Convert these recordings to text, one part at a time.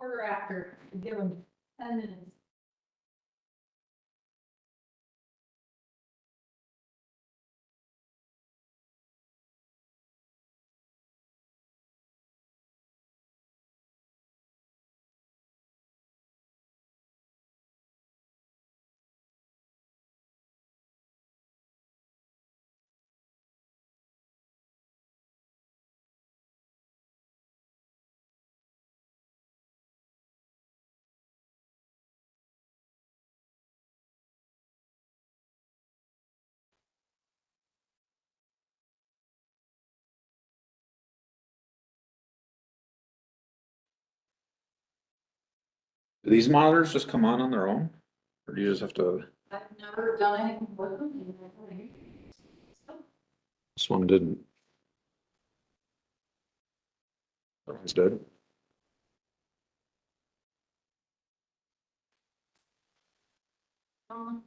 quarter after, give them 10 minutes. Do these monitors just come on their own? Or do you just have to, I've never done anything with them. this one didn't? That one's dead. Um,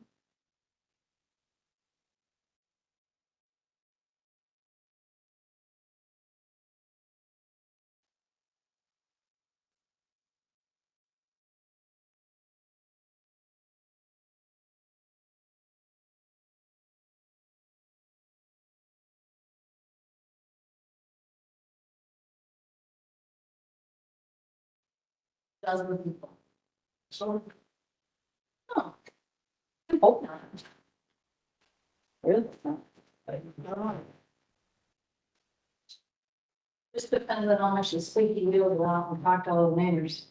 Does with people. So. Oh. I hope not. Really? I don't know. Just depends on how much the squeaky wheel go out and talk to all the neighbors.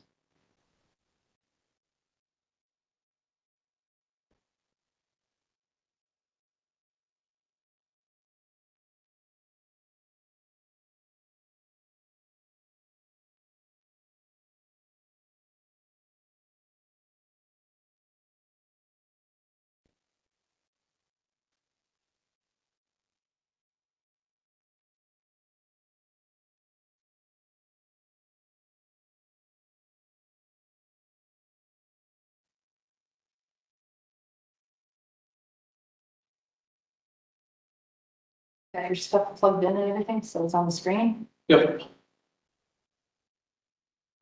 Got your stuff plugged in and everything, so it's on the screen. Yep.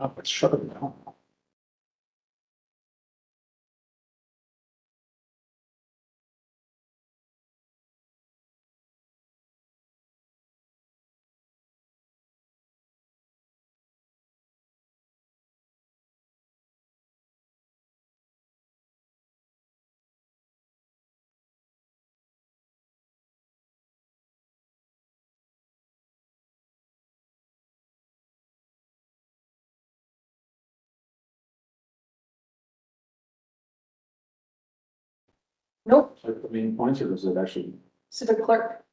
Oh, it's shut it down. Nope, Like the main points, or does it actually, civic clerk.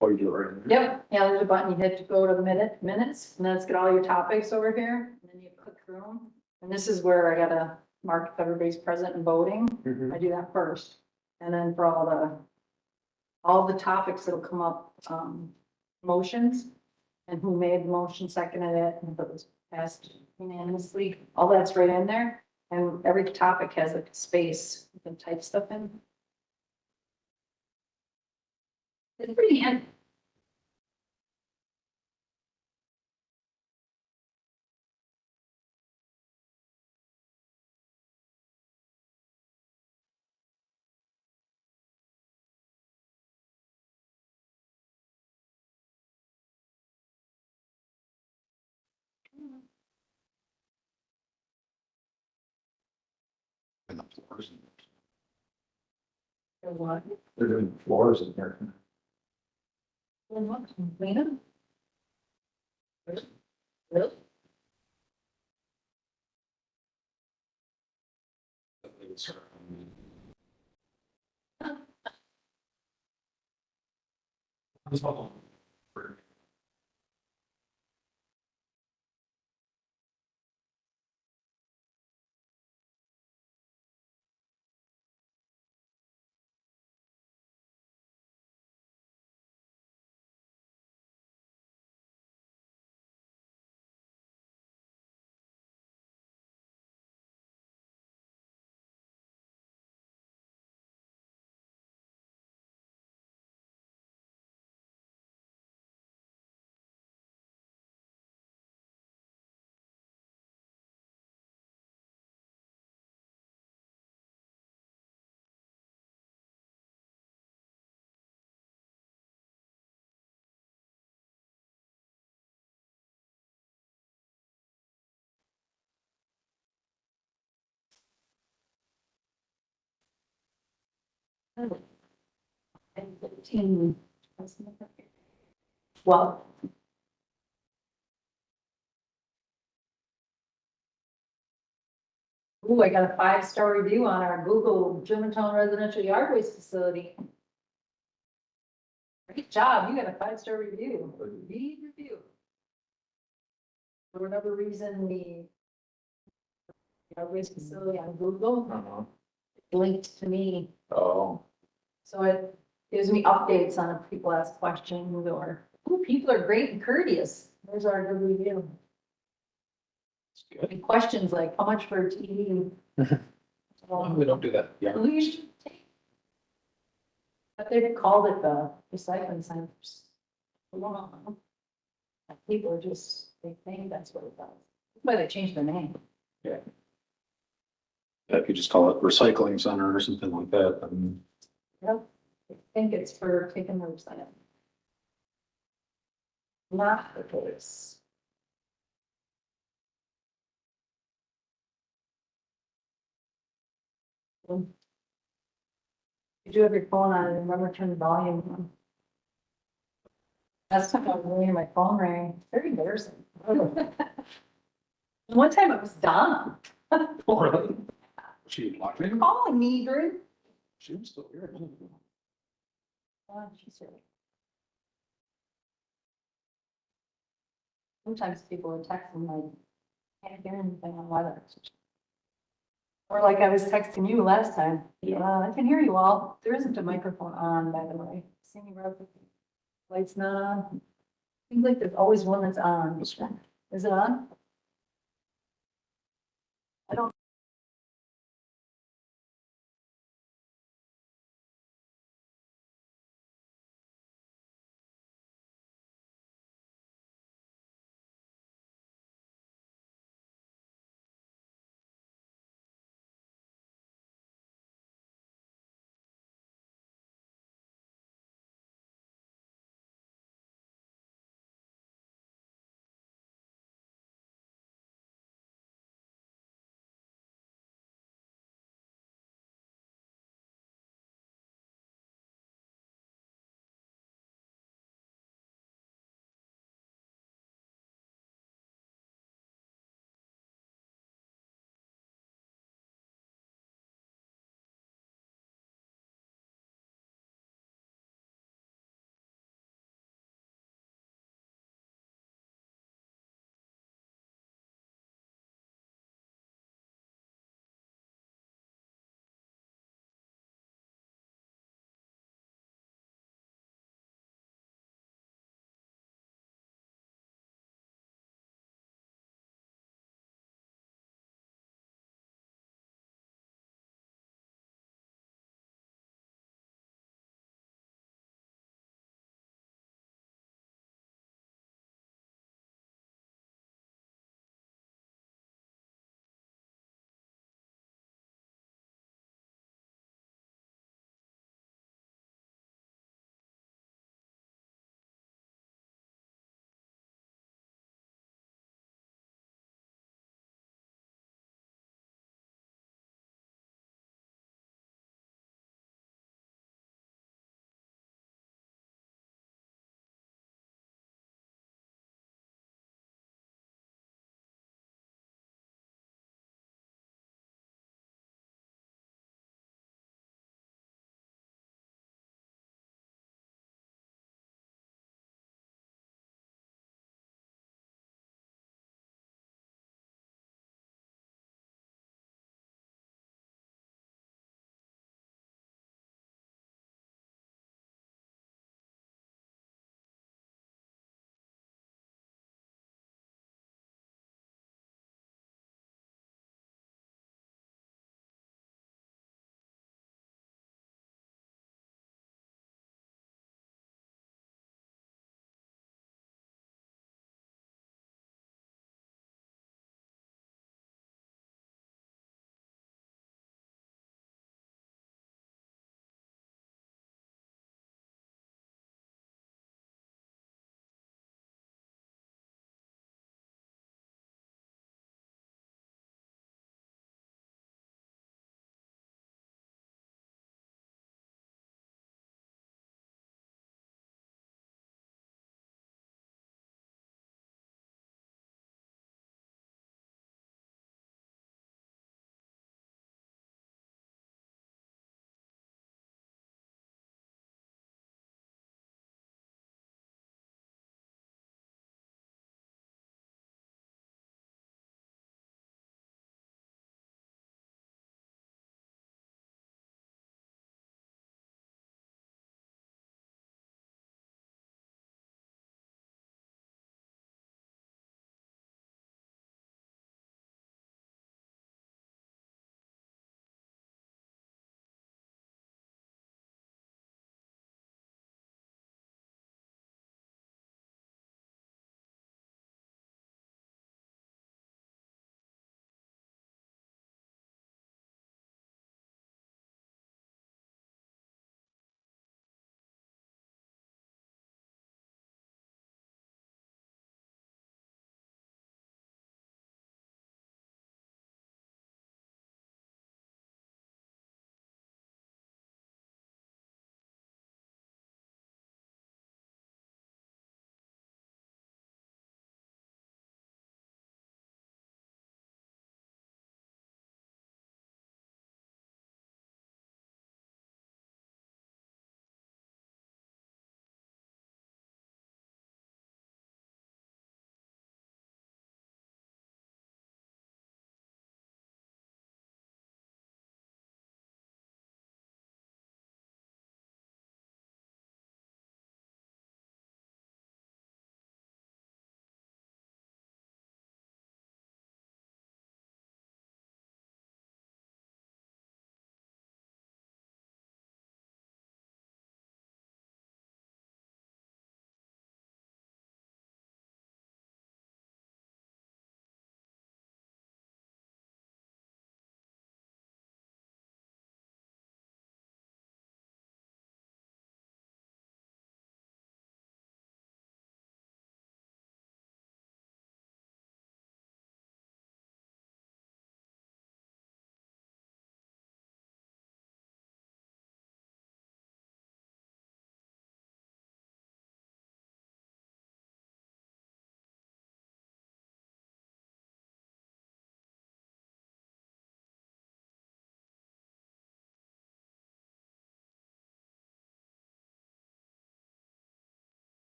oh, you do it right in there? Yep, yeah, there's a button you hit to go to the minutes, and then it's got all your topics over here, and then you click through them. And this is where I gotta mark if everybody's present and voting. Mhm. I do that first. And then for all the topics that'll come up, motions, and who made the motion, seconded it, and if it was passed unanimously, all that's right in there. And every topic has a space, you can type stuff in. It's pretty handy. And the floors. For what? They're doing floors in here. For what? Clean them? Really? That's all. And 15. Well. Ooh, I got a 5-star review on our Google Germantown residential yard waste facility. Great job, you got a 5-star review. Read review. For whatever reason, the yard waste facility on Google linked to me, Oh, so it gives me updates on if people ask questions or, ooh, people are great and courteous. There's our good review. it's good. And questions like, how much for a TV? Oh, we don't do that. Yeah. Who you should take? But they called it the recycling centers. Long. People are just, they think that's what it does. That's why they changed the name. If you just call it recycling center or something like that, then Yep. I think it's for taking the recycling. Not the case. You do have your phone on and remember to turn the volume on. Last time I was ringing, my phone rang. Very embarrassing. One time it was Donna oh, really? She locked me? calling me during. She was still here. She's here. Sometimes people are texting like, can't hear anything on weather. Or like I was texting you last time. Yeah, I can hear you all. There isn't a microphone on, by the way. See me, Rob? Light's not on. Seems like there's always one that's on. This one. Is it on? I don't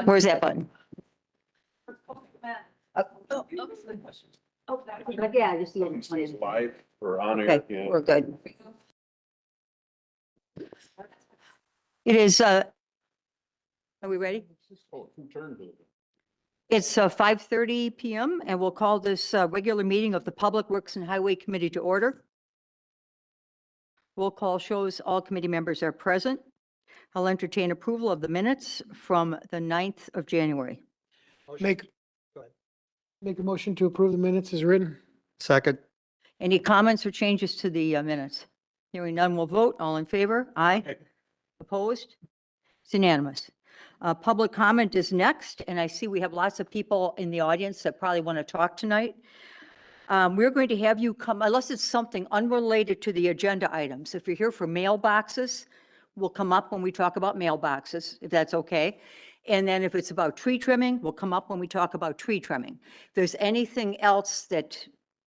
Where's that button? Yeah, I just didn't. Live or on air? Okay, Yeah. we're good. It is, are we ready? Oh, who turned it? It's 5:30 PM and we'll call this regular meeting of the Public Works and Highway Committee to order. Roll call shows all committee members are present. I'll entertain approval of the minutes from the 9th of January. Make a motion to approve the minutes as written. Second. Any comments or changes to the minutes? Hearing none, we'll vote. All in favor? Aye. Aye. Opposed? It's unanimous. Public comment is next, and I see we have lots of people in the audience that probably want to talk tonight. We're going to have you come, unless it's something unrelated to the agenda items. If you're here for mailboxes, we'll come up when we talk about mailboxes, if that's okay. And then if it's about tree trimming, we'll come up when we talk about tree trimming. If there's anything else that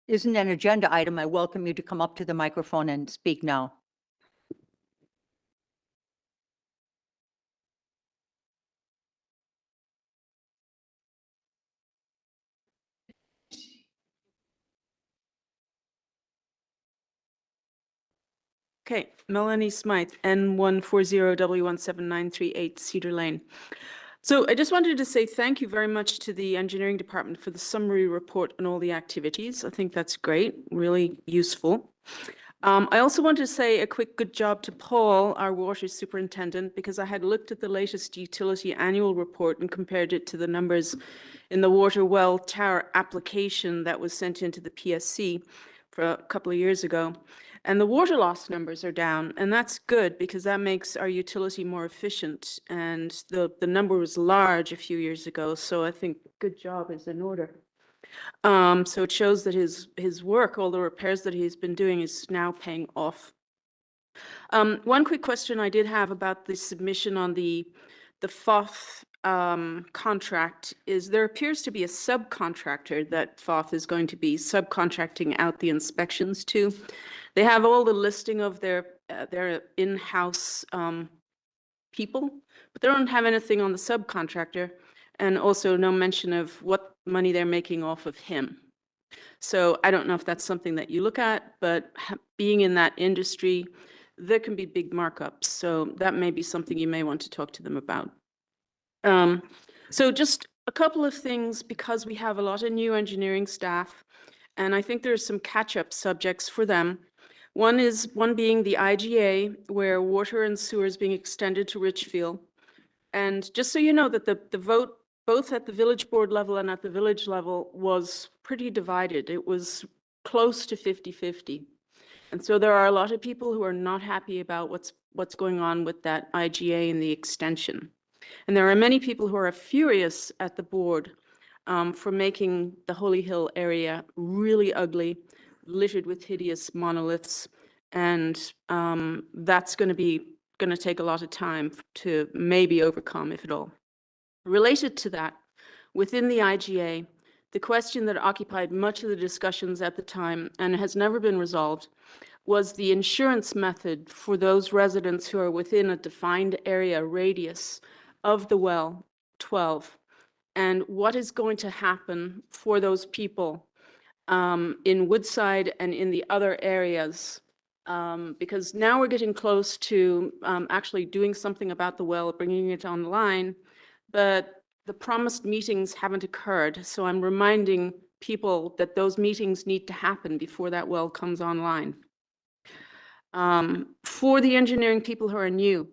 isn't an agenda item, I welcome you to come up to the microphone and speak now. Okay, Melanie Smythe, N140W17938 Cedar Lane. So I just wanted to say thank you very much to the engineering department for the summary report on all the activities. I think that's great, really useful. I also want to say a quick good job to Paul, our water superintendent, because I had looked at the latest utility annual report and compared it to the numbers in the water well tower application that was sent into the PSC for a couple of years ago. And the water loss numbers are down, and that's good because that makes our utility more efficient. And the number was large a few years ago, so I think good job is in order. So it shows that his work, all the repairs that he's been doing, is now paying off. One quick question I did have about the submission on the FOF contract is there appears to be a subcontractor that FOF is going to be subcontracting out the inspections to. They have all the listing of their in-house people, but they don't have anything on the subcontractor, and also no mention of what money they're making off of him. So I don't know if that's something that you look at, but being in that industry, there can be big markups. So that may be something you may want to talk to them about. So just a couple of things, because we have a lot of new engineering staff, and I think there's some catch-up subjects for them. One being the IGA, where water and sewer is being extended to Richfield. And just so you know that the vote, both at the village board level and at the village level, was pretty divided. It was close to 50-50. And so there are a lot of people who are not happy about what's going on with that IGA and the extension. And there are many people who are furious at the board for making the Holy Hill area really ugly, littered with hideous monoliths. And that's going to take a lot of time to maybe overcome, if at all. Related to that, within the IGA, the question that occupied much of the discussions at the time and has never been resolved was the insurance method for those residents who are within a defined area radius of the well 12, and what is going to happen for those people in Woodside and in the other areas, because now we're getting close to actually doing something about the well, bringing it online, but the promised meetings haven't occurred. So I'm reminding people that those meetings need to happen before that well comes online. For the engineering people who are new,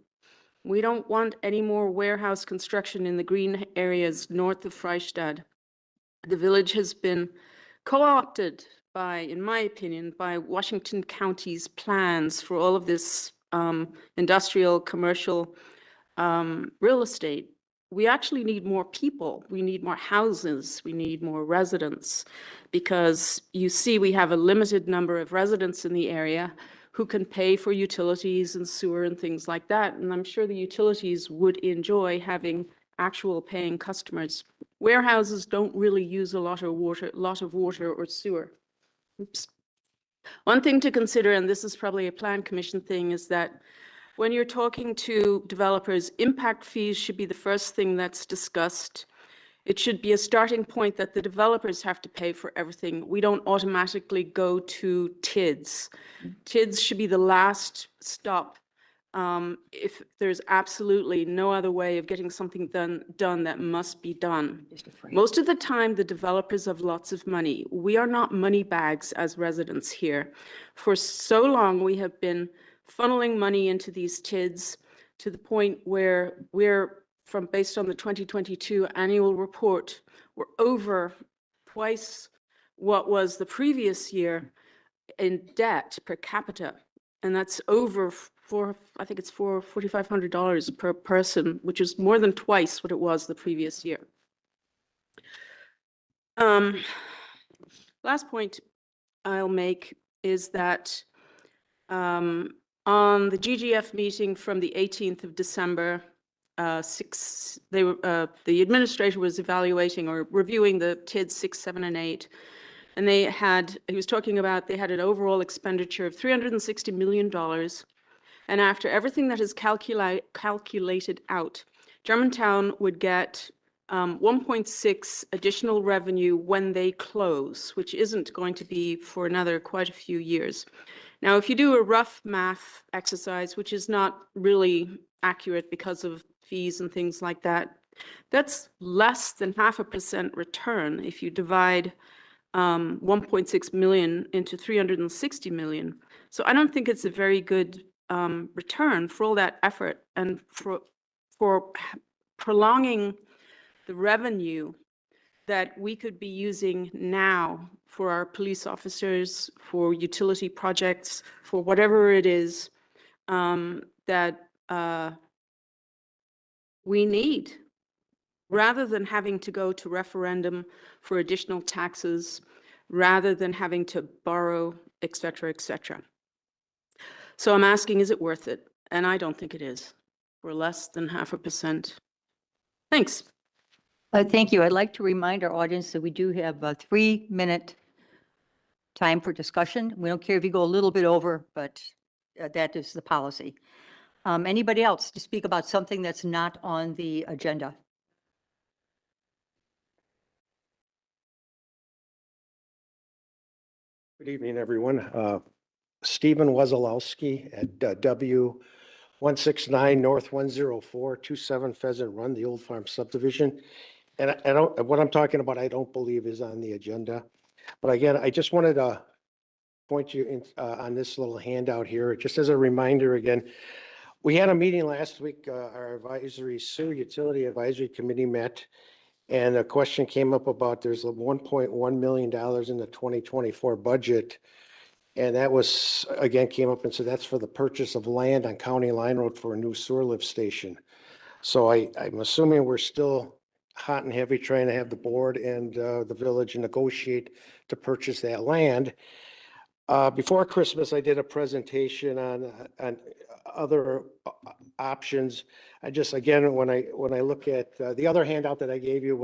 we don't want any more warehouse construction in the green areas north of Freistadt. The village has been co-opted by, in my opinion, by Washington County's plans for all of this industrial, commercial real estate. We actually need more people. We need more houses. We need more residents, because you see we have a limited number of residents in the area who can pay for utilities and sewer and things like that. And I'm sure the utilities would enjoy having actual paying customers. Warehouses don't really use a lot of water or sewer. Oops. One thing to consider, and this is probably a plan commission thing, is that when you're talking to developers, impact fees should be the first thing that's discussed. It should be a starting point that the developers have to pay for everything. We don't automatically go to TIDS. TIDS should be the last stop. If there's absolutely no other way of getting something done that must be done. Most of the time, the developers have lots of money. We are not money bags as residents here. For so long, we have been funneling money into these TIDS to the point where based on the 2022 annual report, we're over twice what was the previous year in debt per capita. And that's over I think it's $4,500 per person, which is more than twice what it was the previous year. Last point I'll make is that on the GGF meeting from the 18th of December, the administrator was evaluating or reviewing the TID 6, 7, and 8. And he was talking about, they had an overall expenditure of $360 million. And after everything that is calculated out, Germantown would get 1.6 additional revenue when they close, which isn't going to be for another quite a few years. Now, if you do a rough math exercise, which is not really accurate because of fees and things like that, that's less than 0.5% return if you divide 1.6 million into 360 million. So I don't think it's a very good return for all that effort and for prolonging the revenue that we could be using now for our police officers, for utility projects, for whatever it is that we need, rather than having to go to referendum for additional taxes, rather than having to borrow, et cetera, et cetera. So I'm asking, is it worth it? And I don't think it is. We're less than 0.5%. Thanks. Thank you. I'd like to remind our audience that we do have a 3-minute time for discussion. We don't care if you go a little bit over, but that is the policy. Anybody else to speak about something that's not on the agenda? Good evening, everyone. Stephen Wazalowski at W169 North 10427 Pheasant Run, the Old Farm subdivision. And what I'm talking about, I don't believe is on the agenda. But again, I just wanted to point you in, on this little handout here, just as a reminder again. We had a meeting last week, our advisory sewer utility advisory committee met. And a question came up about there's $1.1 million in the 2024 budget. And that was, again, came up and said that's for the purchase of land on County Line Road for a new sewer lift station. So I'm assuming we're still hot and heavy trying to have the board and the village negotiate to purchase that land. Before Christmas, I did a presentation on other options. I just, again, when I look at the other handout that I gave you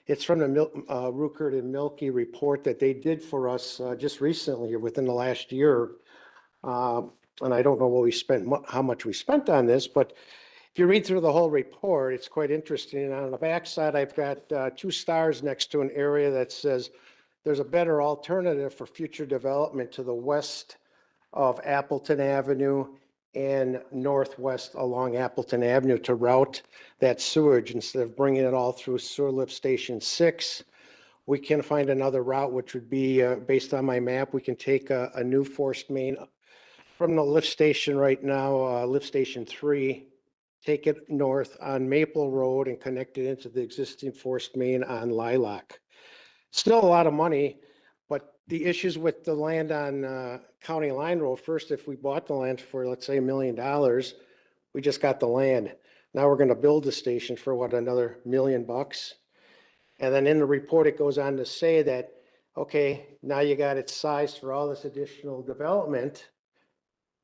it's from the Ruckert and Milky report that they did for us just recently within the last year. And I don't know what we spent, how much we spent on this, but if you read through the whole report, it's quite interesting. And on the backside, I've got 2 stars next to an area that says there's a better alternative for future development to the west of Appleton Avenue and northwest along Appleton Avenue to route that sewage instead of bringing it all through Sewer Lift Station 6. We can find another route, which would be based on my map. We can take a new forced main from the lift station right now, lift station 3, take it north on Maple Road and connect it into the existing forced main on Lilac. Still a lot of money, but the issues with the land on County Line Road, first, if we bought the land for, let's say, $1 million, we just got the land. Now we're going to build the station for what, another $1 million bucks? And then in the report, it goes on to say that, okay, now you got it sized for all this additional development.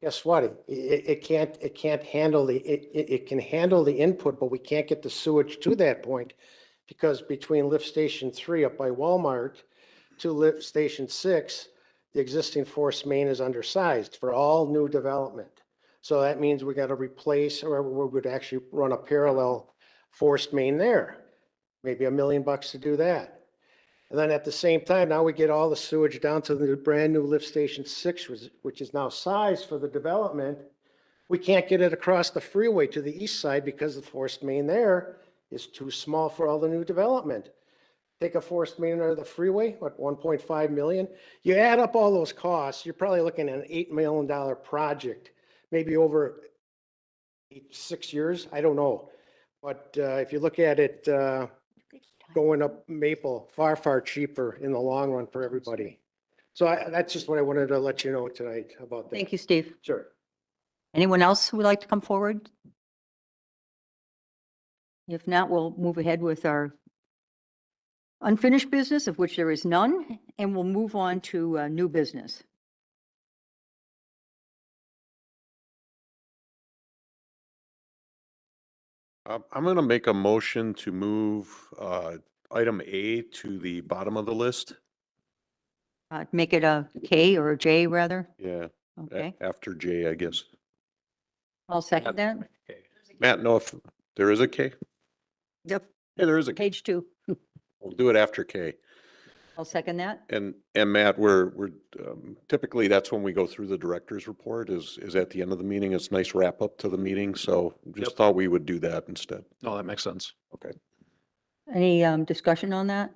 Guess what? It can't handle it can handle the input, but we can't get the sewage to that point because between lift station 3 up by Walmart to lift station 6, the existing force main is undersized for all new development. So that means we got to replace, or we would actually run a parallel forced main there. Maybe $1 million to do that. And then at the same time, now we get all the sewage down to the brand new lift station 6, which is now sized for the development. We can't get it across the freeway to the east side because the forced main there is too small for all the new development. Take a forced main under the freeway, what, 1.5 million? You add up all those costs, you're probably looking at an $8 million project, maybe over 6 years, I don't know. But if you look at it, going up Maple, far, far cheaper in the long run for everybody. So that's just what I wanted to let you know tonight about that. Thank you, Steve. Sure. Anyone else who would like to come forward? If not, we'll move ahead with our unfinished business, of which there is none, and we'll move on to new business. I'm going to make a motion to move item A to the bottom of the list. Make it a K or a J, rather. Yeah, Okay, after J, I guess. I'll second that. Matt, no, if there is a K? Yep, Yeah, there is a K. page 2. We'll do it after K. I'll second that. And Matt, we're typically, that's when we go through the director's report is at the end of the meeting. It's a nice wrap up to the meeting. So just thought we would do that instead. No, that makes sense. Okay. Any discussion on that?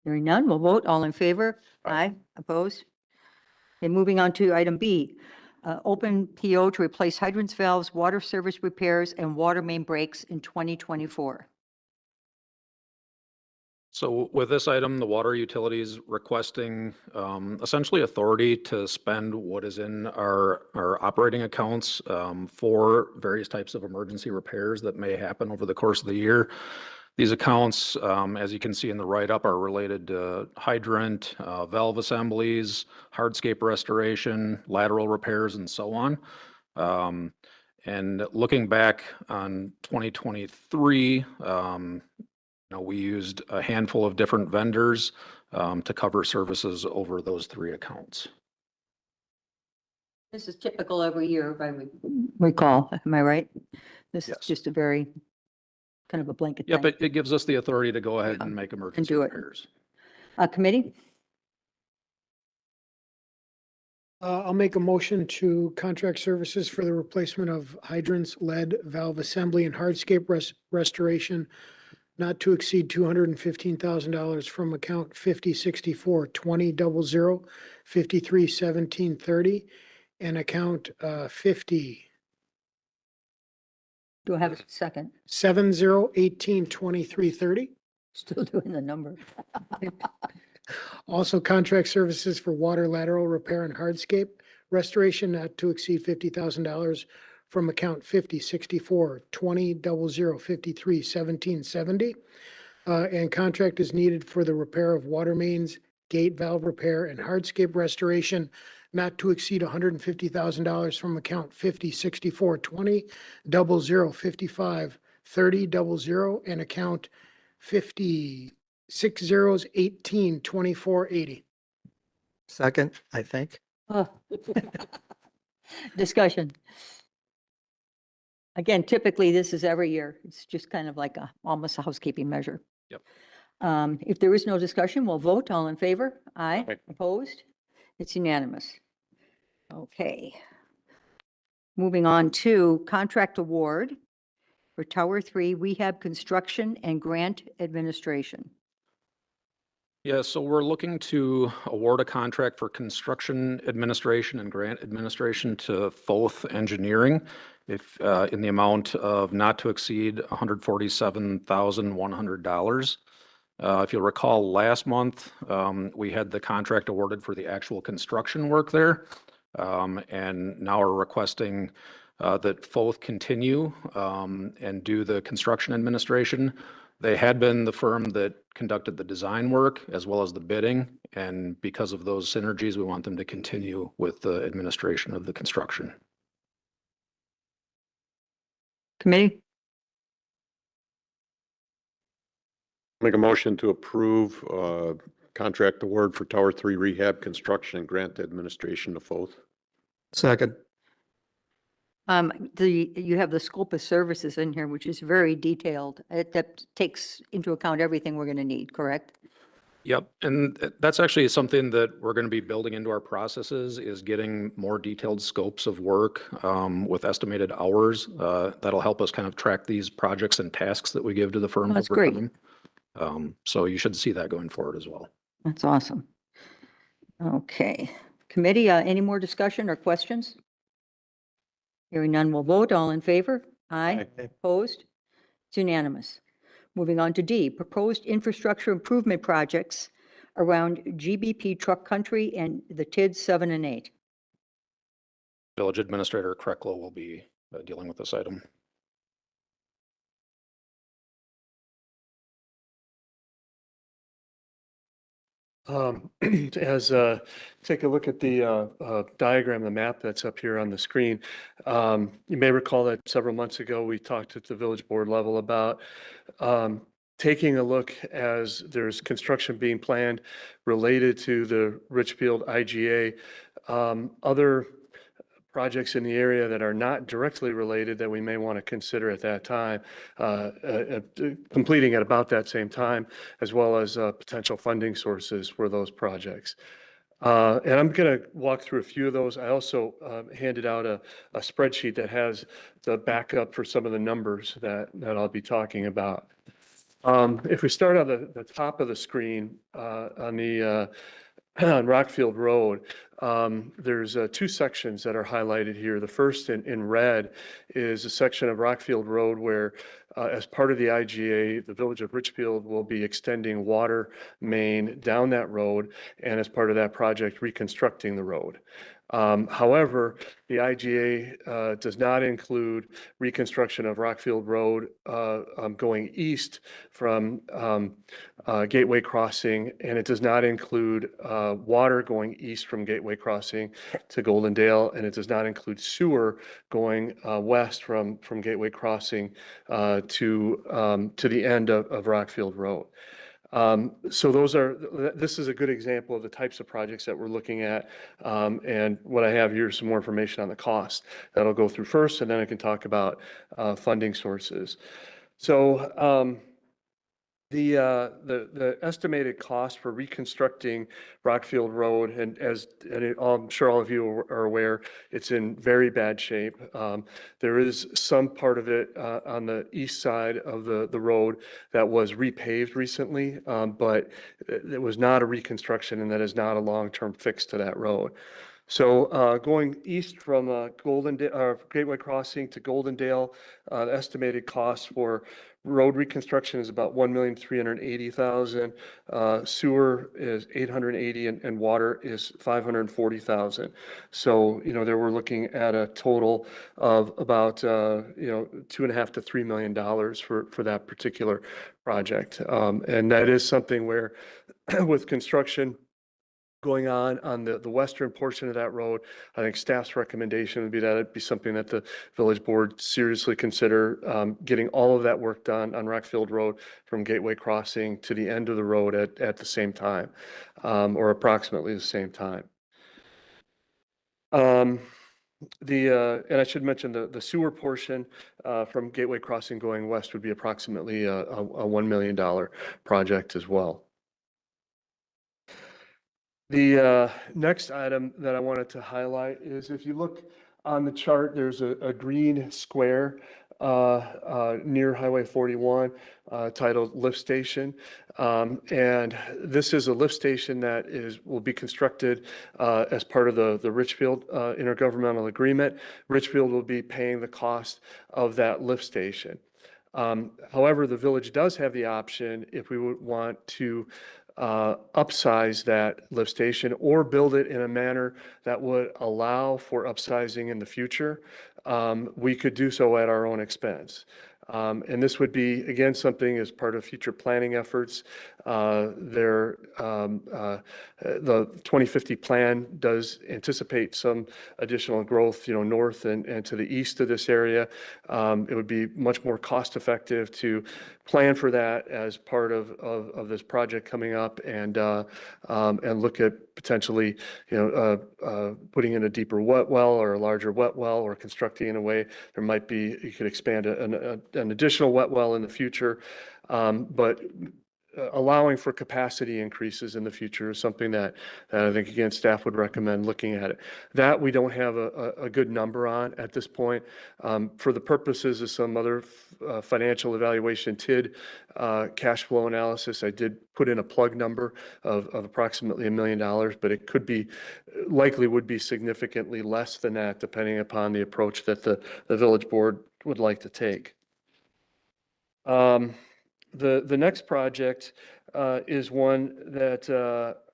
Hearing none, we'll vote. All in favor? Aye. Opposed? Okay, moving on to item B. Open PO to replace hydrants, valves, water service repairs, and water main breaks in 2024. So with this item, the water utilities requesting essentially authority to spend what is in our operating accounts for various types of emergency repairs that may happen over the course of the year. These accounts, as you can see in the write-up, are related to hydrant, valve assemblies, hardscape restoration, lateral repairs, and so on. And looking back on 2023, we used a handful of different vendors to cover services over those 3 accounts. This is typical every year, if I recall. Am I right? This is Yes. just a very kind of a blanket Yep, thing. it gives us the authority to go ahead and make emergency do it. repairs. Committee? I'll make a motion to contract services for the replacement of hydrants, lead, valve assembly, and hardscape restoration not to exceed $215,000 from account 5064-2000-531730 and account 50 Do I have a second? 7018-2330. Still doing the number. Also contract services for water lateral repair and hardscape restoration not to exceed $50,000 from account 5064-2000-531770. And contract is needed for the repair of water mains, gate valve repair, and hardscape restoration not to exceed $150,000 from account 5064-2000-553000 and account 506018-2480. Second, I think. Oh. Discussion. Again, typically this is every year. It's just kind of like almost a housekeeping measure. Yep. If there is no discussion, we'll vote. All in favor? Aye. Aye. Opposed? It's unanimous. Okay. Moving on to contract award for Tower 3 rehab construction and grant administration. Yeah, so we're looking to award a contract for construction administration and grant administration to Foth Engineering if in the amount of not to exceed $147,100. If you'll recall, last month, we had the contract awarded for the actual construction work there. And now we're requesting that Foth continue and do the construction administration. They had been the firm that conducted the design work as well as the bidding. And because of those synergies, we want them to continue with the administration of the construction. Committee? Make a motion to approve contract award for Tower 3 rehab construction and grant administration to Foth. Second. You have the scope of services in here, which is very detailed. That takes into account everything we're going to need, correct? Yep, and that's actually something that we're going to be building into our processes is getting more detailed scopes of work with estimated hours. That'll help us kind of track these projects and tasks that we give to the firms. That's over great. time. So you should see that going forward as well. That's awesome. Okay, committee, any more discussion or questions? Hearing none, we'll vote. All in favor? Aye. Opposed? It's unanimous. Moving on to D, proposed infrastructure improvement projects around GBP Truck Country and the TID 7 and 8. Village Administrator Krecklo will be dealing with this item. Take a look at the diagram, the map that's up here on the screen. You may recall that several months ago, we talked at the village board level about taking a look as there's construction being planned related to the Richfield IGA. Other projects in the area that are not directly related that we may want to consider at that time, completing at about that same time, as well as potential funding sources for those projects. And I'm going to walk through a few of those. I also handed out a spreadsheet that has the backup for some of the numbers that I'll be talking about. If we start on the top of the screen on Rockfield Road, there's two sections that are highlighted here. The first in red is a section of Rockfield Road where, as part of the IGA, the Village of Richfield will be extending water main down that road, and as part of that project, reconstructing the road. However, the IGA does not include reconstruction of Rockfield Road going east from Gateway Crossing, and it does not include water going east from Gateway Crossing to Goldendale, and it does not include sewer going west from Gateway Crossing to the end of Rockfield Road. So this is a good example of the types of projects that we're looking at. And what I have here is some more information on the cost that I'll go through first, and then I can talk about funding sources. So the estimated cost for reconstructing Rockfield Road, and I'm sure all of you are aware, it's in very bad shape. There is some part of it on the east side of the road that was repaved recently, but it was not a reconstruction, and that is not a long-term fix to that road. So going east from Gateway Crossing to Goldendale, the estimated cost for road reconstruction is about $1,380,000. Sewer is $880,000, and water is $540,000. So there we're looking at a total of about $2.5 to $3 million for that particular project. And that is something where with construction going on the western portion of that road, I think staff's recommendation would be that it be something that the village board seriously consider getting all of that work done on Rockfield Road from Gateway Crossing to the end of the road at the same time, or approximately the same time. And I should mention the sewer portion from Gateway Crossing going west would be approximately a $1 million project as well. The next item that I wanted to highlight is if you look on the chart, there's a green square near Highway 41 titled Lift Station. And this is a lift station that will be constructed as part of the Richfield intergovernmental agreement. Richfield will be paying the cost of that lift station. However, the village does have the option, if we would want to upsize that lift station or build it in a manner that would allow for upsizing in the future, we could do so at our own expense. And this would be, again, something as part of future planning efforts. The 2050 plan does anticipate some additional growth, north and to the east of this area. It would be much more cost effective to plan for that as part of this project coming up and look at potentially, putting in a deeper wet well or a larger wet well or constructing in a way there might be, you could expand an additional wet well in the future. But allowing for capacity increases in the future is something that I think, again, staff would recommend looking at it. That we don't have a good number on at this point. For the purposes of some other financial evaluation, TID cash flow analysis, I did put in a plug number of approximately $1 million, but it could be, likely would be significantly less than that, depending upon the approach that the village board would like to take. The next project is one that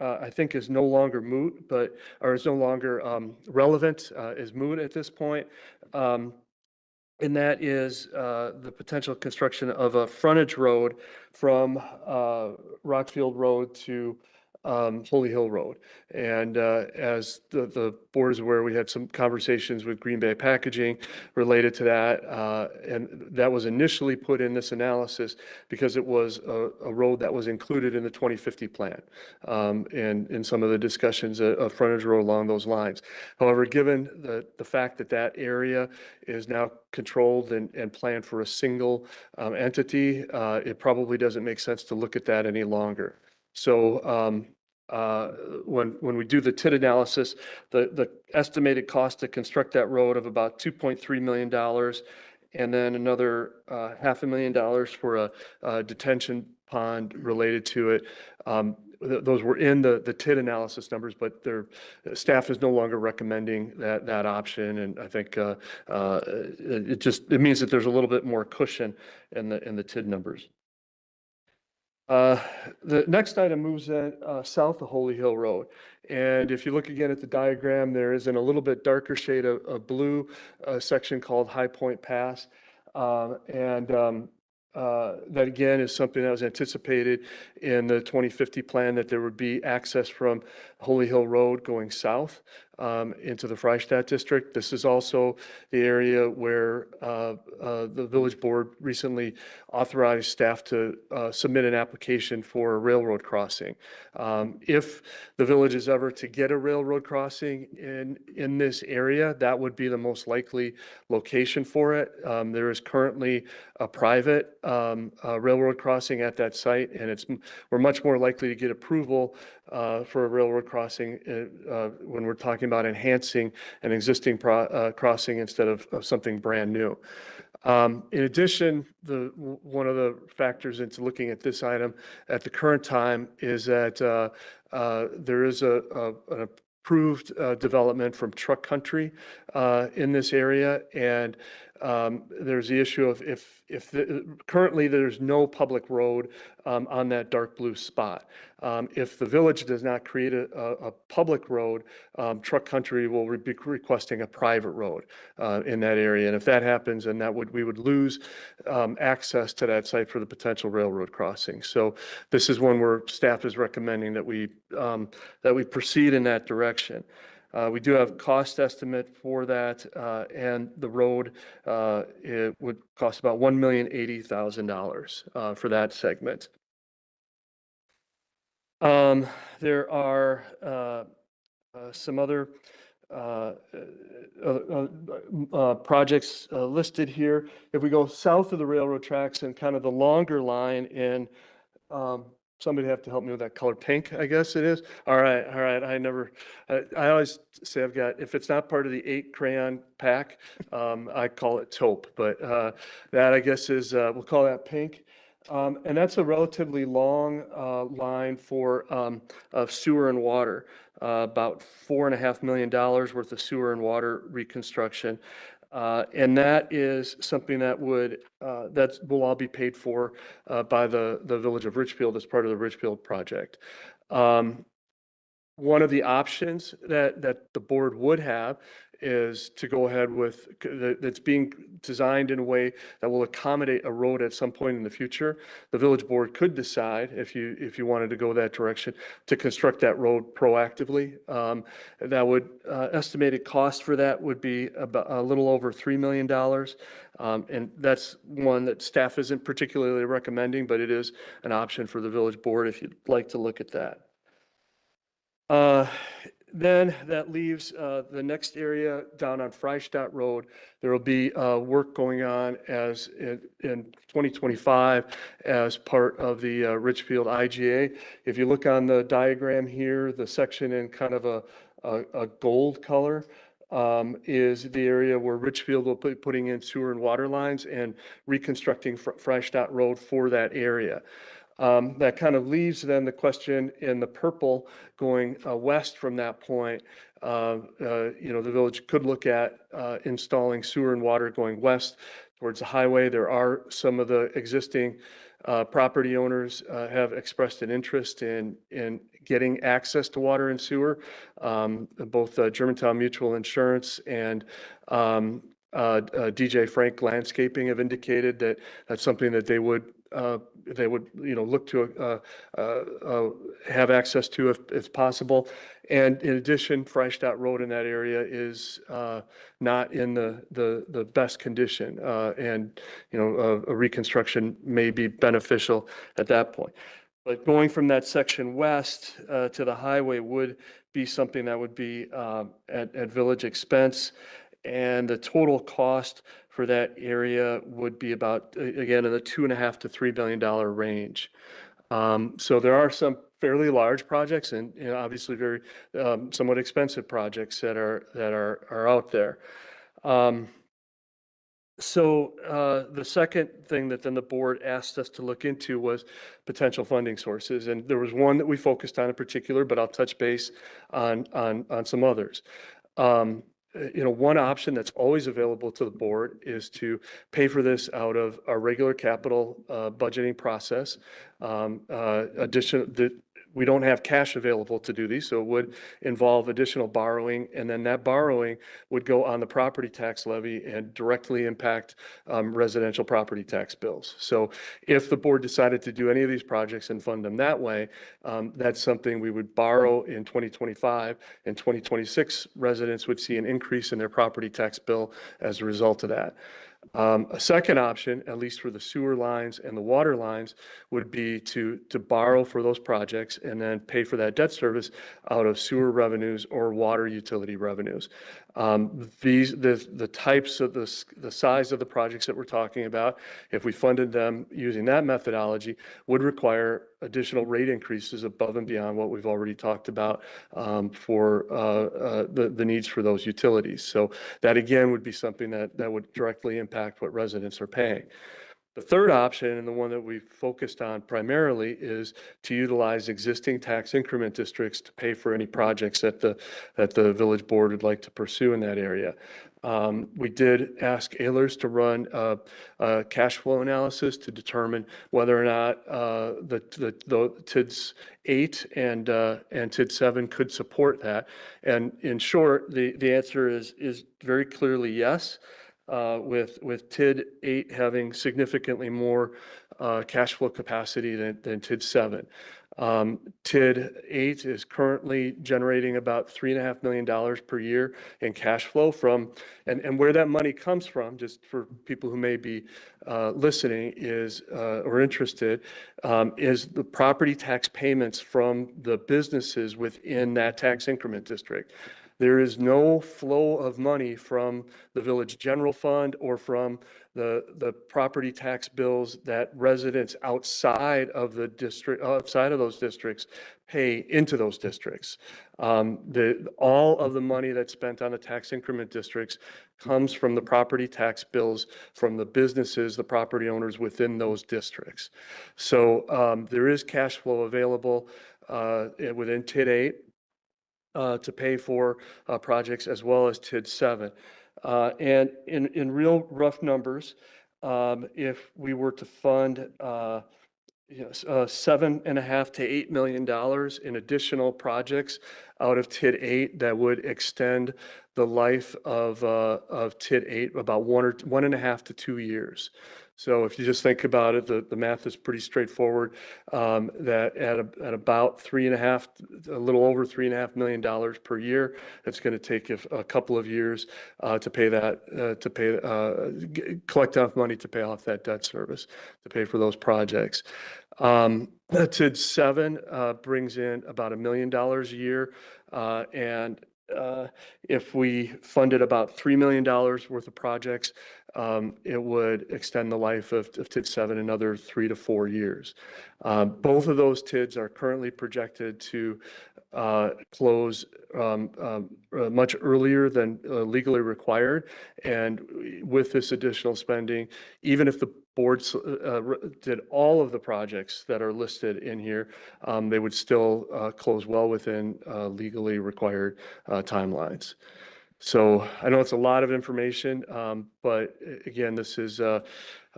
I think is no longer moot, or is no longer relevant, is moot at this point. And that is the potential construction of a frontage road from Rockfield Road to Holy Hill Road. And as the board is aware, we had some conversations with Green Bay Packaging related to that. And that was initially put in this analysis because it was a road that was included in the 2050 plan. And in some of the discussions, a frontage road along those lines. However, given the fact that that area is now controlled and planned for a single entity, it probably doesn't make sense to look at that any longer. So when we do the TID analysis, the estimated cost to construct that road of about $2.3 million, and then another $500,000 for a detention pond related to it. Those were in the TID analysis numbers, but their staff is no longer recommending that option. And I think it means that there's a little bit more cushion in the TID numbers. The next item moves in south of Holy Hill Road. And if you look again at the diagram, there is in a little bit darker shade of blue, a section called High Point Pass. That again is something that was anticipated in the 2050 plan, that there would be access from Holy Hill Road going south into the Freistadt district. This is also the area where the village board recently authorized staff to submit an application for a railroad crossing. If the village is ever to get a railroad crossing in this area, that would be the most likely location for it. There is currently a private railroad crossing at that site, and we're much more likely to get approval for a railroad crossing when we're talking about enhancing an existing crossing instead of something brand new. In addition, one of the factors into looking at this item at the current time is that there is an approved development from Truck Country in this area, and there's the issue of currently there's no public road on that dark blue spot. If the village does not create a public road, Truck Country will be requesting a private road in that area. And if that happens, then we would lose access to that site for the potential railroad crossing. So this is one where staff is recommending that we proceed in that direction. We do have cost estimate for that, and the road, it would cost about $1,080,000 for that segment. There are some other projects listed here. If we go south of the railroad tracks and kind of the longer line in, somebody have to help me with that color, pink, I guess it is. All right. I always say if it's not part of the 8 crayon pack, I call it taupe, but that I guess is, we'll call that pink. And that's a relatively long line for sewer and water, about $4.5 million worth of sewer and water reconstruction. And that is something that will all be paid for by the village of Richfield as part of the Richfield project. one of the options that the board would have is to go ahead with, that's being designed in a way that will accommodate a road at some point in the future. The village board could decide, if you wanted to go that direction, to construct that road proactively. That would, estimated cost for that would be about a little over $3 million. And that's one that staff isn't particularly recommending, but it is an option for the village board if you'd like to look at that. Then that leaves the next area down on Freistadt Road. There will be work going on as in 2025 as part of the Richfield IGA. If you look on the diagram here, the section in kind of a gold color is the area where Richfield will be putting in sewer and water lines and reconstructing Freistadt Road for that area. That kind of leaves then the question in the purple going west from that point. The village could look at installing sewer and water going west towards the highway. There are some of the existing property owners have expressed an interest in getting access to water and sewer. Both Germantown Mutual Insurance and DJ Frank Landscaping have indicated that that's something that they would look to have access to if possible. And in addition, Freistadt Road in that area is not in the best condition, and a reconstruction may be beneficial at that point. But going from that section west to the highway would be something that would be at village expense, and the total cost for that area would be about, again, in the $2.5 to $3 billion range. So there are some fairly large projects and obviously very somewhat expensive projects that are out there. So the second thing that then the board asked us to look into was potential funding sources, and there was one that we focused on in particular, but I'll touch base on some others. One option that's always available to the board is to pay for this out of our regular capital budgeting process. We don't have cash available to do these, so it would involve additional borrowing, and then that borrowing would go on the property tax levy and directly impact residential property tax bills. So if the board decided to do any of these projects and fund them that way, that's something we would borrow in 2025. In 2026, residents would see an increase in their property tax bill as a result of that. A second option, at least for the sewer lines and the water lines, would be to borrow for those projects and then pay for that debt service out of sewer revenues or water utility revenues. The types of the size of the projects that we're talking about, if we funded them using that methodology, would require additional rate increases above and beyond what we've already talked about for the needs for those utilities. So that again would be something that would directly impact what residents are paying. The third option, and the one that we've focused on primarily, is to utilize existing tax increment districts to pay for any projects that the village board would like to pursue in that area. We did ask Ehlers to run a cash flow analysis to determine whether or not the TIDS 8 and TID 7 could support that. And in short, the answer is very clearly yes. With TID 8 having significantly more cash flow capacity than TID 7. TID 8 is currently generating about $3.5 million per year in cash flow from, and where that money comes from, just for people who may be listening or interested, is the property tax payments from the businesses within that tax increment district. There is no flow of money from the village general fund or from the property tax bills that residents outside of those districts pay into those districts. All of the money that's spent on the tax increment districts comes from the property tax bills from the businesses, the property owners within those districts. So there is cash flow available within TID 8. To pay for projects as well as TID 7. And in real rough numbers, if we were to fund Yes, $7.5 to $8 million in additional projects out of TID 8 that would extend the life of TID 8 about 1.5 to 2 years. So if you just think about it, the math is pretty straightforward. That at about a little over $3.5 million per year, it's going to take a couple of years to pay that, collect enough money to pay off that debt service, to pay for those projects. TID 7 brings in about $1 million a year, and if we funded about $3 million worth of projects, it would extend the life of TID 7 another 3 to 4 years. Both of those TIDs are currently projected to close much earlier than legally required. And with this additional spending, even if the boards did all of the projects that are listed in here, they would still close well within legally required timelines. So I know it's a lot of information, but again, this is there's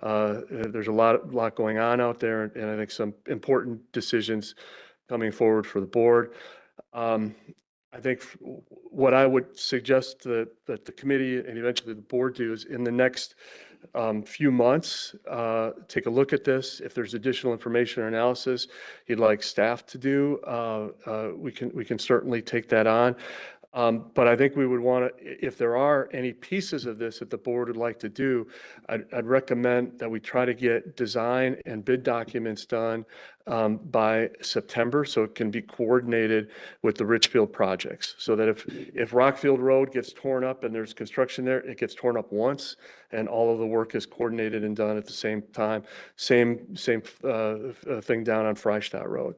a lot going on out there, and I think some important decisions coming forward for the board. I think what I would suggest that the committee and eventually the board do is in the next few months, take a look at this. If there's additional information or analysis you'd like staff to do, we can certainly take that on. But I think we would want to, if there are any pieces of this that the board would like to do, I'd recommend that we try to get design and bid documents done by September, so it can be coordinated with the Richfield projects. So that if Rockfield Road gets torn up and there's construction there, it gets torn up once, and all of the work is coordinated and done at the same time. Same thing down on Freistadt Road.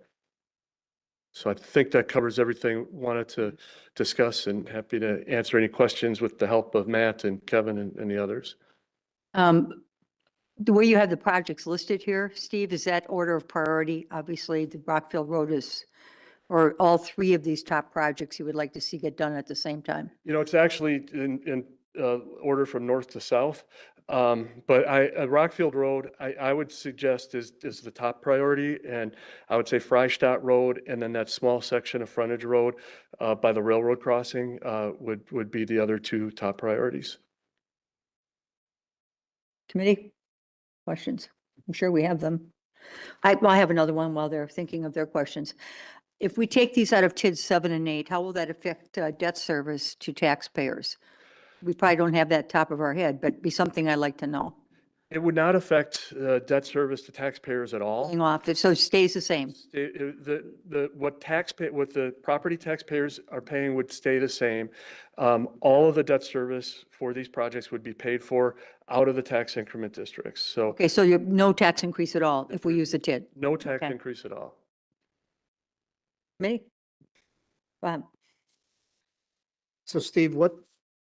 So I think that covers everything wanted to discuss, and happy to answer any questions with the help of Matt and Kevin and the others. The way you have the projects listed here, Steve, is that order of priority? Obviously, the Rockfield Road is, or all three of these top projects you would like to see get done at the same time? You know, it's actually in order from north to south. But Rockfield Road, I would suggest is the top priority, and I would say Freistadt Road, and then that small section of frontage road by the railroad crossing would be the other two top priorities. Committee, questions? I'm sure we have them. I have another one while they're thinking of their questions. If we take these out of TID 7 and 8, how will that affect debt service to taxpayers? We probably don't have that top of our head, but it'd be something I'd like to know. It would not affect debt service to taxpayers at all. Going off, so it stays the same. What the property taxpayers are paying would stay the same. All of the debt service for these projects would be paid for out of the tax increment districts. So Okay, so you have no tax increase at all if we use the TID. no tax Okay. increase at all. Committee? Bob? So Steve,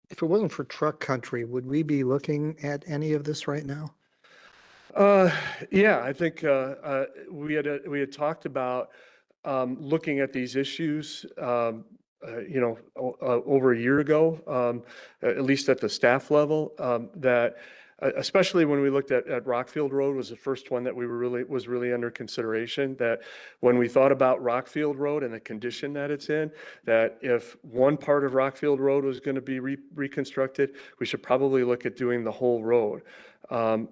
if it wasn't for Truck Country, would we be looking at any of this right now? Yeah, I think we had talked about looking at these issues, over a year ago, at least at the staff level, that especially when we looked at Rockfield Road was the first one that was really under consideration, that when we thought about Rockfield Road and the condition that it's in, that if one part of Rockfield Road was going to be reconstructed, we should probably look at doing the whole road.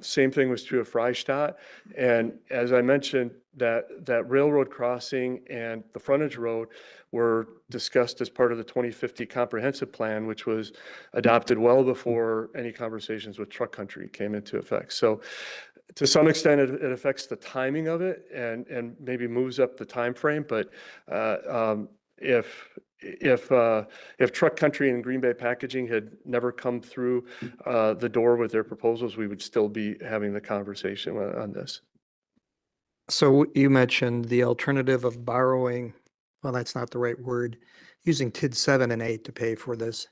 Same thing was true of Freistadt. And as I mentioned, that railroad crossing and the frontage road were discussed as part of the 2050 comprehensive plan, which was adopted well before any conversations with Truck Country came into effect. So to some extent, it affects the timing of it and maybe moves up the time frame. But if Truck Country and Green Bay Packaging had never come through the door with their proposals, we would still be having the conversation on this. So you mentioned the alternative of borrowing, well, that's not the right word, using TID 7 and 8 to pay for this.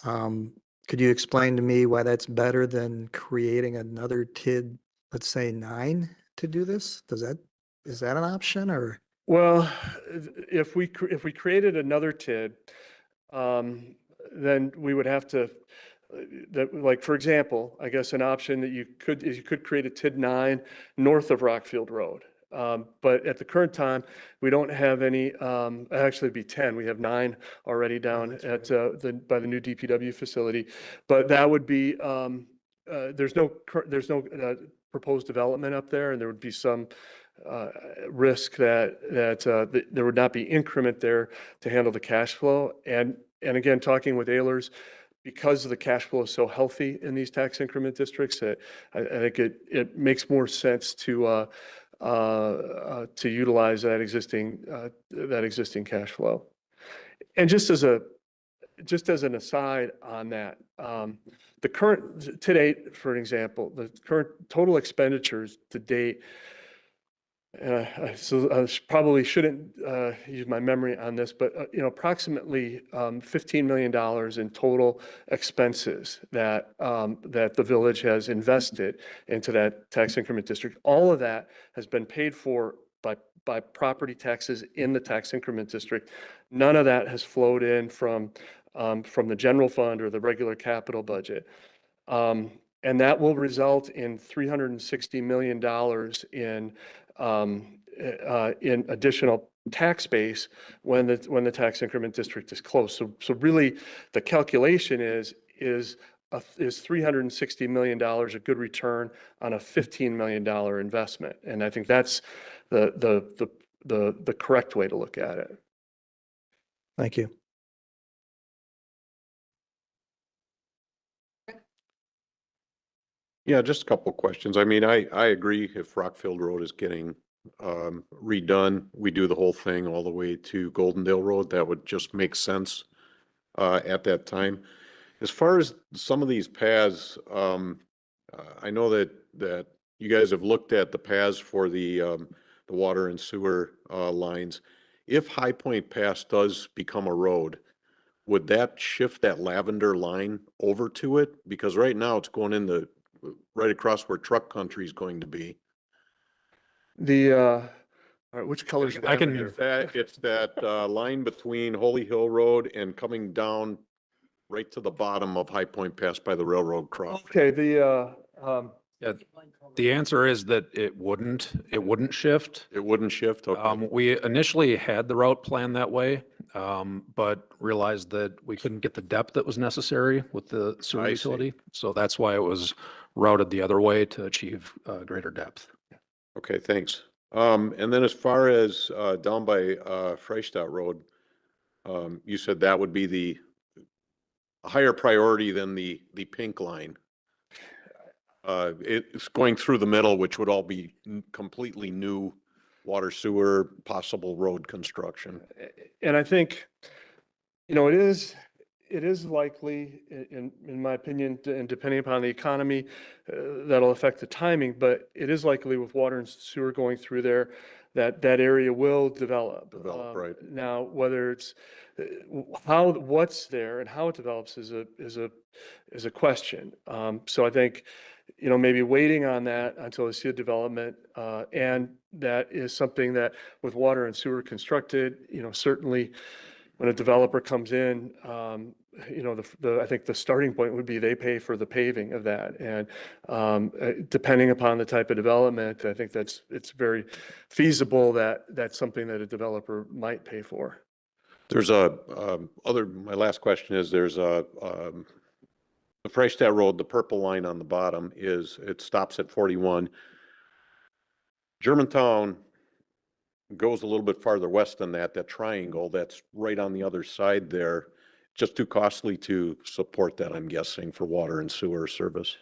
Could you explain to me why that's better than creating another TID, let's say 9 to do this? Is that an option, or? Well, if we created another TID, then we would have to, like, for example, I guess an option that you could create a TID 9 north of Rockfield Road. But at the current time, we don't have any, actually it'd be 10. We have 9 already down at by the new DPW facility. But that would be, there's no proposed development up there, and there would be some risk that there would not be increment there to handle the cash flow. And again, talking with Ehlers, because the cash flow is so healthy in these tax increment districts, I think it makes more sense to utilize that existing cash flow. And just as an aside on that, the current, to date, for an example, the current total expenditures to date, so I probably shouldn't use my memory on this, but approximately $15 million in total expenses that the village has invested into that tax increment district. All of that has been paid for by property taxes in the tax increment district. None of that has flowed in from the general fund or the regular capital budget. And that will result in $360 million in additional tax base when the tax increment district is closed. So really, the calculation is $360 million a good return on a $15 million investment? And I think that's the correct way to look at it. Thank you. Yeah, just a couple of questions. I mean, I agree if Rockfield Road is getting redone, we do the whole thing all the way to Goldendale Road. That would just make sense at that time. As far as some of these paths, I know that you guys have looked at the paths for the water and sewer lines. If High Point Pass does become a road, would that shift that Lavender line over to it? Because right now it's going in right across where Truck Country is going to be. All right, which color is I can- that? It's that line between Holy Hill Road and coming down right to the bottom of High Point Pass by the railroad cross. Okay, Yeah, the answer is that it wouldn't shift. It wouldn't shift? Okay. We initially had the route planned that way, but realized that we couldn't get the depth that was necessary with the sewer I see. utility. So that's why it was routed the other way to achieve greater depth. Okay, thanks. And then as far as down by Freistadt Road, you said that would be a higher priority than the pink line. It's going through the middle, which would all be completely new water, sewer, possible road construction. and I think, it is likely, in my opinion, and depending upon the economy, that'll affect the timing, but it is likely with water and sewer going through there, that area will develop. Right. Now, whether it's what's there and how it develops is a question. So I think, maybe waiting on that until I see a development, and that is something that with water and sewer constructed, certainly when a developer comes in, I think the starting point would be they pay for the paving of that. And depending upon the type of development, I think it's very feasible that that's something that a developer might pay for. There's my last question is the Freistadt Road, the purple line on the bottom it stops at 41. Germantown goes a little bit farther west than that triangle that's right on the other side there. Just too costly to support that, I'm guessing, for water and sewer service.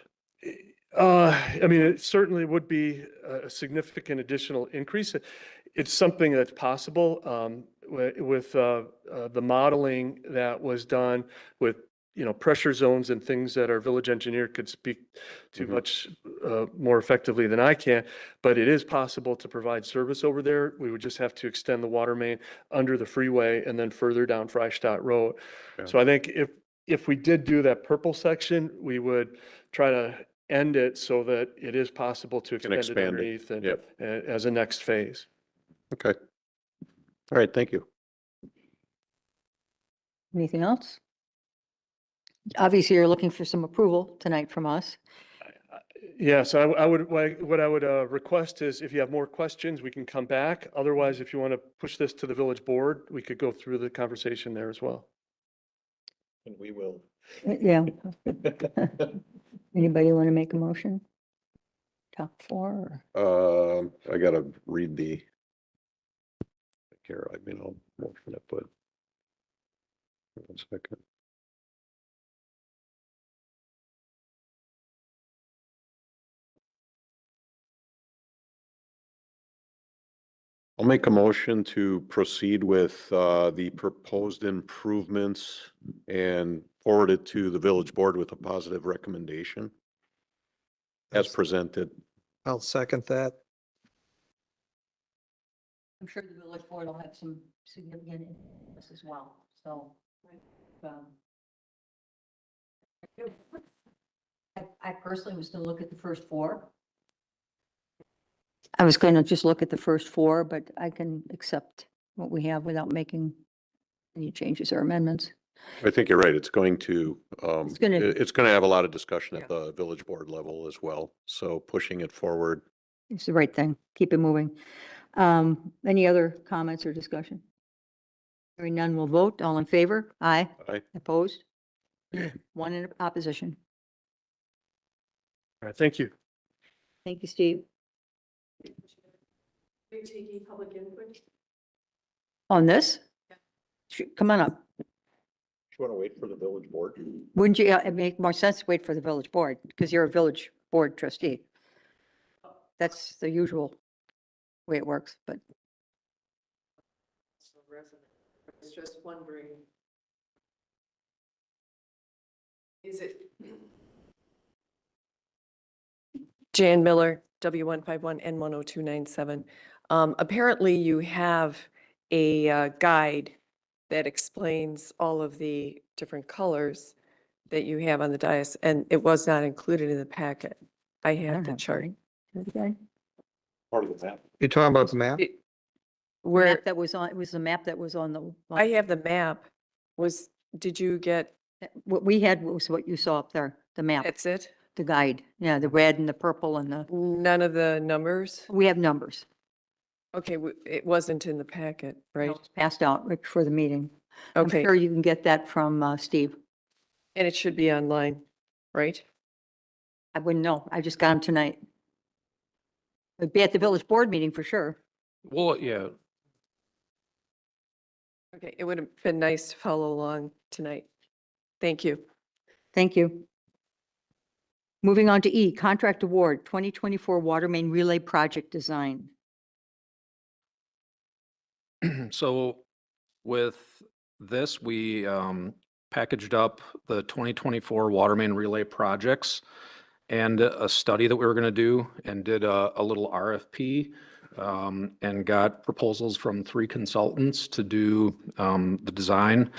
I mean, it certainly would be a significant additional increase. It's something that's possible with the modeling that was done with pressure zones and things that our village engineer could speak to much more effectively than I can. But it is possible to provide service over there. We would just have to extend the water main under the freeway and then further down Freistadt Road. Yeah. So I think if we did do that purple section, we would try to end it so that it is possible to extend it underneath and as a next phase. Okay. All right. Thank you. Anything else? Obviously, you're looking for some approval tonight from us. Yeah, so I would, what I would request is if you have more questions, we can come back. Otherwise, if you want to push this to the village board, we could go through the conversation there as well. And we will. Yeah. Anybody want to make a motion? Top four? I gotta read the. Here, I mean, I'll motion it, but. 1 second. I'll make a motion to proceed with the proposed improvements and forward it to the village board with a positive recommendation as presented. I'll second that. I'm sure the village board will have some significant interest as well, so. um, I personally was gonna look at the first four. I was gonna just look at the first four, but I can accept what we have without making any changes or amendments. I think you're right. It's going to, It's gonna- it's going to have a lot of discussion at the village board level as well. So pushing it forward. It's the right thing. Keep it moving. Any other comments or discussion? Hearing none, we'll vote. All in favor? Aye. Aye. Opposed? One in opposition. All right, thank you. Thank you, Steve. Are you taking public input? On this? Come on up. You want to wait for the village board? Wouldn't you, it make more sense to wait for the village board because you're a village board trustee. That's the usual way it works, but I was just wondering, is it? Jan Miller, W151N10297. Apparently you have a guide that explains all of the different colors that you have on the dais, and it was not included in the packet. I don't have the have chart. okay. Part of the map. You're talking about the map? It- The Where, map that was on, it was the map that was on the. I have the map, did you get, What we had was what you saw up there, the map, that's it? the guide. Yeah, the red and the purple and the, None of the numbers? we have numbers. Okay, it wasn't in the packet, right? It was Passed out right before the meeting. I'm Okay, sure you can get that from Steve. and it should be online, right? I wouldn't know. I just got them tonight. It'd be at the village board meeting for sure. Well, yeah, Okay, it would have been nice to follow along tonight. Thank you. Thank you. Moving on to E, contract award, 2024 water main relay project design. so with this, we packaged up the 2024 water main relay projects and a study that we were going to do and did a little RFP and got proposals from 3 consultants to do the design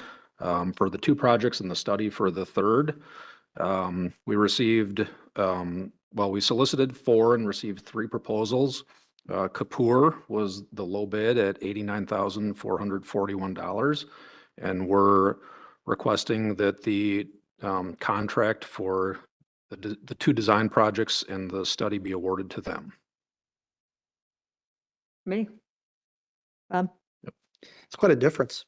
for the 2 projects and the study for the 3rd. We received, we solicited 4 and received 3 proposals. Kapoor was the low bid at $89,441. And we're requesting that the contract for the 2 design projects and the study be awarded to them. Me? It's quite a difference.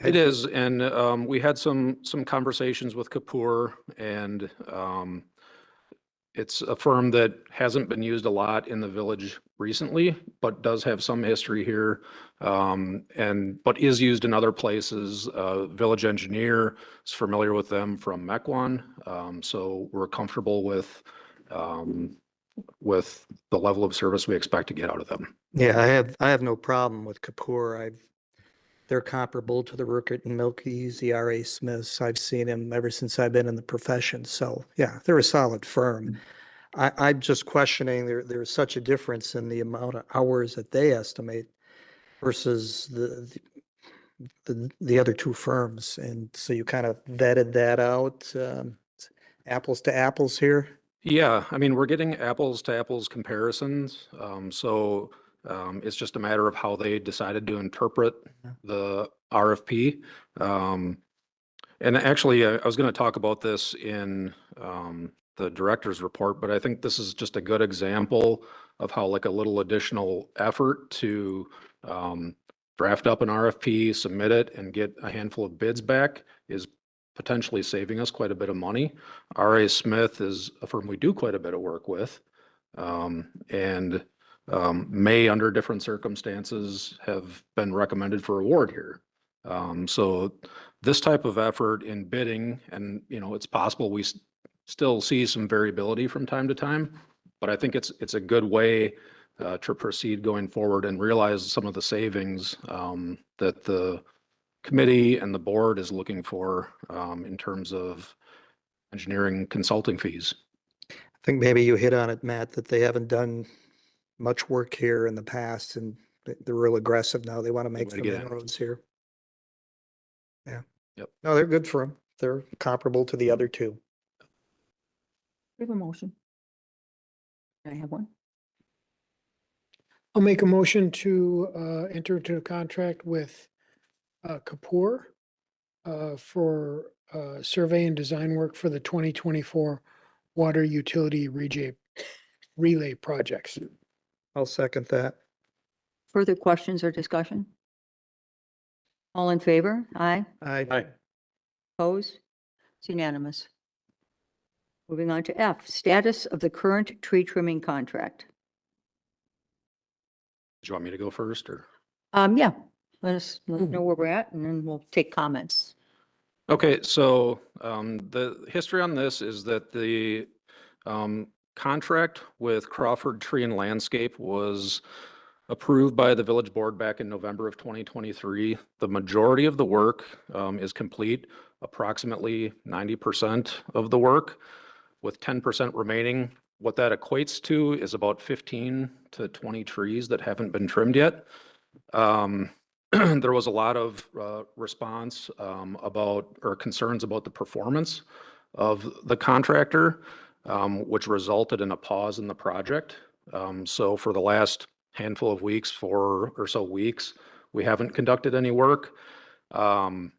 It is, and we had some conversations with Kapoor, and it's a firm that hasn't been used a lot in the village recently, but does have some history here, but is used in other places. Village engineer is familiar with them from Mequon, so we're comfortable with the level of service we expect to get out of them. Yeah, I have no problem with Kapoor. They're comparable to the Rookert and Milky's, the R.A. Smiths. I've seen them ever since I've been in the profession. So yeah, they're a solid firm. I'm just questioning, there's such a difference in the amount of hours that they estimate versus the other 2 firms. And so you kind of vetted that out, apples to apples here. Yeah, I mean, we're getting apples to apples comparisons. It's just a matter of how they decided to interpret the RFP. And actually, I was going to talk about this in the director's report, but I think this is just a good example of how like a little additional effort to draft up an RFP, submit it, and get a handful of bids back is potentially saving us quite a bit of money. R.A. Smith is a firm we do quite a bit of work with, and may, under different circumstances, have been recommended for award here. So this type of effort in bidding, and it's possible we still see some variability from time to time, but I think it's a good way to proceed going forward and realize some of the savings that the committee and the board is looking for in terms of engineering consulting fees. I think maybe you hit on it, Matt, that they haven't done much work here in the past and they're real aggressive now. They want to make Way to some get in. inroads here. Yeah. Yep. No, they're good for them. They're comparable to the other two. We have a motion. Can I have one? I'll make a motion to enter into a contract with Kapoor for survey and design work for the 2024 water utility relay projects. I'll second that. Further questions or discussion? All in favor? Aye. Aye. Opposed? It's unanimous. Moving on to F, status of the current tree trimming contract. Do you want me to go first, or? Yeah, let us know where we're at and then we'll take comments. Okay, so the history on this is that the contract with Crawford Tree and Landscape was approved by the village board back in November of 2023. The majority of the work is complete, approximately 90% of the work, with 10% remaining. What that equates to is about 15 to 20 trees that haven't been trimmed yet. There was a lot of response or concerns about the performance of the contractor, which resulted in a pause in the project. So for the last handful of weeks, 4 or so weeks, we haven't conducted any work. And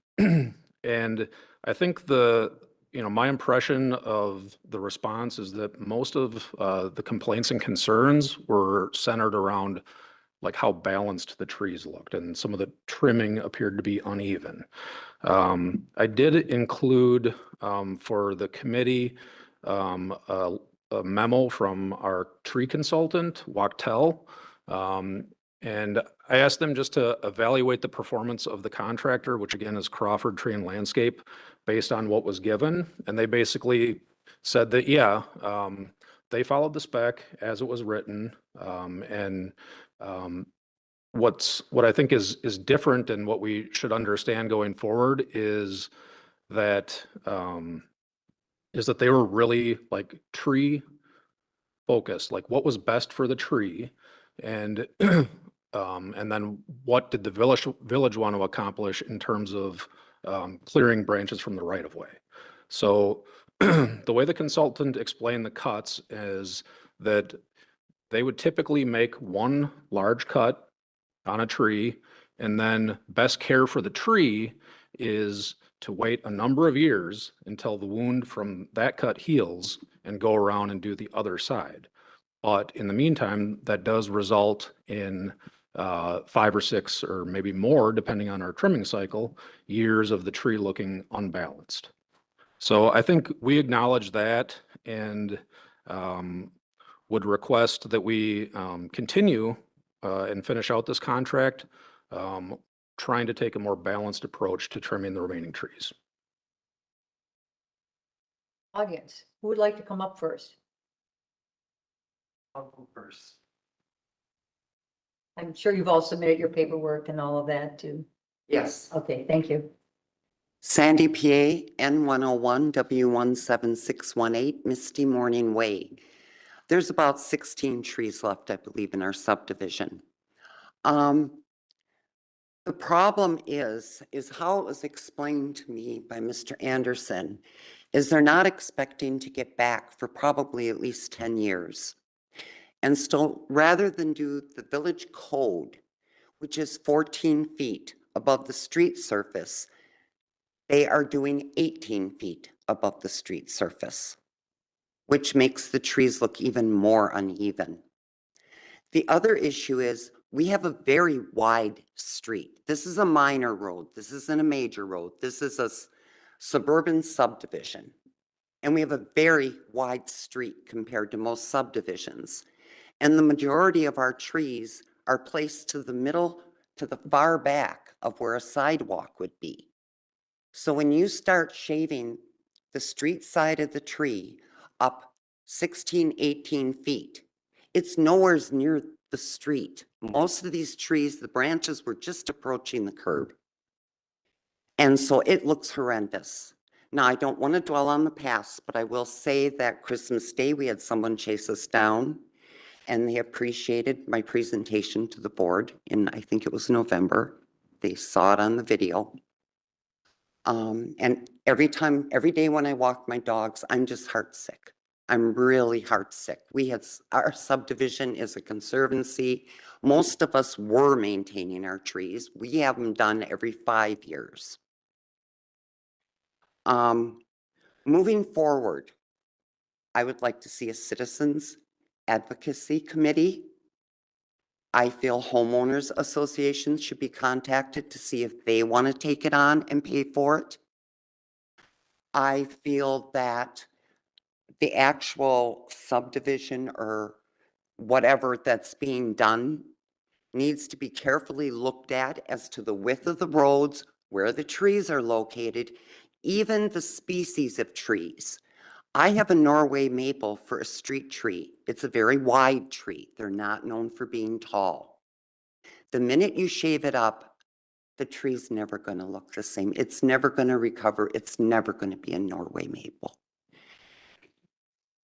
I think my impression of the response is that most of the complaints and concerns were centered around like how balanced the trees looked, and some of the trimming appeared to be uneven. I did include for the committee a memo from our tree consultant, Wachtel, and I asked them just to evaluate the performance of the contractor, which again is Crawford Tree and Landscape, based on what was given. And they basically said that, yeah, they followed the spec as it was written. What I think is different and what we should understand going forward is that they were really like tree focused, like what was best for the tree, and then what did the village want to accomplish in terms of clearing branches from the right of way. So the way the consultant explained the cuts is that they would typically make one large cut on a tree, and then best care for the tree is to wait a number of years until the wound from that cut heals and go around and do the other side. But in the meantime, that does result in 5 or 6 or maybe more, depending on our trimming cycle, years of the tree looking unbalanced. So I think we acknowledge that and would request that we continue and finish out this contract, trying to take a more balanced approach to trimming the remaining trees. Audience, who would like to come up first? I'll go first. I'm sure you've all submitted your paperwork and all of that too. Yes. Okay, thank you. Sandy PA N101 W17618 Misty Morning Way. There's about 16 trees left, I believe, in our subdivision. The problem is how it was explained to me by Mr. Anderson, is they're not expecting to get back for probably at least 10 years. And so rather than do the village code, which is 14 feet above the street surface, they are doing 18 feet above the street surface, which makes the trees look even more uneven. The other issue is we have a very wide street. This is a minor road. This isn't a major road. This is a suburban subdivision. And we have a very wide street compared to most subdivisions. And the majority of our trees are placed to the middle, to the far back of where a sidewalk would be. So when you start shaving the street side of the tree up 16, 18 feet, it's nowhere near the street. Most of these trees, the branches were just approaching the curb. And so it looks horrendous. Now, I don't want to dwell on the past, but I will say that Christmas Day, we had someone chase us down, and they appreciated my presentation to the board in, I think it was November. They saw it on the video. And every day when I walk my dogs, I'm just heartsick. I'm really heartsick. Our subdivision is a conservancy. Most of us were maintaining our trees. We have them done every 5 years. Moving forward, I would like to see a citizens advocacy committee. I feel homeowners associations should be contacted to see if they want to take it on and pay for it. I feel that the actual subdivision or whatever that's being done needs to be carefully looked at as to the width of the roads, where the trees are located, even the species of trees. I have a Norway maple for a street tree. It's a very wide tree. They're not known for being tall. The minute you shave it up, the tree's never going to look the same. It's never going to recover. It's never going to be a Norway maple.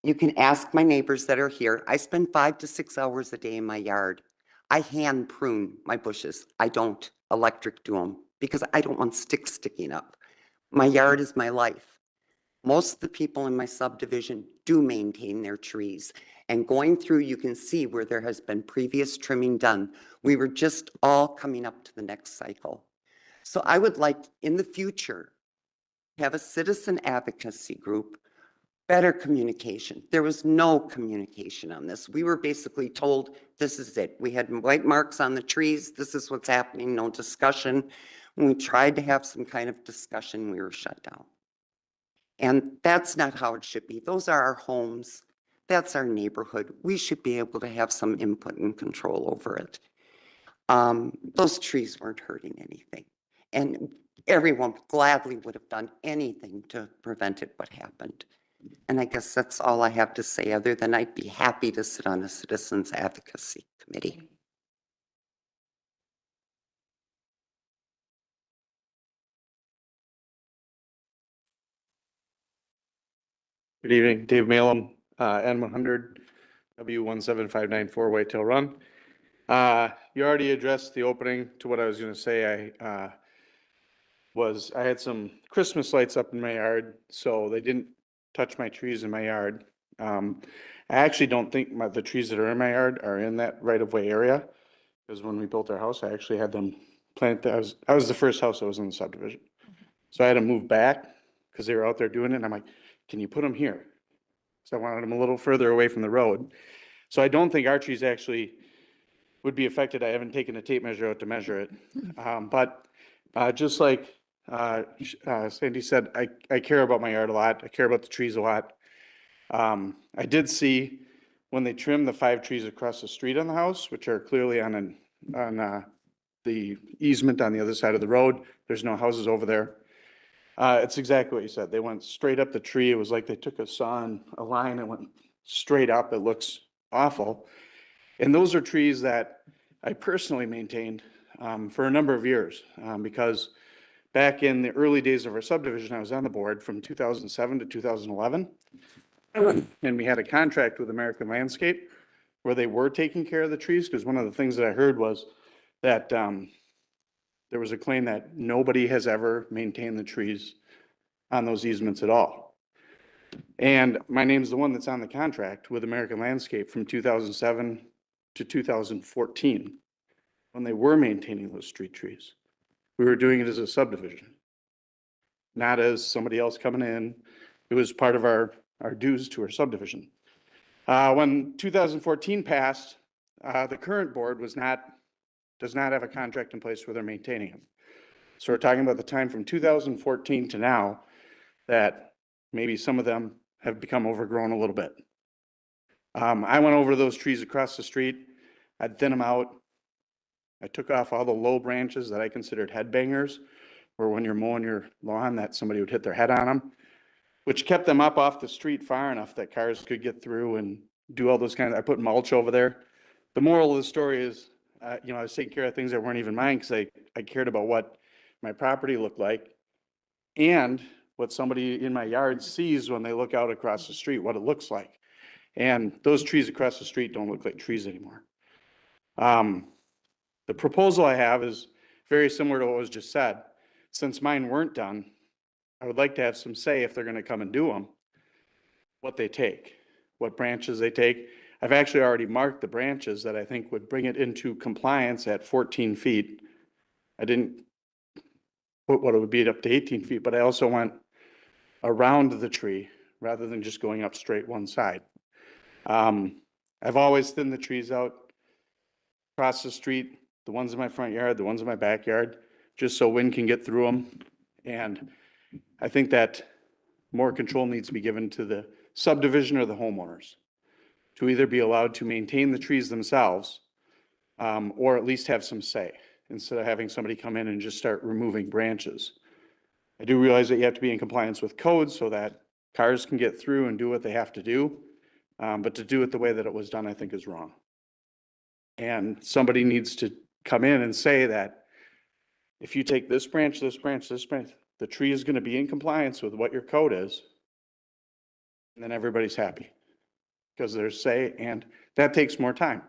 You can ask my neighbors that are here. I spend 5 to 6 hours a day in my yard. I hand prune my bushes. I don't electric do them because I don't want sticks sticking up. My yard is my life. Most of the people in my subdivision do maintain their trees. And going through, you can see where there has been previous trimming done. We were just all coming up to the next cycle. So I would like, in the future, have a citizen advocacy group, better communication. There was no communication on this. We were basically told, this is it. We had white marks on the trees. This is what's happening, no discussion. When we tried to have some kind of discussion, we were shut down. And that's not how it should be. Those are our homes. That's our neighborhood. We should be able to have some input and control over it. Those trees weren't hurting anything. And everyone gladly would have done anything to prevent it, what happened. And I guess that's all I have to say, other than I'd be happy to sit on a citizens advocacy committee. Good evening, Dave Malum, N100 W17594 Whitetail Run. You already addressed the opening to what I was going to say. I had some Christmas lights up in my yard, so they didn't touch my trees in my yard. I actually don't think the trees that are in my yard are in that right-of-way area, because when we built our house, I actually had them planted. I was the first house that was in the subdivision, so I had to move back because they were out there doing it. And I'm like, can you put them here? So I wanted them a little further away from the road. So I don't think our trees actually would be affected. I haven't taken a tape measure out to measure it. But just like Sandy said, I care about my yard a lot. I care about the trees a lot. I did see when they trimmed the 5 trees across the street on the house, which are clearly on the easement on the other side of the road. There's no houses over there. It's exactly what you said. They went straight up the tree. It was like they took a saw and a line and went straight up. It looks awful. And those are trees that I personally maintained for a number of years because back in the early days of our subdivision, I was on the board from 2007 to 2011. And we had a contract with American Landscape where they were taking care of the trees, because one of the things that I heard was that there was a claim that nobody has ever maintained the trees on those easements at all. And my name's the one that's on the contract with American Landscape from 2007 to 2014, when they were maintaining those street trees. We were doing it as a subdivision, not as somebody else coming in. It was part of our our dues to our subdivision. When 2014 passed, the current board does not have a contract in place where they're maintaining them. So we're talking about the time from 2014 to now that maybe some of them have become overgrown a little bit. I went over those trees across the street. I thinned them out. I took off all the low branches that I considered headbangers, or when you're mowing your lawn that somebody would hit their head on them, which kept them up off the street far enough that cars could get through and do all those I put mulch over there. The moral of the story is, I was taking care of things that weren't even mine because I cared about what my property looked like and what somebody in my yard sees when they look out across the street, what it looks like. And those trees across the street don't look like trees anymore. The proposal I have is very similar to what was just said. Since mine weren't done, I would like to have some say if they're going to come and do them, what they take, what branches they take. I've actually already marked the branches that I think would bring it into compliance at 14 feet. I didn't put what it would be up to 18 feet, but I also went around the tree rather than just going up straight one side. I've always thinned the trees out across the street, the ones in my front yard, the ones in my backyard, just so wind can get through them. And I think that more control needs to be given to the subdivision or the homeowners to either be allowed to maintain the trees themselves or at least have some say instead of having somebody come in and just start removing branches. I do realize that you have to be in compliance with codes so that cars can get through and do what they have to do. But to do it the way that it was done, I think is wrong. And somebody needs to come in and say that if you take this branch, this branch, this branch, the tree is going to be in compliance with what your code is. And then everybody's happy because there's say, and that takes more time.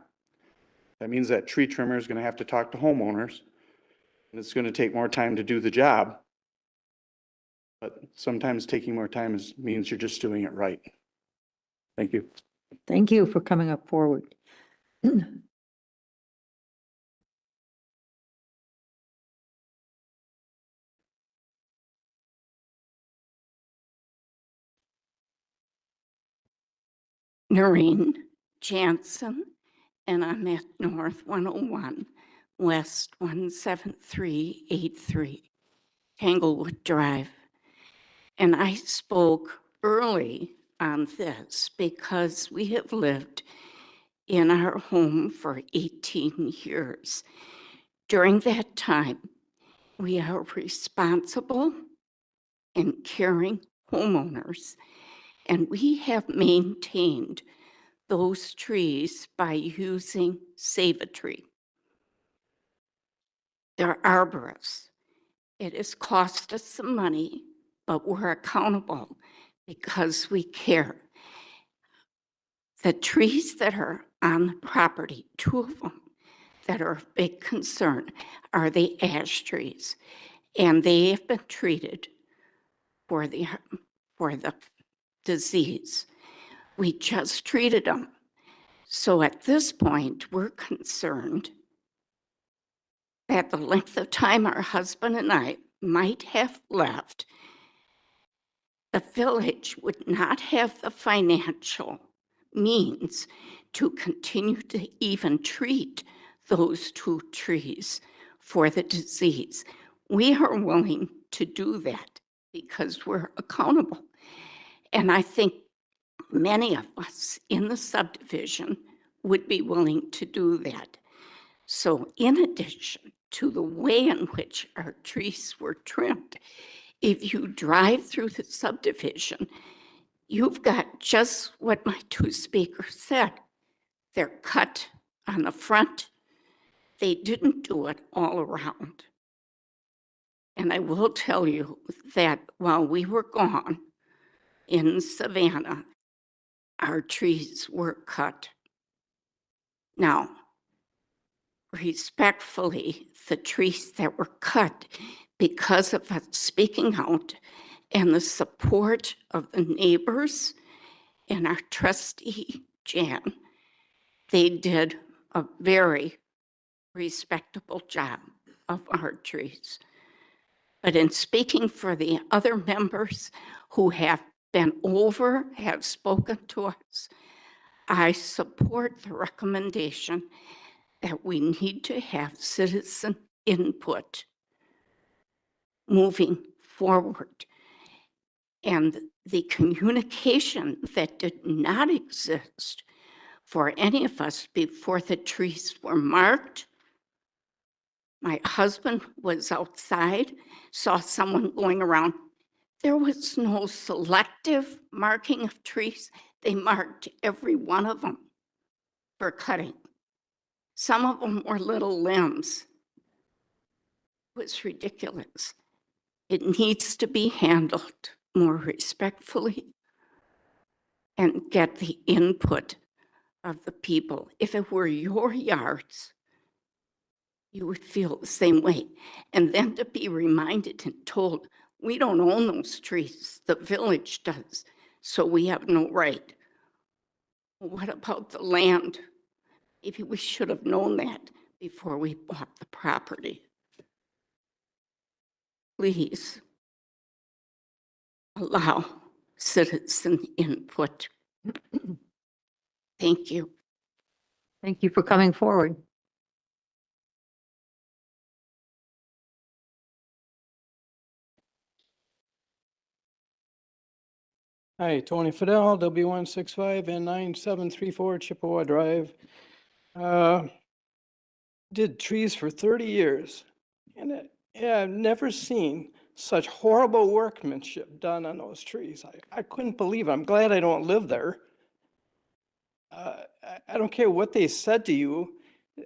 That means that tree trimmer is going to have to talk to homeowners and it's going to take more time to do the job. But sometimes taking more time means you're just doing it right. Thank you. Thank you for coming up forward. Noreen Jansen, and I'm at North 101, West 17383, Tanglewood Drive. And I spoke early on this because we have lived in our home for 18 years. During that time, we are responsible and caring homeowners, and we have maintained those trees by using Save-A-Tree. They're arborists. It has cost us some money, but we're accountable because we care. The trees that are on the property, 2 of them that are a big concern are the ash trees, and they have been treated for the disease. We just treated them. So at this point, we're concerned that the length of time our husband and I might have left, the village would not have the financial means to continue to even treat those 2 trees for the disease. We are willing to do that because we're accountable. And I think many of us in the subdivision would be willing to do that. So in addition to the way in which our trees were trimmed, if you drive through the subdivision, you've got just what my 2 speakers said. They're cut on the front. They didn't do it all around. And I will tell you that while we were gone in Savannah, our trees were cut. Now, respectfully, the trees that were cut because of us speaking out and the support of the neighbors and our trustee, Jan, they did a very respectable job of our trees. But in speaking for the other members who have been over, have spoken to us. I support the recommendation that we need to have citizen input moving forward. And the communication that did not exist for any of us before the trees were marked. My husband was outside, saw someone going around. There was no selective marking of trees. They marked every one of them for cutting. Some of them were little limbs. It was ridiculous. It needs to be handled more respectfully and get the input of the people. If it were your yards, you would feel the same way. And then to be reminded and told, we don't own those trees, the village does, so we have no right. What about the land? Maybe we should have known that before we bought the property. Please allow citizen input. Thank you. Thank you for coming forward. Hi, Tony Fidel, W165 and 9734 Chippewa Drive. Did trees for 30 years, and I've never seen such horrible workmanship done on those trees. I couldn't believe it. I'm glad I don't live there. I don't care what they said to you,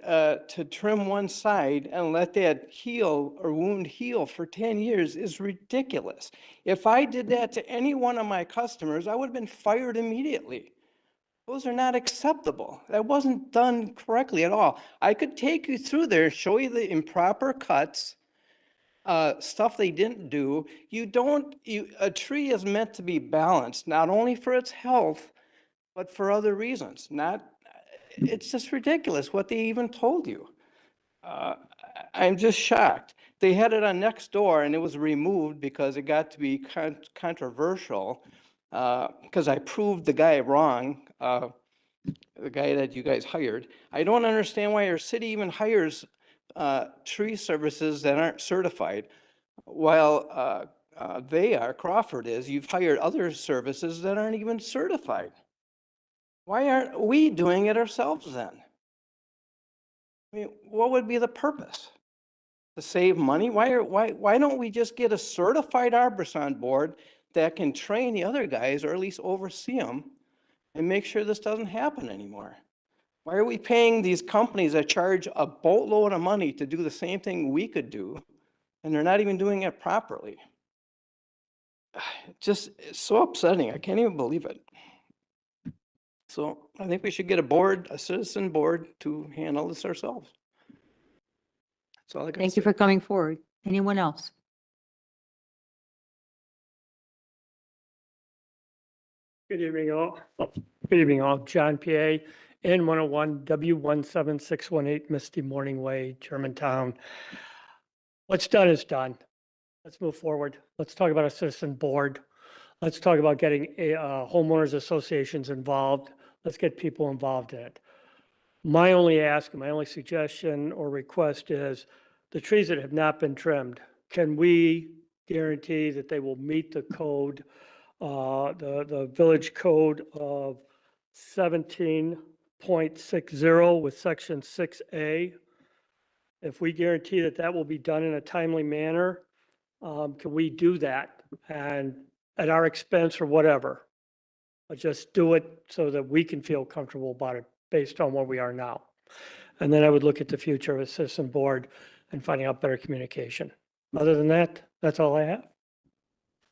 to trim one side and let that heal or wound heal for 10 years is ridiculous. If I did that to any one of my customers, I would have been fired immediately. Those are not acceptable. That wasn't done correctly at all. I could take you through there, show you the improper cuts, stuff they didn't do. A tree is meant to be balanced, not only for its health, but for other reasons. It's just ridiculous what they even told you. I'm just shocked. They had it on next door and it was removed because it got to be controversial, because I proved the guy wrong, the guy that you guys hired. I don't understand why our city even hires tree services that aren't certified, while Crawford is. You've hired other services that aren't even certified. Why aren't we doing it ourselves then? I mean, what would be the purpose? To save money? Why don't we just get a certified arborist on board that can train the other guys, or at least oversee them, and make sure this doesn't happen anymore? Why are we paying these companies that charge a boatload of money to do the same thing we could do, and they're not even doing it properly? It's so upsetting. I can't even believe it. So I think we should get a citizen board to handle this ourselves. That's all I got to Thank you say. for coming forward. Anyone else? Good evening, all. Good evening, all. John PA, N101 W17618 Misty Morning Way, Germantown. What's done is done. Let's move forward. Let's talk about a citizen board. Let's talk about getting homeowners associations involved. Let's get people involved in it. My only ask, my only suggestion or request is the trees that have not been trimmed, can we guarantee that they will meet the code, the village code of 17.60 with section 6A? If we guarantee that that will be done in a timely manner, can we do that? And at our expense or whatever, but just do it so that we can feel comfortable about it based on where we are now. And then I would look at the future of a citizen board and finding out better communication. Other than that, that's all I have.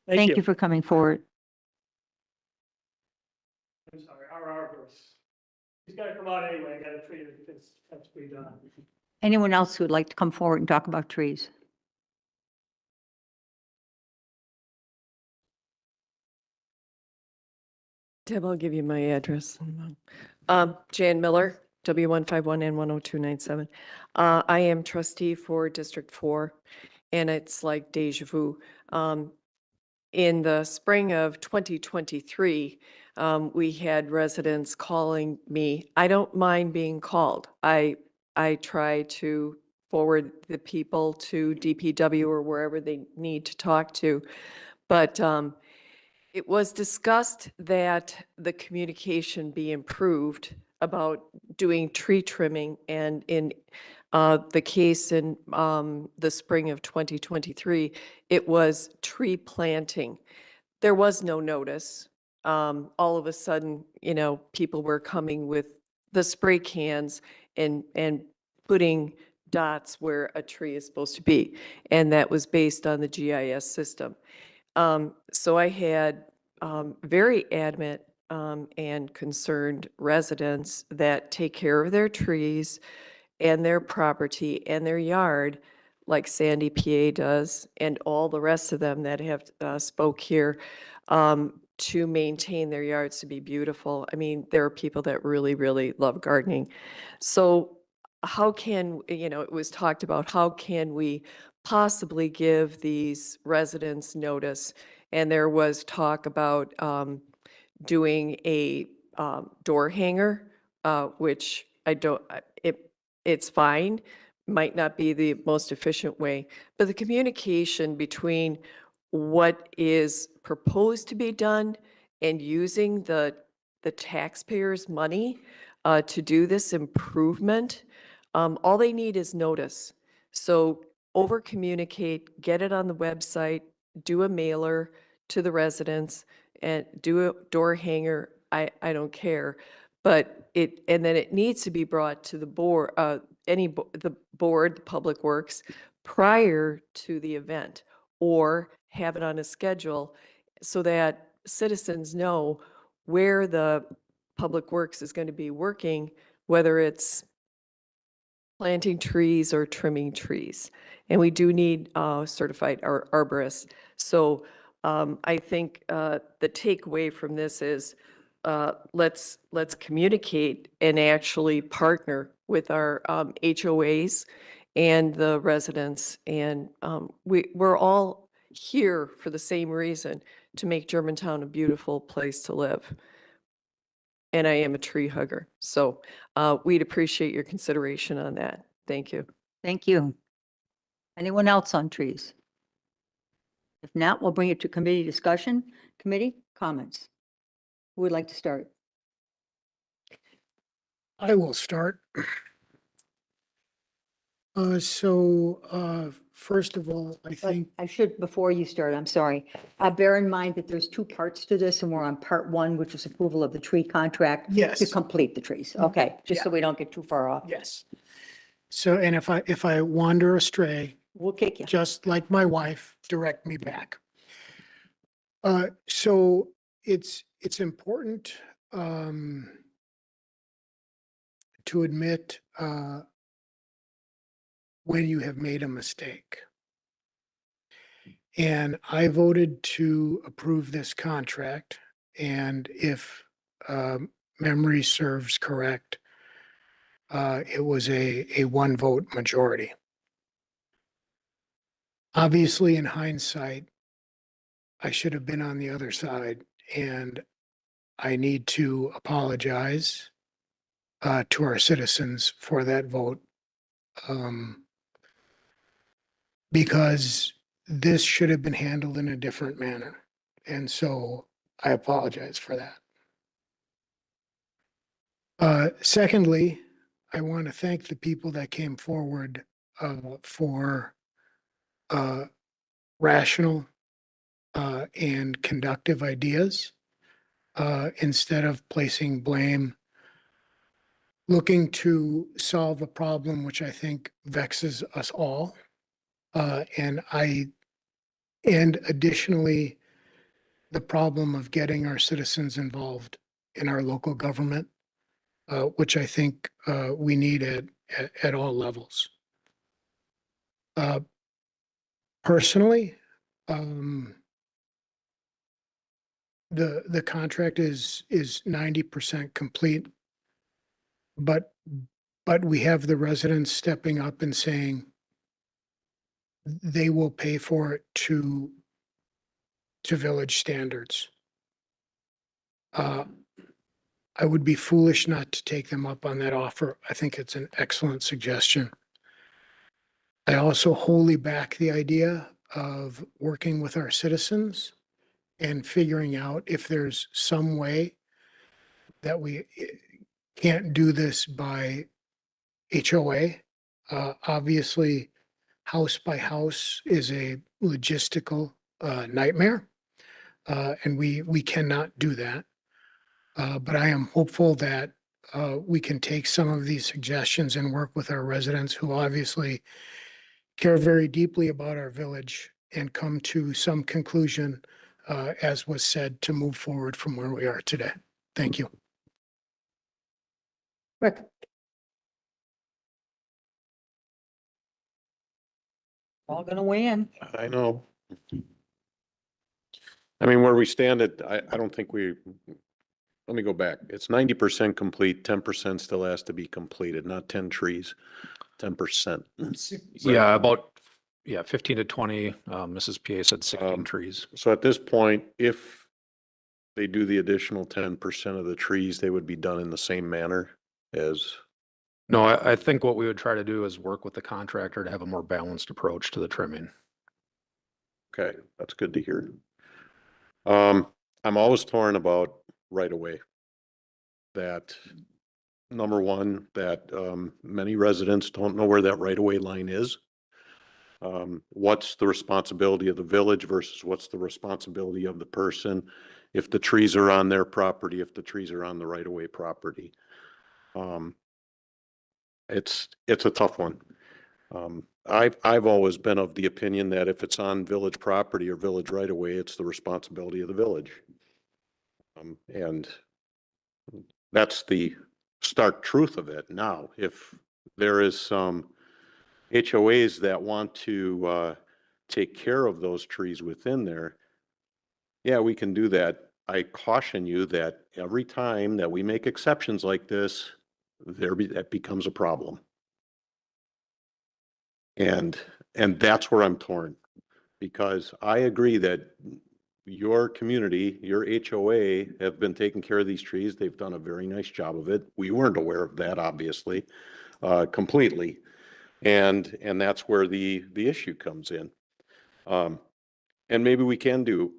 Thank you for coming forward. I'm sorry, our arborist. He's got to come out anyway. I got to treat it because that's to be done. Anyone else who would like to come forward and talk about trees? Deb, I'll give you my address. Jan Miller, W151N10297. I am trustee for District 4, and it's like deja vu. in the spring of 2023, we had residents calling me. I don't mind being called. I try to forward the people to DPW or wherever they need to talk to. But it was discussed that the communication be improved about doing tree trimming, and in the case in the spring of 2023, it was tree planting. There was no notice. All of a sudden, people were coming with the spray cans and putting dots where a tree is supposed to be, and that was based on the GIS system. So I had very adamant and concerned residents that take care of their trees and their property and their yard, like Sandy PA does, and all the rest of them that have spoke here, to maintain their yards to be beautiful. I mean, there are people that really, really love gardening. So how can, it was talked about, how can we possibly give these residents notice? And there was talk about doing a door hanger, which I don't, it's fine, might not be the most efficient way, but the communication between what is proposed to be done and using the taxpayers' money to do this improvement, all they need is notice. So over communicate, get it on the website, do a mailer to the residents, and do a door hanger. I don't care, but and then it needs to be brought to the board, the board, Public Works, prior to the event, or have it on a schedule so that citizens know where the Public Works is going to be working, whether it's planting trees or trimming trees. And we do need certified arborists. So I think the takeaway from this is let's communicate and actually partner with our HOAs and the residents. And we're all here for the same reason, to make Germantown a beautiful place to live. And I am a tree hugger. So we'd appreciate your consideration on that. Thank you. Thank you. Anyone else on trees? If not, we'll bring it to committee discussion. Committee comments. Who would like to start? I will start. First of all, I But think, I should, before you start, I'm sorry. Bear in mind that there's two parts to this, and we're on part one, which is approval of the tree contract. To yes, complete the trees. Okay, just so we don't get too far off. yes. So, and if I wander astray, We'll kick you. just like my wife, direct me back. So it's important to admit when you have made a mistake. And I voted to approve this contract, and if memory serves correct, it was a one vote majority. Obviously, in hindsight, I should have been on the other side, and I need to apologize to our citizens for that vote, because this should have been handled in a different manner. And so I apologize for that. Secondly, I want to thank the people that came forward for rational and conductive ideas instead of placing blame, looking to solve a problem which I think vexes us all. And additionally, the problem of getting our citizens involved in our local government, which I think we need at all levels. Personally, the contract is 90% complete, but we have the residents stepping up and saying they will pay for it to to village standards. I would be foolish not to take them up on that offer. I think it's an excellent suggestion. I also wholly back the idea of working with our citizens and figuring out if there's some way that we can't do this by HOA. Obviously, house by house is a logistical nightmare, and we cannot do that. But I am hopeful that we can take some of these suggestions and work with our residents who obviously care very deeply about our village and come to some conclusion, as was said, to move forward from where we are today. Thank you. Rick? All gonna weigh in. I know. I mean, where we stand at, I don't think let me go back. It's 90% complete, 10% still has to be completed, not 10 trees, 10%. Yeah, about, 15 to 20. Mrs. PA said 16 trees. So at this point, if they do the additional 10% of the trees, they would be done in the same manner as, No, I think what we would try to do is work with the contractor to have a more balanced approach to the trimming. okay, that's good to hear. I'm always torn about right away. That, number one, that many residents don't know where that right of way line is. What's the responsibility of the village versus what's the responsibility of the person if the trees are on their property, if the trees are on the right of way property. It's a tough one. I've always been of the opinion that if it's on village property or village right of way, it's the responsibility of the village. And that's the stark truth of it. Now, if there is some HOAs that want to take care of those trees within there, yeah, we can do that. I caution you that every time that we make exceptions like this, that becomes a problem. And that's where I'm torn, because I agree that your community, your HOA have been taking care of these trees. They've done a very nice job of it. We weren't aware of that, obviously, completely. And that's where the issue comes in. And maybe we can do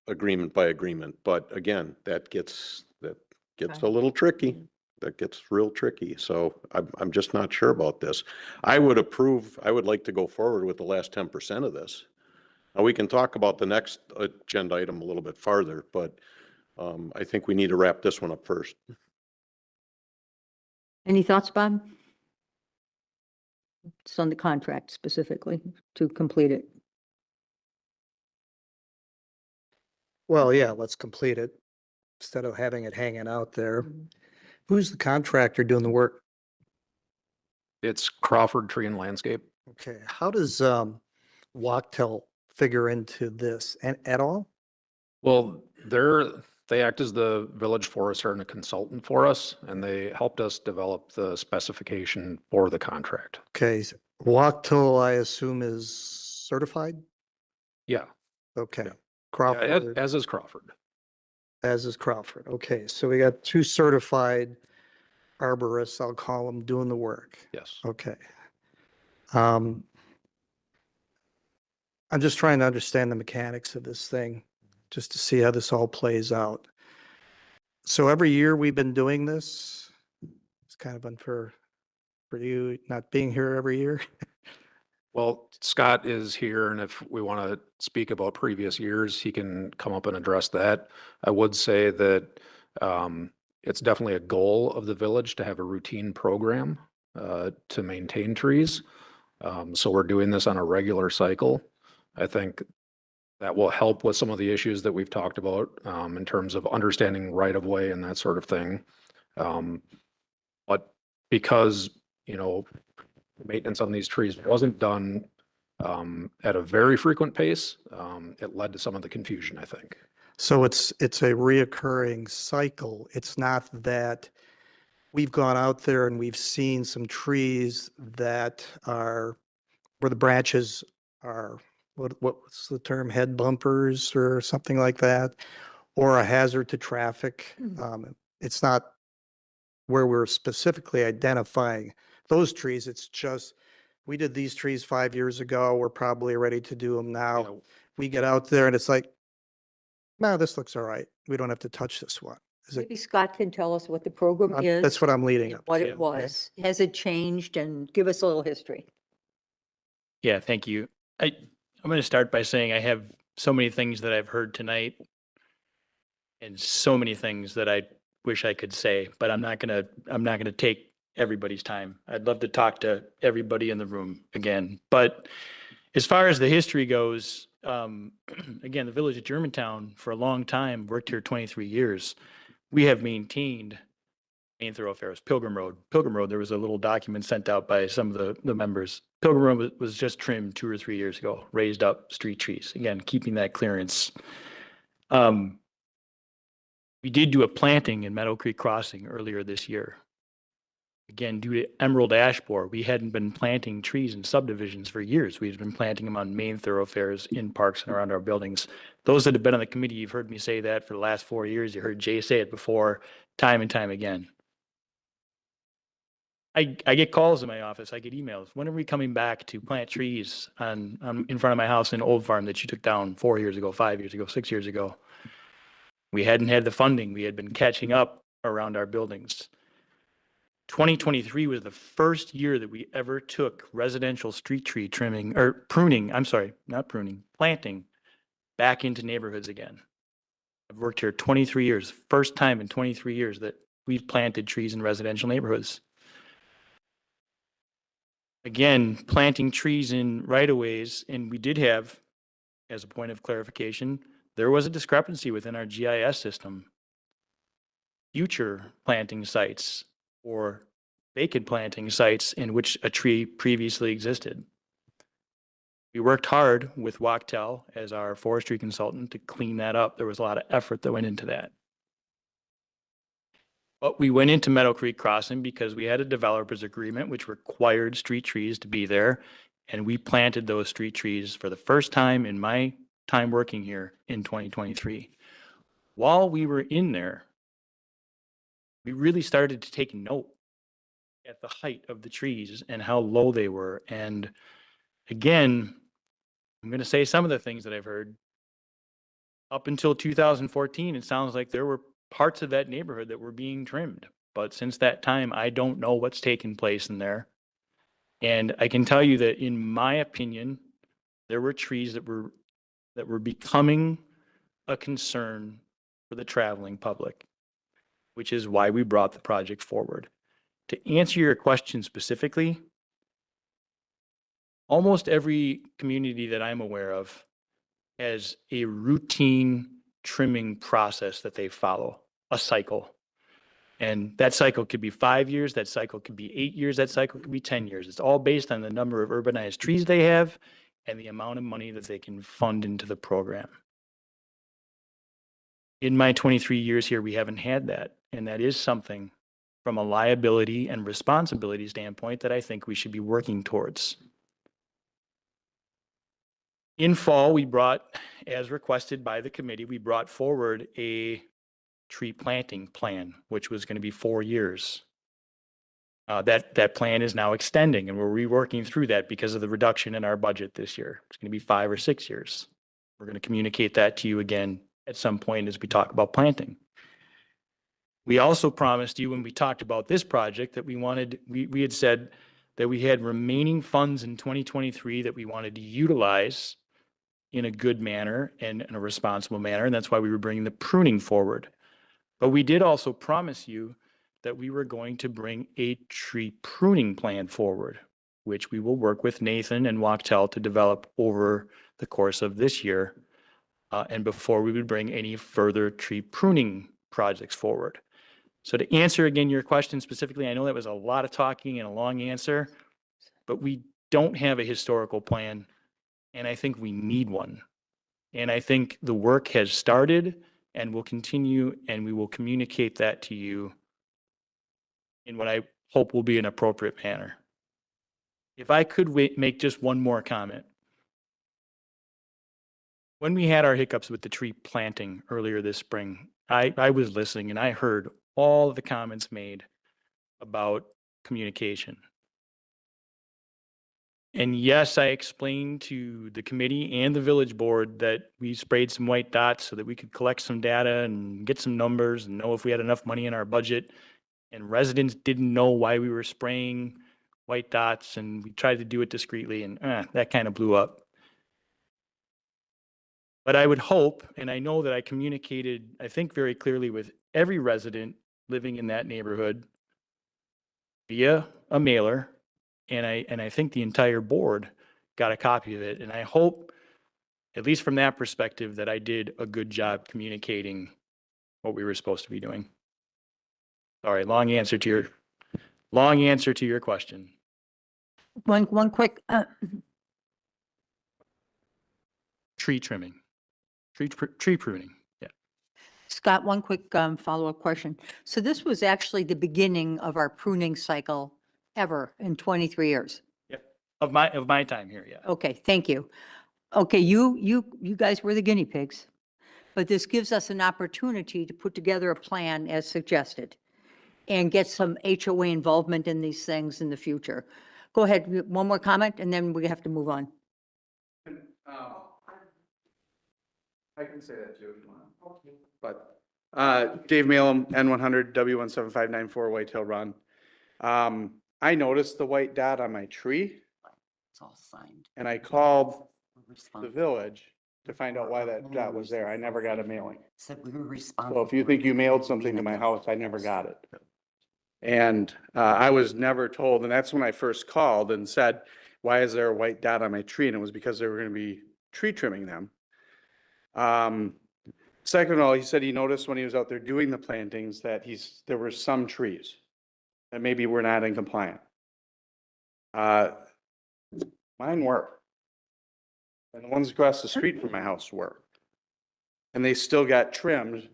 agreement by agreement, but again, that gets a little tricky. That gets real tricky. So I'm just not sure about this. I would like to go forward with the last 10% of this. Now, we can talk about the next agenda item a little bit farther, but I think we need to wrap this one up first. Any thoughts, Bob? It's on the contract specifically to complete it. Well, yeah, let's complete it instead of having it hanging out there. Who's the contractor doing the work? It's Crawford Tree and Landscape. Okay, how does Wachtell figure into this and at all? Well, they act as the village forester and a consultant for us, and they helped us develop the specification for the contract. Okay, Wachtell, I assume, is certified? Yeah. Okay. Yeah, Crawford, as is Crawford. as is Crawford. Okay, so we got two certified arborists, I'll call them, doing the work. Yes. Okay. I'm just trying to understand the mechanics of this thing, just to see how this all plays out. So every year we've been doing this. It's kind of unfair for you not being here every year. Well, Scott is here, and if we want to speak about previous years, he can come up and address that. I would say that it's definitely a goal of the village to have a routine program to maintain trees. So we're doing this on a regular cycle. I think that will help with some of the issues that we've talked about in terms of understanding right of way and that sort of thing. But because, maintenance on these trees wasn't done at a very frequent pace, it led to some of the confusion, I think. So it's a reoccurring cycle. It's not that we've gone out there and we've seen some trees that are where the branches are what's the term, head bumpers or something like that, or a hazard to traffic. It's not where we're specifically identifying those trees. It's just, we did these trees 5 years ago. We're probably ready to do them now. We get out there and it's like, no, this looks all right. We don't have to touch this one. Is it, Maybe Scott can tell us what the program is. that's what I'm leading and up what to. it was. Has it changed? And give us a little history. Yeah, thank you. I'm going to start by saying I have so many things that I've heard tonight and so many things that I wish I could say, but I'm not going to take everybody's time. I'd love to talk to everybody in the room again. But as far as the history goes, again, the village of Germantown for a long time, worked here 23 years. We have maintained main thoroughfares, Pilgrim Road. Pilgrim Road, there was a little document sent out by some of the members. Pilgrim Road was just trimmed 2 or 3 years ago, raised up street trees. Again, keeping that clearance. We did do a planting in Meadow Creek Crossing earlier this year. Again, due to emerald ash borer, we hadn't been planting trees in subdivisions for years. We've been planting them on main thoroughfares in parks and around our buildings. Those that have been on the committee, you've heard me say that for the last 4 years. You heard Jay say it before, time and time again. I get calls in my office. I get emails. When are we coming back to plant trees in front of my house in Old Farm that you took down 4 years ago, 5 years ago, 6 years ago? We hadn't had the funding. We had been catching up around our buildings. 2023 was the first year that we ever took residential street tree trimming or pruning. I'm sorry, not pruning, planting back into neighborhoods again. I've worked here 23 years. First time in 23 years that we've planted trees in residential neighborhoods. Again, planting trees in right-of-ways, and we did have, as a point of clarification, there was a discrepancy within our GIS system. Future planting sites or vacant planting sites in which a tree previously existed. We worked hard with Wachtell as our forestry consultant to clean that up. There was a lot of effort that went into that. But we went into Meadow Creek Crossing because we had a developer's agreement which required street trees to be there. And we planted those street trees for the first time in my time working here in 2023. While we were in there, we really started to take note at the height of the trees and how low they were. And again, I'm going to say some of the things that I've heard. Up until 2014, it sounds like there were parts of that neighborhood that were being trimmed. But since that time, I don't know what's taken place in there. And I can tell you that in my opinion, there were trees that were becoming a concern for the traveling public, which is why we brought the project forward. To answer your question specifically, almost every community that I'm aware of has a routine trimming process that they follow, a cycle. And that cycle could be 5 years, that cycle could be 8 years, that cycle could be 10 years. It's all based on the number of urbanized trees they have and the amount of money that they can fund into the program. In my 23 years here, we haven't had that. And that is something from a liability and responsibility standpoint that I think we should be working towards. In fall, we brought, as requested by the committee, we brought forward a tree planting plan, which was going to be 4 years. That plan is now extending, and we're reworking through that because of the reduction in our budget this year. It's going to be 5 or 6 years. We're going to communicate that to you again at some point as we talk about planting. We also promised you when we talked about this project that we had said that we had remaining funds in 2023 that we wanted to utilize in a good manner and in a responsible manner. And that's why we were bringing the pruning forward. But we did also promise you that we were going to bring a tree pruning plan forward, which we will work with Nathan and Wachtell to develop over the course of this year. And before we would bring any further tree pruning projects forward. So to answer again your question specifically, I know that was a lot of talking and a long answer, but we don't have a historical plan. And I think we need one. And I think the work has started and will continue, and we will communicate that to you in what I hope will be an appropriate manner. If I could make just one more comment. when we had our hiccups with the tree planting earlier this spring, I was listening and I heard all of the comments made about communication. And yes, I explained to the committee and the village board that we sprayed some white dots so that we could collect some data and get some numbers and know if we had enough money in our budget. And residents didn't know why we were spraying white dots, and we tried to do it discreetly, and that kind of blew up. But I would hope, and I know that I communicated, I think, very clearly with every resident living in that neighborhood via a mailer, and I think the entire board got a copy of it. And I hope, at least from that perspective, that I did a good job communicating what we were supposed to be doing. Sorry, long answer to your question. One quick, Tree trimming, tree pruning. Yeah. Scott, one quick follow-up question. So this was actually the beginning of our pruning cycle ever in 23 years? Yep. Of my time here, yeah. Okay, thank you. Okay, you guys were the guinea pigs, but this gives us an opportunity to put together a plan as suggested and get some HOA involvement in these things in the future. Go ahead, one more comment, and then we have to move on. I can say that too if you want. But Dave Malum, N100 W17594 Whitetail Run. I noticed the white dot on my tree It's all signed. and I called We're the responsible. village to find out why that dot was there. I never got a mailing. Said we were responsible. So if you think you mailed something to my house, I never got it. And I was never told, and that's when I first called and said, why is there a white dot on my tree? And it was because they were going to be tree trimming them. Second of all, he said he noticed when he was out there doing the plantings that there were some trees that maybe were not in compliant. Mine were. And the ones across the street from my house were. And they still got trimmed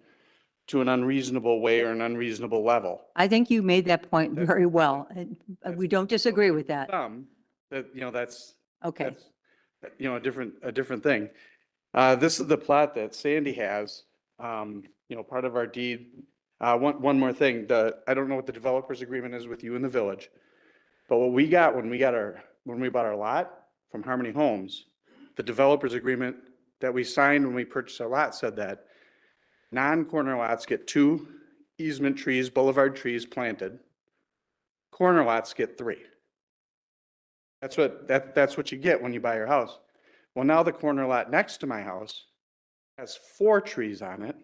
to an unreasonable way or an unreasonable level. I think you made that point very well, and we don't disagree with that. Some, that's, Okay, a different thing. This is the plot that Sandy has, part of our deed. One more thing, I don't know what the developer's agreement is with you in the village, but what we got when we bought our lot from Harmony Homes, the developer's agreement that we signed when we purchased our lot said that non-corner lots get 2 easement trees, boulevard trees planted. Corner lots get 3. That's what you get when you buy your house. Well, now the corner lot next to my house has 4 trees on it.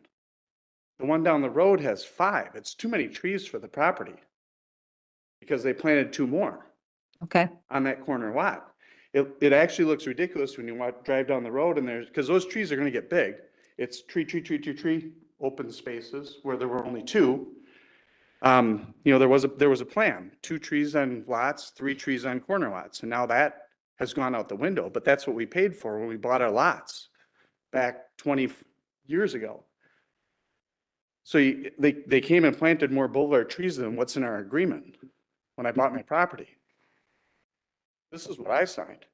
The one down the road has 5. It's too many trees for the property because they planted 2 more okay. on that corner lot. It actually looks ridiculous when you drive down the road and because those trees are going to get big. It's tree, open spaces where there were only 2. There was a plan, 2 trees on lots, 3 trees on corner lots. And now that has gone out the window, but that's what we paid for when we bought our lots back 20 years ago. So they came and planted more boulevard trees than what's in our agreement when I bought my property. This is what I signed.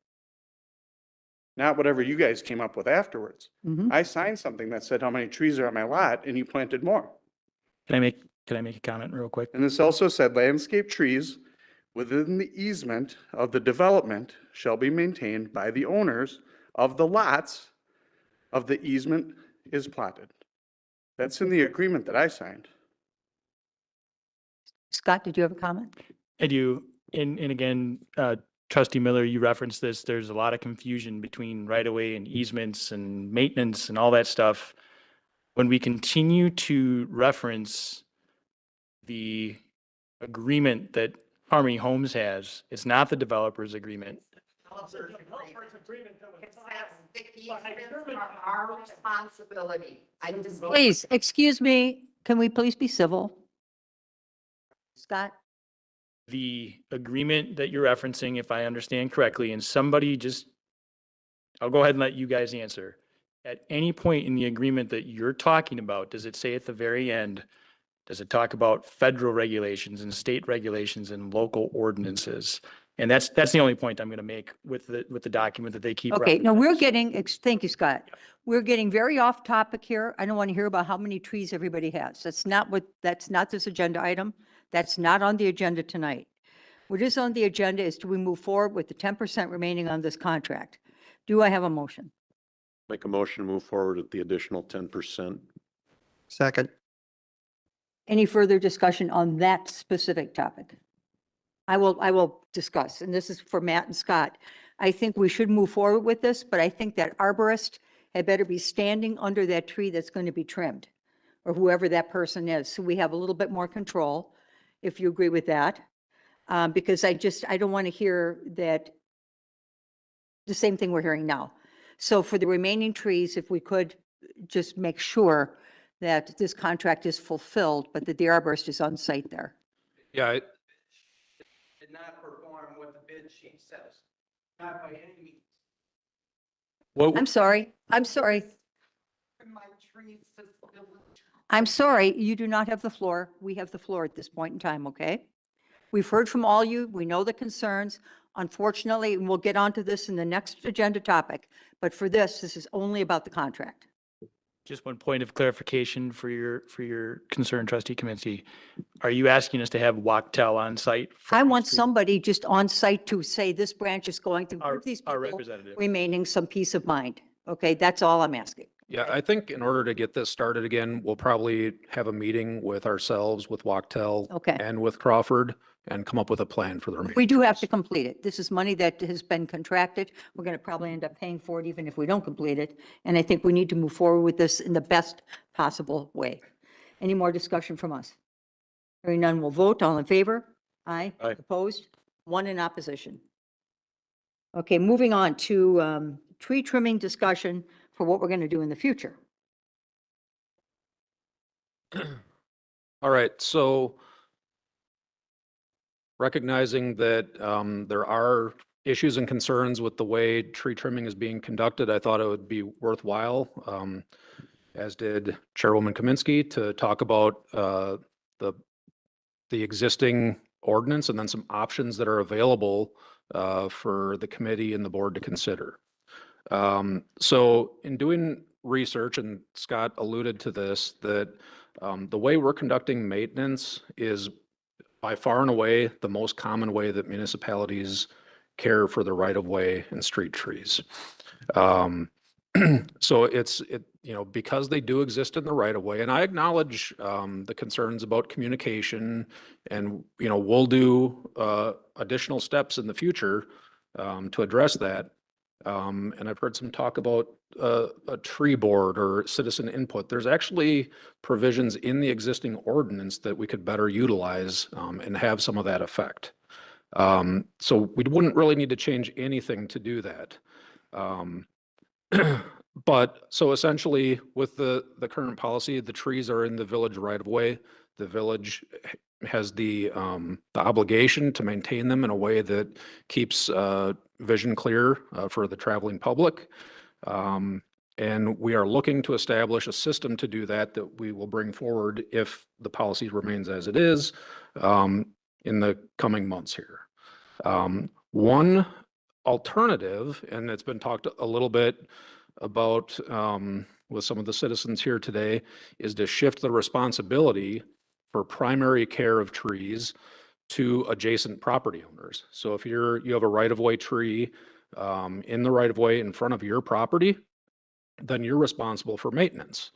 Not whatever you guys came up with afterwards. Mhm. I signed something that said how many trees are on my lot and you planted more. Can I make a comment real quick? And this also said landscape trees within the easement of the development shall be maintained by the owners of the lots of the easement is plotted. That's in the agreement that I signed. Scott, did you have a comment? I do. And again, Trustee Miller, you referenced this. There's a lot of confusion between right-of-way and easements and maintenance and all that stuff. When we continue to reference the agreement that Harmony Homes has, it's not the developer's agreement. Our responsibility. Please, excuse me, can we please be civil? Scott? The agreement that you're referencing, if I understand correctly, and somebody I'll go ahead and let you guys answer. At any point in the agreement that you're talking about, does it say at the very end, does it talk about federal regulations and state regulations and local ordinances? And that's the only point I'm going to make with the document that they keep. Okay, now referencing. we're getting, thank you, Scott. We're getting very off topic here. I don't want to hear about how many trees everybody has. That's not this agenda item. That's not on the agenda tonight. What is on the agenda is, do we move forward with the 10% remaining on this contract? Do I have a motion? Make a motion to move forward with the additional 10%. Second. Any further discussion on that specific topic? I will discuss, and this is for Matt and Scott. I think we should move forward with this, but I think that arborist had better be standing under that tree that's going to be trimmed, or whoever that person is, so we have a little bit more control, if you agree with that. Because I don't want to hear that, the same thing we're hearing now. So for the remaining trees, if we could just make sure that this contract is fulfilled, but that the arborist is on site there. Yeah, Did not perform what the bid sheet says, not by any means. well, I'm sorry, I'm sorry. I'm sorry, you do not have the floor. We have the floor at this point in time, okay? We've heard from all you. We know the concerns. Unfortunately, and we'll get onto this in the next agenda topic, but for this is only about the contract. Just one point of clarification for your concern, trustee Kaminsky. Are you asking us to have Wachtell on site? for I these want trees? somebody just on site to say this branch is going to Our- give these our people representative. remaining some peace of mind. Okay, that's all I'm asking. yeah, I think in order to get this started again, we'll probably have a meeting with ourselves, with Wachtell Okay. and with Crawford, and come up with a plan for the remaining. We do have to complete it. This is money that has been contracted. We're going to probably end up paying for it even if we don't complete it. And I think we need to move forward with this in the best possible way. Any more discussion from us? Hearing none, we'll vote. All in favor? Aye. Aye. Opposed? One in opposition. Okay, moving on to tree trimming discussion for what we're going to do in the future. All right, so recognizing that there are issues and concerns with the way tree trimming is being conducted, I thought it would be worthwhile, as did Chairwoman Kaminsky, to talk about the existing ordinance and then some options that are available for the committee and the board to consider. So in doing research, and Scott alluded to this, that the way we're conducting maintenance is by far and away the most common way that municipalities care for the right-of-way and street trees. So because they do exist in the right-of-way, and I acknowledge the concerns about communication, and, we'll do additional steps in the future to address that. And I've heard some talk about a tree board or citizen input. There's actually provisions in the existing ordinance that we could better utilize and have some of that effect. So we wouldn't really need to change anything to do that. But so essentially with the current policy, the trees are in the village right of way. The village has the obligation to maintain them in a way that keeps vision clear for the traveling public. And we are looking to establish a system to do that we will bring forward if the policy remains as it is in the coming months here. One alternative, and it's been talked a little bit about with some of the citizens here today, is to shift the responsibility for primary care of trees to adjacent property owners. So if you have a right-of-way tree in the right-of-way in front of your property, then you're responsible for maintenance.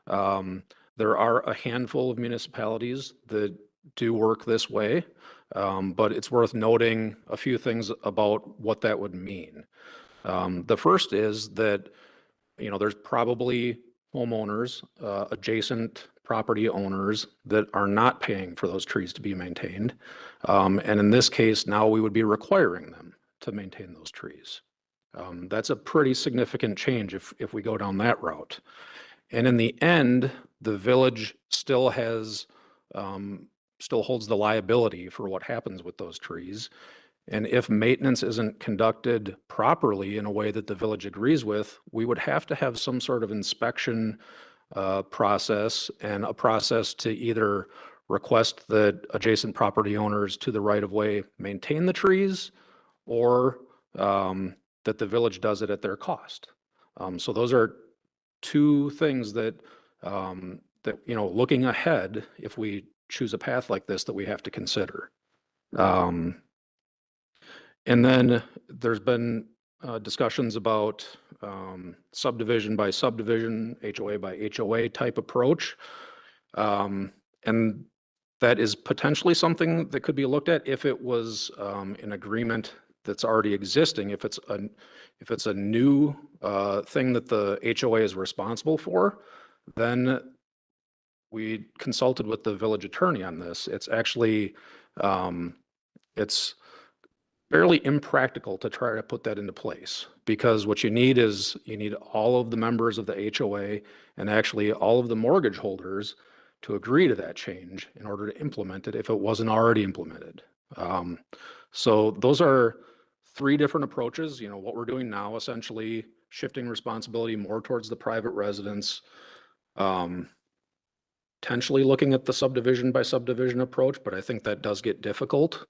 There are a handful of municipalities that do work this way, but it's worth noting a few things about what that would mean. The first is that, there's probably homeowners, adjacent property owners that are not paying for those trees to be maintained. And in this case, now we would be requiring them to maintain those trees. That's a pretty significant change if we go down that route. And in the end, the village still holds the liability for what happens with those trees. And if maintenance isn't conducted properly in a way that the village agrees with, we would have to have some sort of inspection process, and a process to either request that adjacent property owners to the right of way maintain the trees, or that the village does it at their cost. So those are two things that, looking ahead, if we choose a path like this, that we have to consider. And then there's been discussions about subdivision by subdivision, HOA by HOA type approach. And that is potentially something that could be looked at if it was an agreement that's already existing. If it's a new thing that the HOA is responsible for, then we consulted with the village attorney on this. It's actually, it's fairly impractical to try to put that into place, because what you need is you need all of the members of the HOA and actually all of the mortgage holders to agree to that change in order to implement it if it wasn't already implemented. So those are three different approaches. What we're doing now, essentially shifting responsibility more towards the private residents, potentially looking at the subdivision by subdivision approach, but I think that does get difficult.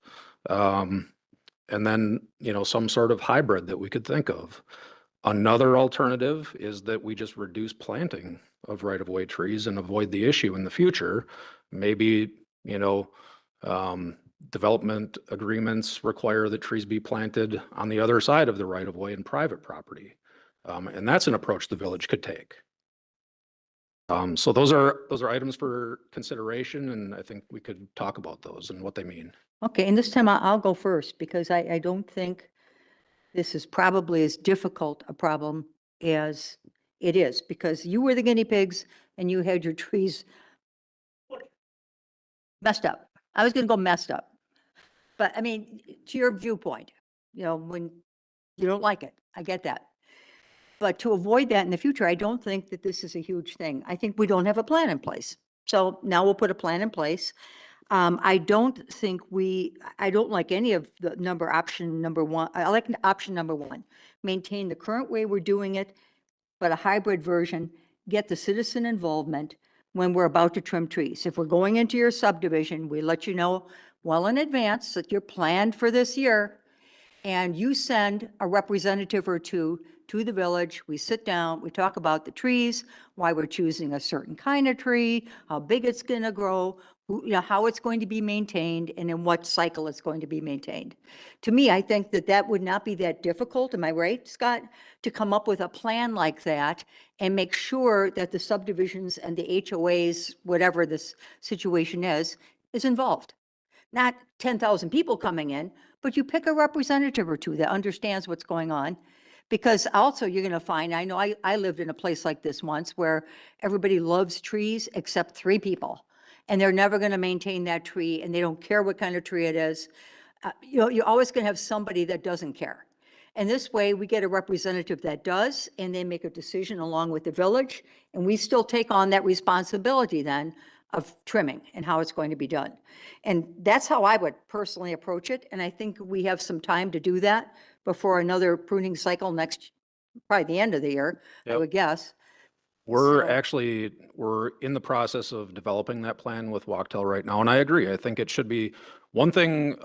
And then, some sort of hybrid that we could think of. Another alternative is that we just reduce planting of right-of-way trees and avoid the issue in the future. Maybe, development agreements require that trees be planted on the other side of the right-of-way in private property. And that's an approach the village could take. So those are items for consideration, and I think we could talk about those and what they mean. Okay, and this time I'll go first, because I don't think this is probably as difficult a problem as it is, because you were the guinea pigs and you had your trees messed up. I was going to go messed up. But I mean, to your viewpoint, when you don't like it, I get that. But to avoid that in the future, I don't think that this is a huge thing. I think we don't have a plan in place. So now we'll put a plan in place. I don't like any of the option number one. I like option number one, maintain the current way we're doing it, but a hybrid version, get the citizen involvement when we're about to trim trees. If we're going into your subdivision, we let you know well in advance that you're planned for this year, and you send a representative or two to the village. We sit down, we talk about the trees, why we're choosing a certain kind of tree, how big it's going to grow, how it's going to be maintained, and in what cycle it's going to be maintained. To me, I think that would not be that difficult, am I right, Scott, to come up with a plan like that and make sure that the subdivisions and the HOAs, whatever this situation is involved. Not 10,000 people coming in, but you pick a representative or two that understands what's going on. Because also you're going to find, I know I lived in a place like this once where everybody loves trees except 3 people. And they're never going to maintain that tree, and they don't care what kind of tree it is. You're always going to have somebody that doesn't care. And this way we get a representative that does, and they make a decision along with the village, and we still take on that responsibility then of trimming and how it's going to be done. And that's how I would personally approach it. And I think we have some time to do that before another pruning cycle probably the end of the year, I would guess. We're in the process of developing that plan with Wachtell right now. And I agree. I think it should be one thing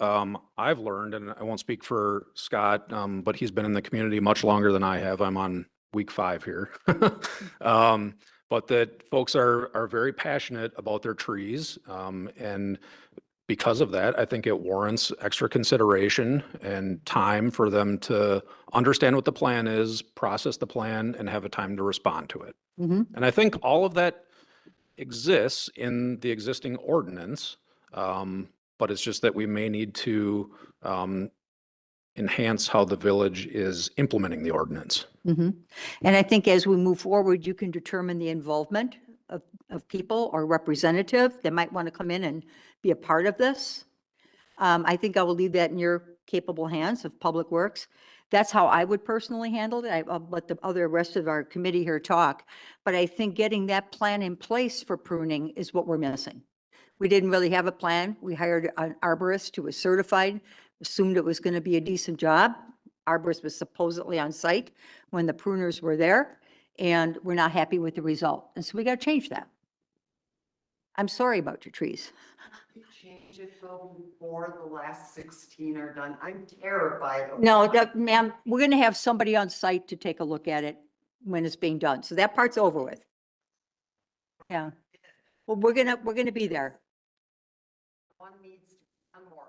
I've learned, and I won't speak for Scott, but he's been in the community much longer than I have. I'm on week 5 here. But that folks are very passionate about their trees. And because of that, I think it warrants extra consideration and time for them to understand what the plan is, process the plan, and have a time to respond to it. And I think all of that exists in the existing ordinance, but it's just that we may need to enhance how the village is implementing the ordinance. And I think as we move forward, you can determine the involvement of people or representative that might want to come in and be a part of this. I think I will leave that in your capable hands of Public Works. That's how I would personally handle it. I'll let the rest of our committee here talk. But I think getting that plan in place for pruning is what we're missing. We didn't really have a plan. We hired an arborist who was certified, assumed it was going to be a decent job. Arborist was supposedly on site when the pruners were there, and we're not happy with the result. And so we got to change that. I'm sorry about your trees. Change it though before the last 16 are done. I'm terrified. of No, that. ma'am, we're gonna have somebody on site to take a look at it when it's being done. So that part's over with. Yeah. Well, we're gonna be there. One needs to one more.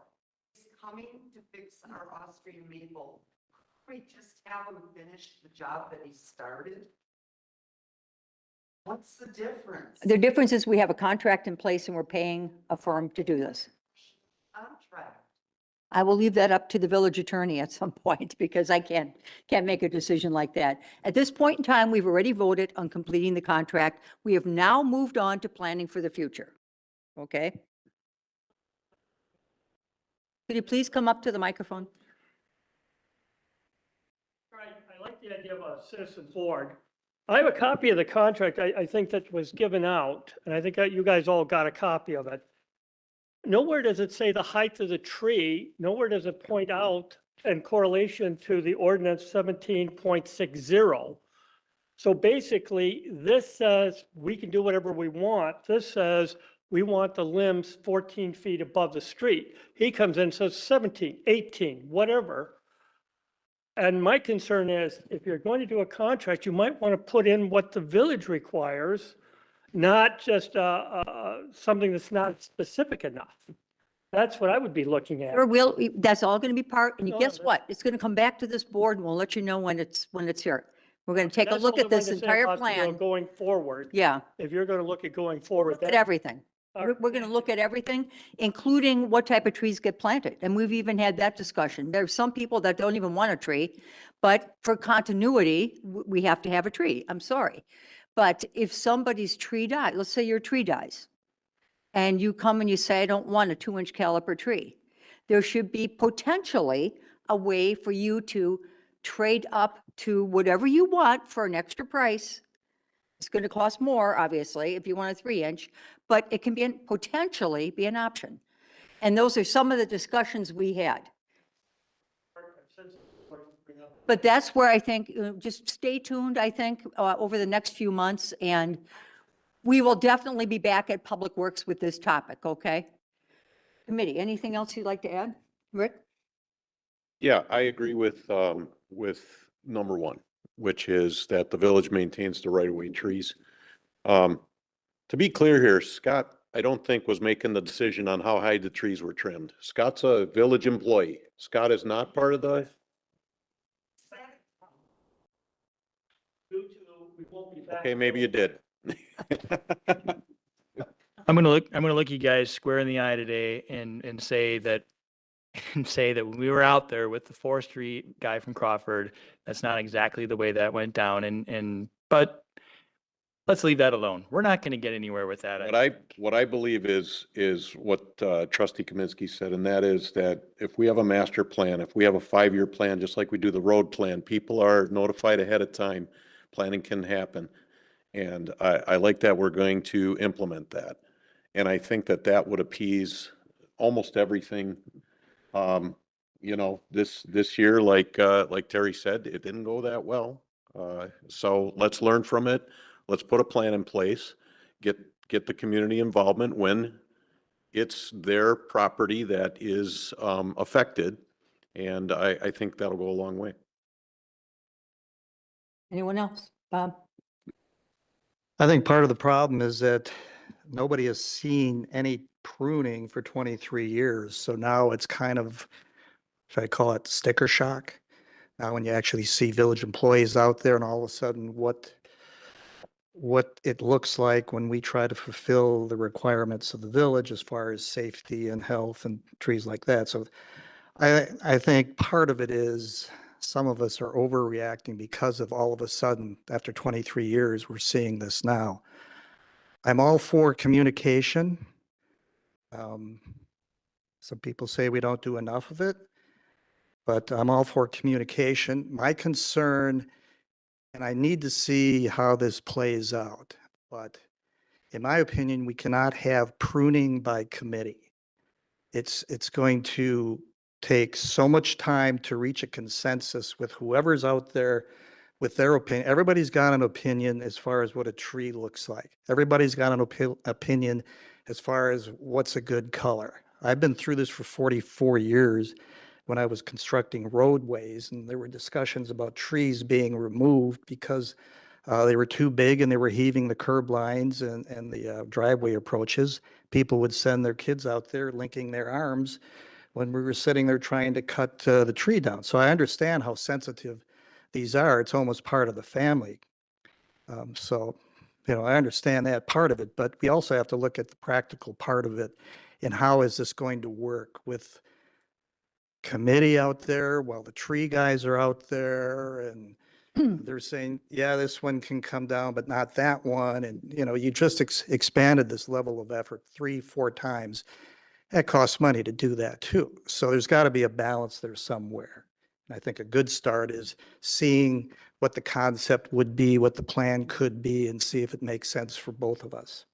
He's coming to fix our Austrian maple. We just have him finish the job that he started. What's the difference? The difference is we have a contract in place and we're paying a firm to do this. Contract. I will leave that up to the village attorney at some point because I can't make a decision like that. At this point in time, we've already voted on completing the contract. We have now moved on to planning for the future. Okay? Could you please come up to the microphone? Right, I like the idea of a citizen board. I have a copy of the contract, I think that was given out, and I think that you guys all got a copy of it. Nowhere does it say the height of the tree, nowhere does it point out in correlation to the ordinance 17.60. So basically, this says we can do whatever we want. This says we want the limbs 14 feet above the street. He comes in and says 17, 18, whatever. And my concern is, if you're going to do a contract, you might want to put in what the village requires, not just something that's not specific enough. That's what I would be looking at. Or that's all going to be part, and No, guess no, what? It's going to come back to this board and we'll let you know when it's here. We're going to take a That's look all I at this wanted to say entire about, plan. Going forward. Yeah. If you're going to look at going forward. Look at everything. All We're going to look at everything, including what type of trees get planted. And we've even had that discussion. There's some people that don't even want a tree, but for continuity, we have to have a tree. I'm sorry. But if somebody's tree dies, let's say your tree dies, and you come and you say, I don't want a 2-inch caliper tree, there should be potentially a way for you to trade up to whatever you want for an extra price. It's going to cost more, obviously, if you want a 3-inch, but it can be potentially be an option. And those are some of the discussions we had. But that's where I think, just stay tuned, I think, over the next few months, and we will definitely be back at Public Works with this topic, okay? Committee, anything else you'd like to add? Rick? Yeah, I agree with number one, which is that the village maintains the right-of-way trees. To be clear here, Scott, I don't think was making the decision on how high the trees were trimmed. Scott's a village employee. Scott is not part of the, okay, maybe you did. I'm gonna look you guys square in the eye today and say that when we were out there with the forestry guy from Crawford, that's not exactly the way that went down. But let's leave that alone. We're not going to get anywhere with that. What I believe is what Trustee Kaminsky said, and that is that if we have a master plan, if we have a 5-year plan, just like we do the road plan, people are notified ahead of time. Planning can happen. And I like that we're going to implement that. And I think that would appease almost everything. This year, like Terry said, it didn't go that well. So let's learn from it. Let's put a plan in place, get the community involvement when it's their property that is affected. And I think that'll go a long way. Anyone else? Bob? I think part of the problem is that nobody has seen any pruning for 23 years. So now it's kind of, should I call it sticker shock? Now when you actually see village employees out there and all of a sudden what it looks like when we try to fulfill the requirements of the village as far as safety and health and trees like that. So I think part of it is some of us are overreacting because of all of a sudden, after 23 years, we're seeing this now. I'm all for communication. Some people say we don't do enough of it, but I'm all for communication. My concern, and I need to see how this plays out, but in my opinion, we cannot have pruning by committee. It's going to take so much time to reach a consensus with whoever's out there with their opinion. Everybody's got an opinion as far as what a tree looks like. Everybody's got an opinion as far as what's a good color. I've been through this for 44 years when I was constructing roadways, and there were discussions about trees being removed because they were too big and they were heaving the curb lines and the driveway approaches. People would send their kids out there linking their arms when we were sitting there trying to cut the tree down. So I understand how sensitive these are. It's almost part of the family. So, I understand that part of it, but we also have to look at the practical part of it and how is this going to work with committee out there while the tree guys are out there and they're saying, yeah, this one can come down, but not that one. And, you just expanded this level of effort 3-4 times. That costs money to do that too. So there's got to be a balance there somewhere. And I think a good start is seeing what the concept would be, what the plan could be, and see if it makes sense for both of us.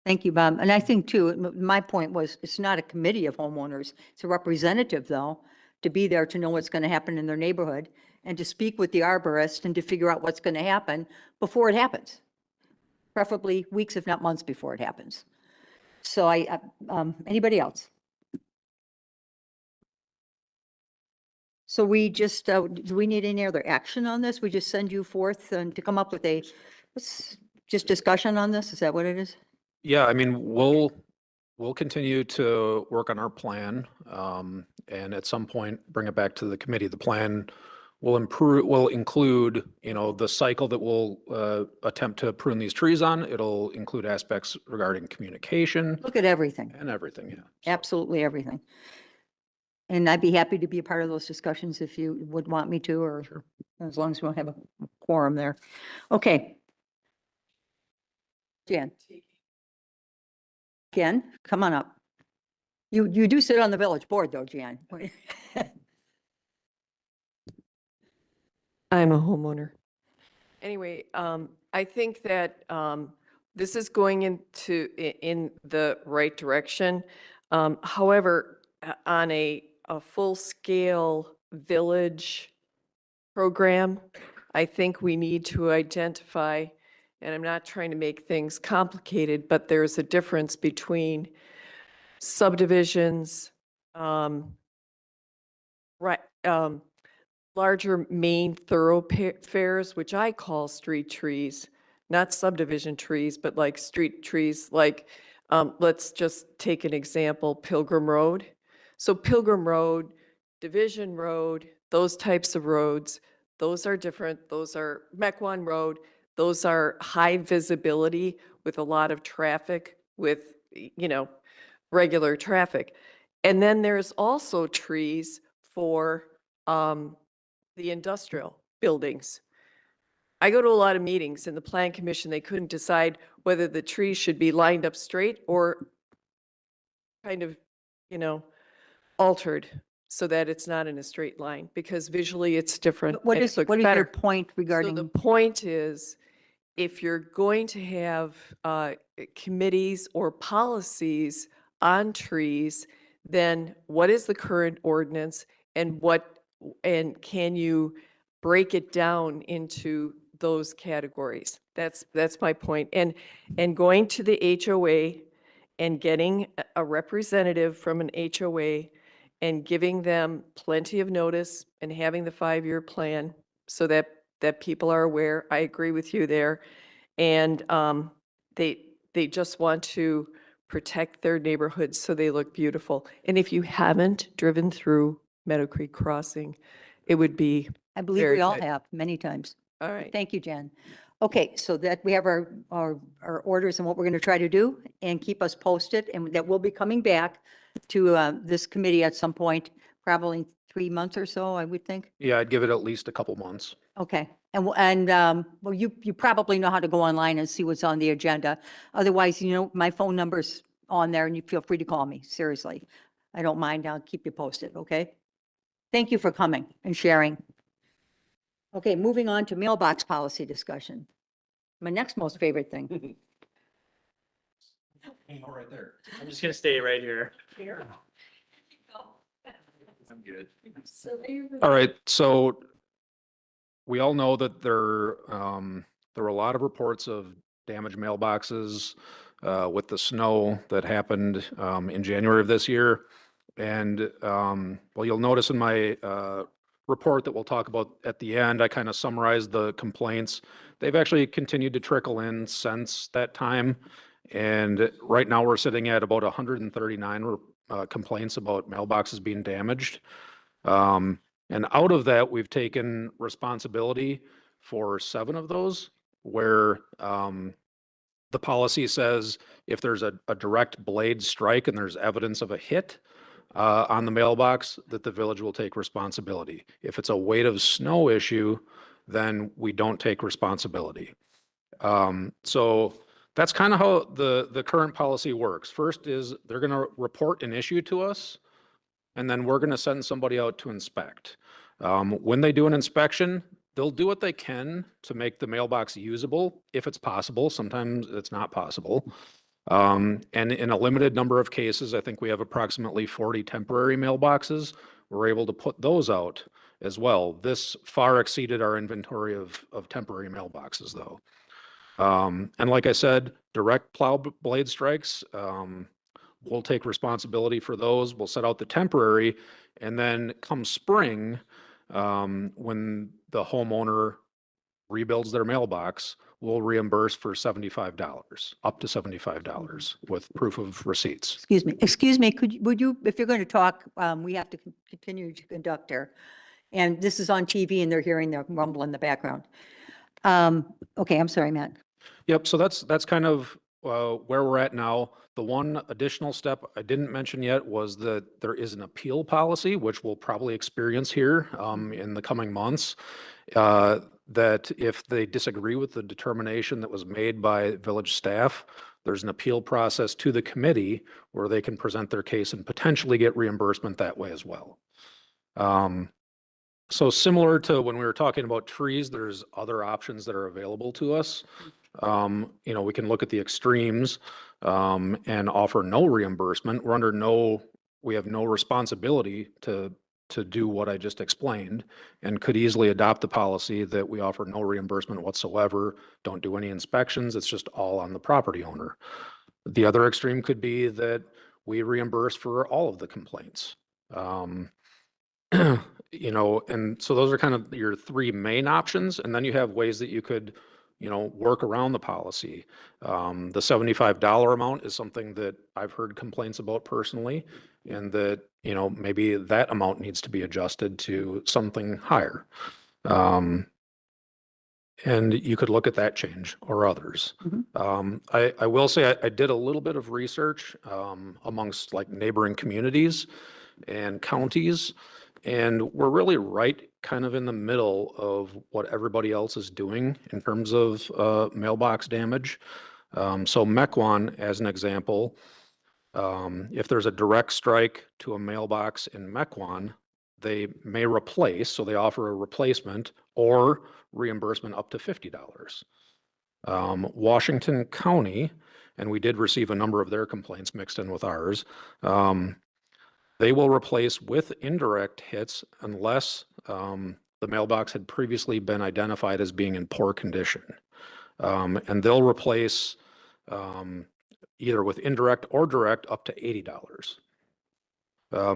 Thank you, Bob. And I think too, my point was, it's not a committee of homeowners. It's a representative though, to be there to know what's going to happen in their neighborhood and to speak with the arborist and to figure out what's going to happen before it happens. Preferably weeks, if not months before it happens. So anybody else? So we just, do we need any other action on this? We just send you forth and to come up with just discussion on this? Is that what it is? Yeah, I mean, we'll continue to work on our plan, and at some point, bring it back to the committee. The plan will include, the cycle that we'll attempt to prune these trees on. It'll include aspects regarding communication. Look at everything. And everything, yeah. Absolutely everything. And I'd be happy to be a part of those discussions if you would want me to, or Sure. as long as we don't have a quorum there. Okay. Jan, come on up. You do sit on the village board though, Jan. I'm a homeowner. Anyway, I think that this is going in the right direction. However, on a full-scale village program, I think we need to identify, and I'm not trying to make things complicated, but there's a difference between subdivisions, larger main thoroughfares, which I call street trees, not subdivision trees, but like street trees, like, let's just take an example, Pilgrim Road. So Pilgrim Road, Division Road, those types of roads, those are different. Those are Mequon Road. Those are high visibility with a lot of traffic, with, regular traffic. And then there's also trees for the industrial buildings. I go to a lot of meetings in the Plan Commission. They couldn't decide whether the trees should be lined up straight or kind of, altered so that it's not in a straight line, because visually it's different. What and is it looks your better. point regarding? So the point is, if you're going to have committees or policies on trees, then what is the current ordinance and can you break it down into those categories? That's my point. And going to the HOA and getting a representative from an HOA and giving them plenty of notice and having the 5-year plan so that people are aware. I agree with you there. And they just want to protect their neighborhoods so they look beautiful. And if you haven't driven through Meadow Creek Crossing, it would be I believe very we all good. have many times. All right. Thank you, Jan. Okay, so that we have our orders and what we're going to try to do, and keep us posted, and that we'll be coming back to this committee at some point, probably 3 months or so, I would think. Yeah, I'd give it at least a couple months. Okay, and well, you probably know how to go online and see what's on the agenda. Otherwise, my phone number's on there, and you feel free to call me, seriously. I don't mind, I'll keep you posted, okay? Thank you for coming and sharing. Okay, moving on to mailbox policy discussion. My next most favorite thing. Right there. I'm just gonna stay right here. I'm good. All right, so we all know that there were a lot of reports of damaged mailboxes with the snow that happened in January of this year. And well, you'll notice in my report that we'll talk about at the end, I kind of summarized the complaints. They've actually continued to trickle in since that time. And right now we're sitting at about 139 complaints about mailboxes being damaged. And out of that, we've taken responsibility for 7 of those, where the policy says if there's a direct blade strike and there's evidence of a hit on the mailbox, that the village will take responsibility. If it's a weight of snow issue, then we don't take responsibility. So that's kind of how the current policy works. First is they're going to report an issue to us, and then we're going to send somebody out to inspect. When they do an inspection, they'll do what they can to make the mailbox usable if it's possible. Sometimes it's not possible. And in a limited number of cases, I think we have approximately 40 temporary mailboxes. We're able to put those out as well. This far exceeded our inventory of temporary mailboxes, though. And like I said, direct plow blade strikes, we'll take responsibility for those. We'll set out the temporary, and then come spring, when the homeowner rebuilds their mailbox, we'll reimburse for $75, up to $75 with proof of receipts. Excuse me, would you, if you're going to talk, we have to continue to conduct here. And this is on TV and they're hearing the rumble in the background. Okay, I'm sorry, Matt. Yep, so that's kind of where we're at now. The one additional step I didn't mention yet was that there is an appeal policy, which we'll probably experience here in the coming months. That if they disagree with the determination that was made by village staff, there's an appeal process to the committee where they can present their case and potentially get reimbursement that way as well. So similar to when we were talking about trees, there's other options that are available to us. You know, we can look at the extremes and offer no reimbursement. We have no responsibility to do what I just explained, and could easily adopt the policy that we offer no reimbursement whatsoever, don't do any inspections, it's just all on the property owner. The other extreme could be that we reimburse for all of the complaints. You know, and so those are kind of your 3 main options, and then you have ways that you could, you know, work around the policy. The $75 amount is something that I've heard complaints about personally, and that, you know, maybe that amount needs to be adjusted to something higher. And you could look at that change or others. I will say I did a little bit of research amongst like neighboring communities and counties, and we're really right kind of in the middle of what everybody else is doing in terms of mailbox damage. So Mequon, as an example, if there's a direct strike to a mailbox in Mequon, they may replace, so they offer a replacement or reimbursement up to $50. Washington County, and we did receive a number of their complaints mixed in with ours, they will replace with indirect hits unless the mailbox had previously been identified as being in poor condition. And they'll replace either with indirect or direct up to $80.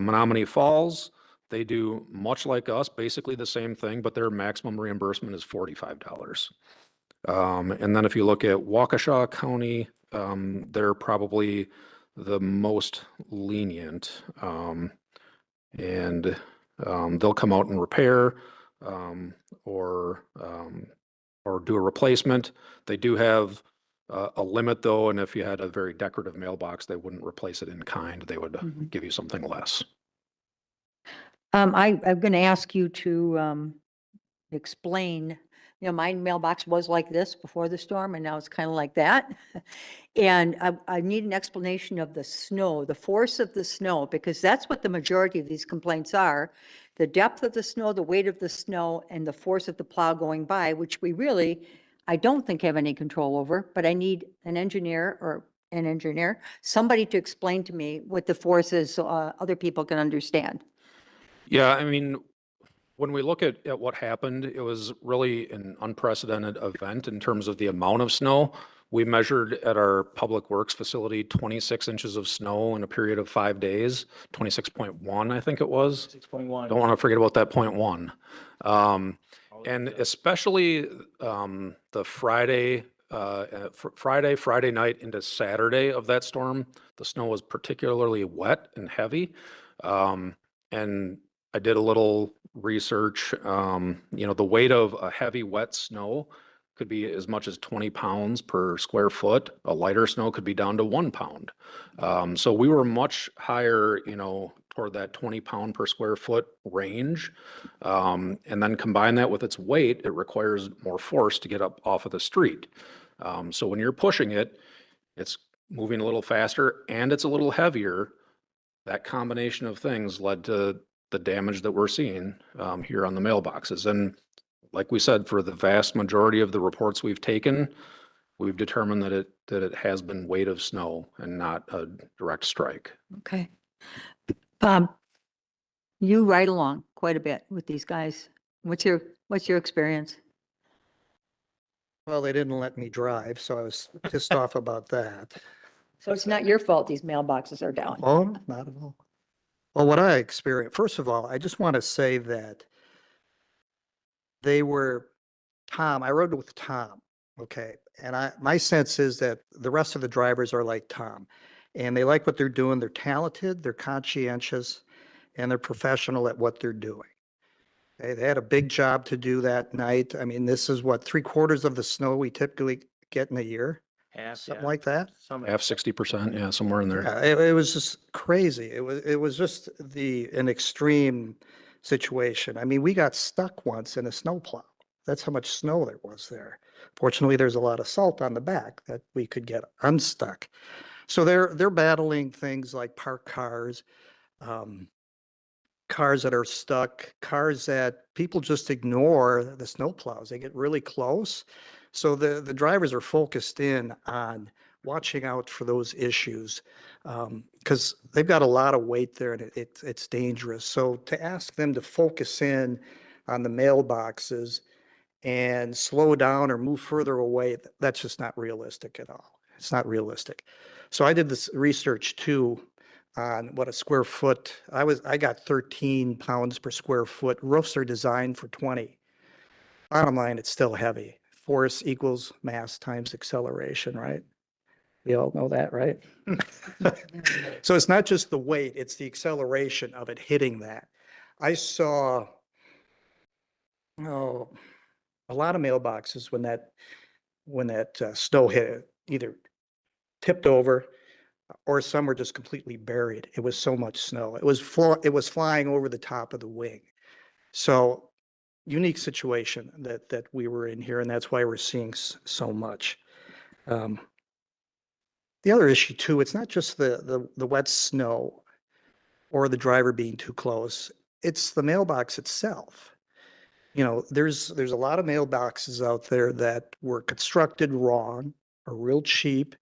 Menominee Falls, they do much like us, basically the same thing, but their maximum reimbursement is $45. And then if you look at Waukesha County, they're probably the most lenient, and they'll come out and repair or do a replacement. They do have a limit though, and if you had a very decorative mailbox, they wouldn't replace it in kind. They would give you something less. I'm going to ask you to explain, you know, my mailbox was like this before the storm, and now it's kind of like that. And I need an explanation of the snow, the force of the snow, because that's what the majority of these complaints are. The depth of the snow, the weight of the snow, and the force of the plow going by, which we really, I don't think have any control over, but I need an engineer, somebody to explain to me what the force is so other people can understand. Yeah, I mean, when we look at what happened, it was really an unprecedented event in terms of the amount of snow. We measured at our Public Works facility 26 inches of snow in a period of 5 days, 26.1, I think it was. 6.1. Don't want to forget about that .1. And especially the Friday, Friday night into Saturday of that storm, the snow was particularly wet and heavy. And I did a little research. The weight of a heavy wet snow could be as much as 20 pounds per square foot. A lighter snow could be down to 1 pound. So we were much higher, toward that 20 pound per square foot range. And then combine that with its weight, it requires more force to get up off of the street. So when you're pushing it, it's moving a little faster and it's a little heavier. That combination of things led to the damage that we're seeing here on the mailboxes. And like we said, for the vast majority of the reports we've taken, we've determined that it has been weight of snow and not a direct strike. Okay. Bob, you ride along quite a bit with these guys. What's your experience? Well, they didn't let me drive, so I was pissed off about that. So it's not your fault these mailboxes are down. Oh, not at all. Well, what I experienced, first of all, I just want to say that they were Tom. I rode with Tom. Okay. And my sense is that the rest of the drivers are like Tom and they like what they're doing. They're talented, they're conscientious, and they're professional at what they're doing. Okay, they had a big job to do that night. I mean, this is what 3/4 of the snow we typically get in a year. Half, Something yeah. like that. Half 60%, yeah, somewhere in there. Yeah, it was just crazy. It was just an extreme situation. I mean, we got stuck once in a snowplow. That's how much snow there was there. Fortunately, there's a lot of salt on the back that we could get unstuck. So they're battling things like parked cars, cars that are stuck, cars that people just ignore the snowplows. They get really close. So the drivers are focused in on watching out for those issues because they've got a lot of weight there and it's dangerous. So to ask them to focus in on the mailboxes and slow down or move further away, that's just not realistic at all. It's not realistic. So I did this research too on what a square foot, I got 13 pounds per square foot. Roofs are designed for 20. Bottom line, it's still heavy. Force equals mass times acceleration, right? We all know that, right? So it's not just the weight, it's the acceleration of it hitting that. I saw, a lot of mailboxes when that snow hit it, either tipped over or some were just completely buried. It was so much snow. It was flying over the top of the wing. So unique situation that we were in here, and that's why we're seeing so much. The other issue too, it's not just the wet snow or the driver being too close. It's the mailbox itself. There's a lot of mailboxes out there that were constructed wrong or real cheap.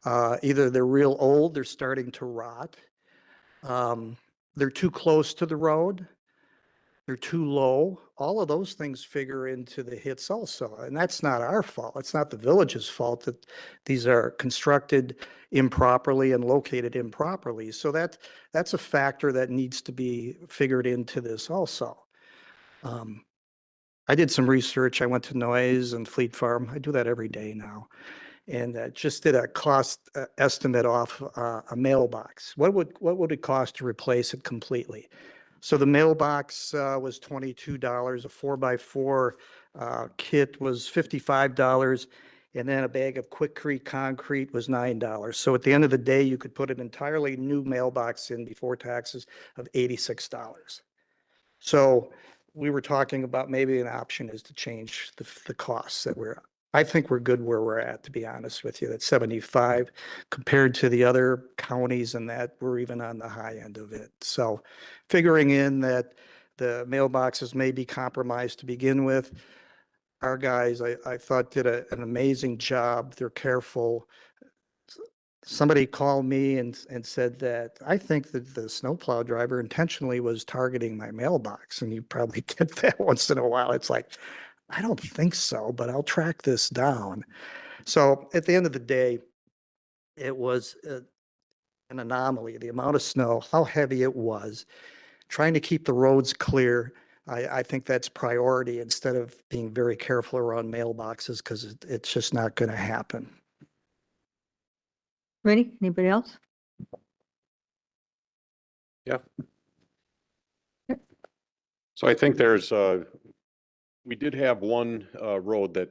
Either they're real old, they're starting to rot. They're too close to the road. They're too low. All of those things figure into the hits also. And that's not our fault. It's not the village's fault that these are constructed improperly and located improperly. So that's a factor that needs to be figured into this also. I did some research. I went to Noise and Fleet Farm. I do that every day now. And just did a cost estimate off a mailbox. What would it cost to replace it completely? So the mailbox was $22. A 4x4 kit was $55. And then a bag of Quikrete concrete was $9. So at the end of the day, you could put an entirely new mailbox in before taxes of $86. So we were talking about maybe an option is to change the costs that I think we're good where we're at, to be honest with you. That's 75 compared to the other counties, and that we're even on the high end of it. So figuring in that the mailboxes may be compromised to begin with, our guys, I thought did an amazing job. They're careful. Somebody called me and said that I think that the snowplow driver intentionally was targeting my mailbox, and you probably get that once in a while. It's like, I don't think so, but I'll track this down. So at the end of the day, it was an anomaly, the amount of snow, how heavy it was, trying to keep the roads clear. I think that's priority instead of being very careful around mailboxes because it's just not going to happen. Ready? Anybody else? Yeah. So I think there's, we did have one road that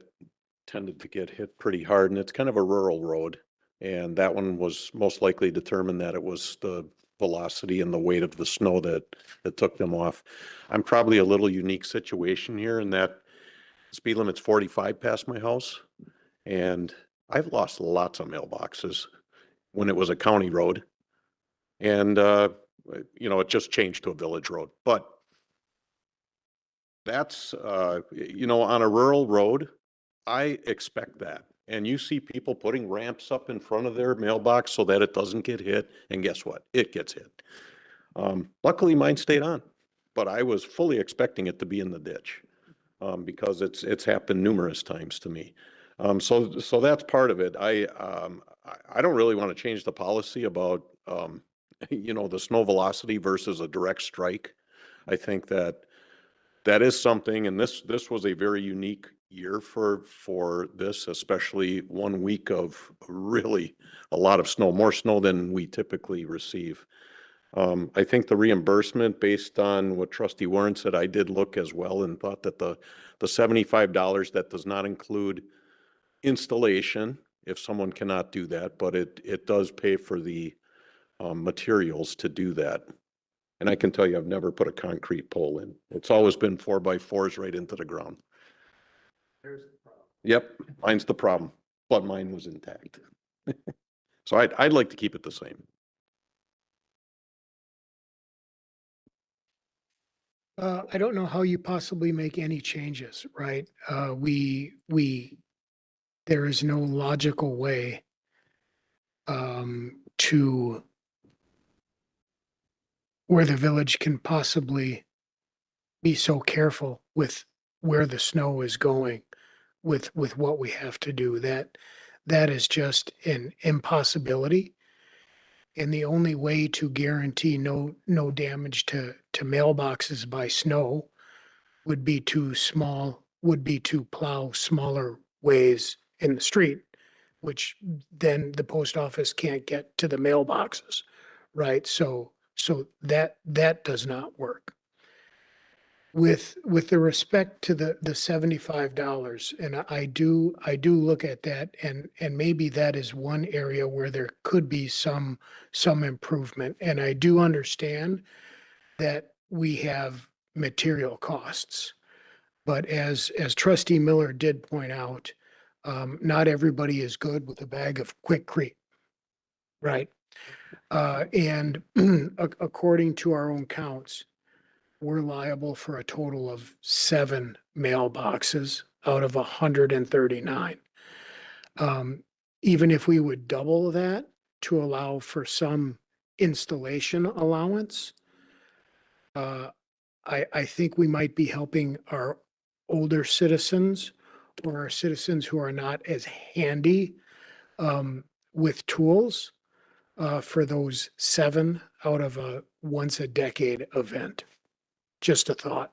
tended to get hit pretty hard, and it's kind of a rural road. And that one was most likely determined that it was the velocity and the weight of the snow that took them off. I'm probably a little unique situation here in that speed limit's 45 past my house. And I've lost lots of mailboxes when it was a county road. And, you know, it just changed to a village road. But that's, you know, on a rural road, I expect that. And you see people putting ramps up in front of their mailbox so that it doesn't get hit. And guess what? It gets hit. Luckily, mine stayed on, but I was fully expecting it to be in the ditch because it's happened numerous times to me. So that's part of it. I don't really want to change the policy about, you know, the snow velocity versus a direct strike. I think that is something, and this was a very unique year for this, especially 1 week of really a lot of snow, more snow than we typically receive. I think the reimbursement based on what Trustee Warren said, I did look as well and thought that the $75, that does not include installation if someone cannot do that, but it does pay for the materials to do that. And I can tell you, I've never put a concrete pole in. It's always been 4x4s right into the ground. There's the problem. Yep, mine's the problem, but mine was intact. So I'd like to keep it the same. I don't know how you possibly make any changes, right? There is no logical way to where the village can possibly be so careful with where the snow is going with what we have to do. That is just an impossibility. And the only way to guarantee no damage to mailboxes by snow would be to plow smaller ways in the street, which then the post office can't get to the mailboxes, right? So that does not work. With the respect to the $75, and I do look at that, and maybe that is one area where there could be some improvement. And I do understand that we have material costs, but as Trustee Miller did point out, not everybody is good with a bag of Quikrete, right? And according to our own counts, we're liable for a total of 7 mailboxes out of 139. Even if we would double that to allow for some installation allowance, I think we might be helping our older citizens or our citizens who are not as handy with tools for those 7 out of a once a decade event. Just a thought.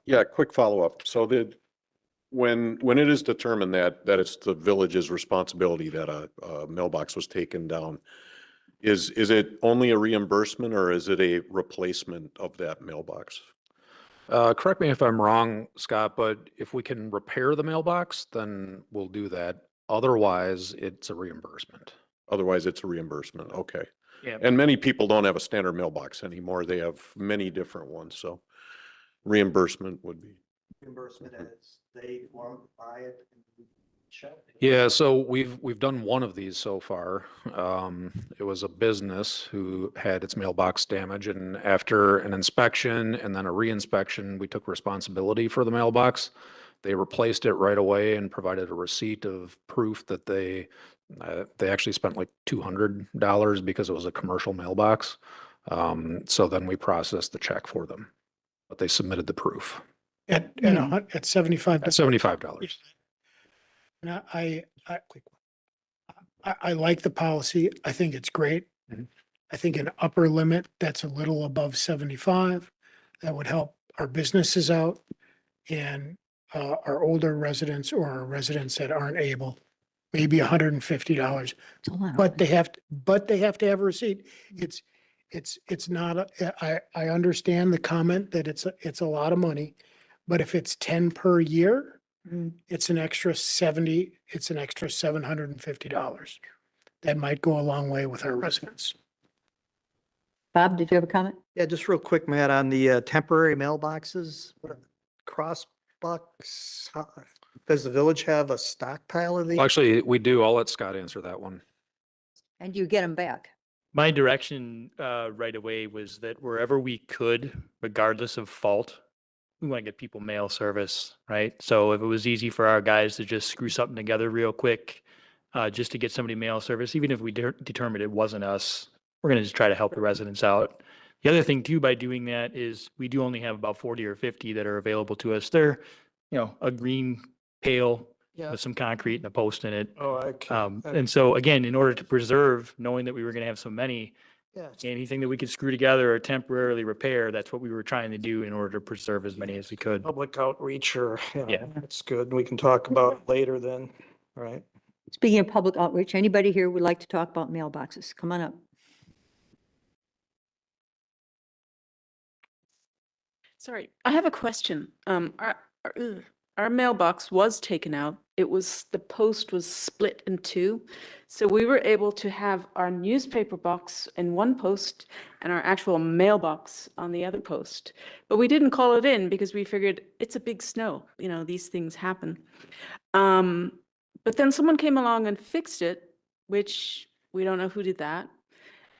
Yeah, quick follow-up. So when it is determined that it's the village's responsibility that a mailbox was taken down, is it only a reimbursement or is it a replacement of that mailbox? Correct me if I'm wrong, Scott, but if we can repair the mailbox, then we'll do that. Otherwise, it's a reimbursement. Otherwise, it's a reimbursement. Okay. Yeah. And many people don't have a standard mailbox anymore. They have many different ones. So reimbursement would be. Reimbursement as they want to buy it. Yeah, so we've done one of these so far. It was a business who had its mailbox damage, and after an inspection and then a re-inspection, we took responsibility for the mailbox. They replaced it right away and provided a receipt of proof that they actually spent like $200 because it was a commercial mailbox. So then we processed the check for them, but they submitted the proof. At $75. $75. And I like the policy. I think it's great. Mhm. I think an upper limit that's a little above 75, that would help our businesses out and our older residents or our residents that aren't able, maybe $150. It's a lot. But they have to have a receipt. It's not, I understand the comment that it's a lot of money, but if it's 10 per year, it's an extra $750. That might go a long way with our residents. Bob, did you have a comment? Yeah, just real quick, Matt, on the temporary mailboxes, cross box, does the village have a stockpile of these? Well, actually, we do. I'll let Scott answer that one. And you get them back. My direction right away was that wherever we could, regardless of fault, we want to get people mail service, right? So if it was easy for our guys to just screw something together real quick, just to get somebody mail service, even if we determined it wasn't us, we're going to just try to help the residents out. The other thing too, by doing that is we do only have about 40 or 50 that are available to us. They're, a green pail Yeah. with some concrete and a post in it. Oh, okay. And so again, in order to preserve, knowing that we were going to have so many, Yeah. anything that we could screw together or temporarily repair, that's what we were trying to do in order to preserve as many as we could. Public outreach or, Yeah. that's good. We can talk about it later then, all right? Speaking of public outreach, anybody here would like to talk about mailboxes? Come on up. Sorry, I have a question. Our mailbox was taken out. The post was split in two. So we were able to have our newspaper box in one post and our actual mailbox on the other post. But we didn't call it in because we figured it's a big snow, these things happen. But then someone came along and fixed it, which we don't know who did that.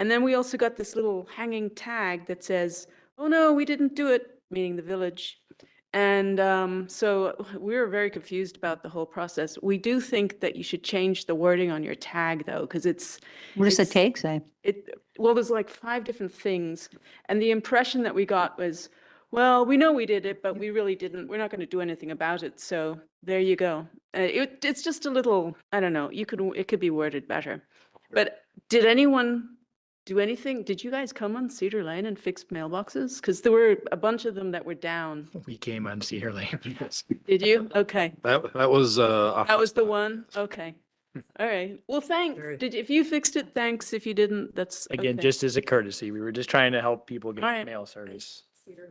And then we also got this little hanging tag that says, "Oh no, we didn't do it," meaning the village. And so we were very confused about the whole process. We do think that you should change the wording on your tag though, because What does the tag say? well, there's like 5 different things. And the impression that we got was, well, we know we did it, but we really didn't. We're not going to do anything about it. So there you go. It's just a little, I don't know, it could be worded better. But did anyone do anything? Did you guys come on Cedar Lane and fix mailboxes? Because there were a bunch of them that were down. We came on Cedar Lane. Did you? Okay. That was, That was the one? Okay. All right. Well, thanks. If you fixed it, thanks. If you didn't, that's Again, okay. just as a courtesy, we were just trying to help people get All right. mail service. Cedar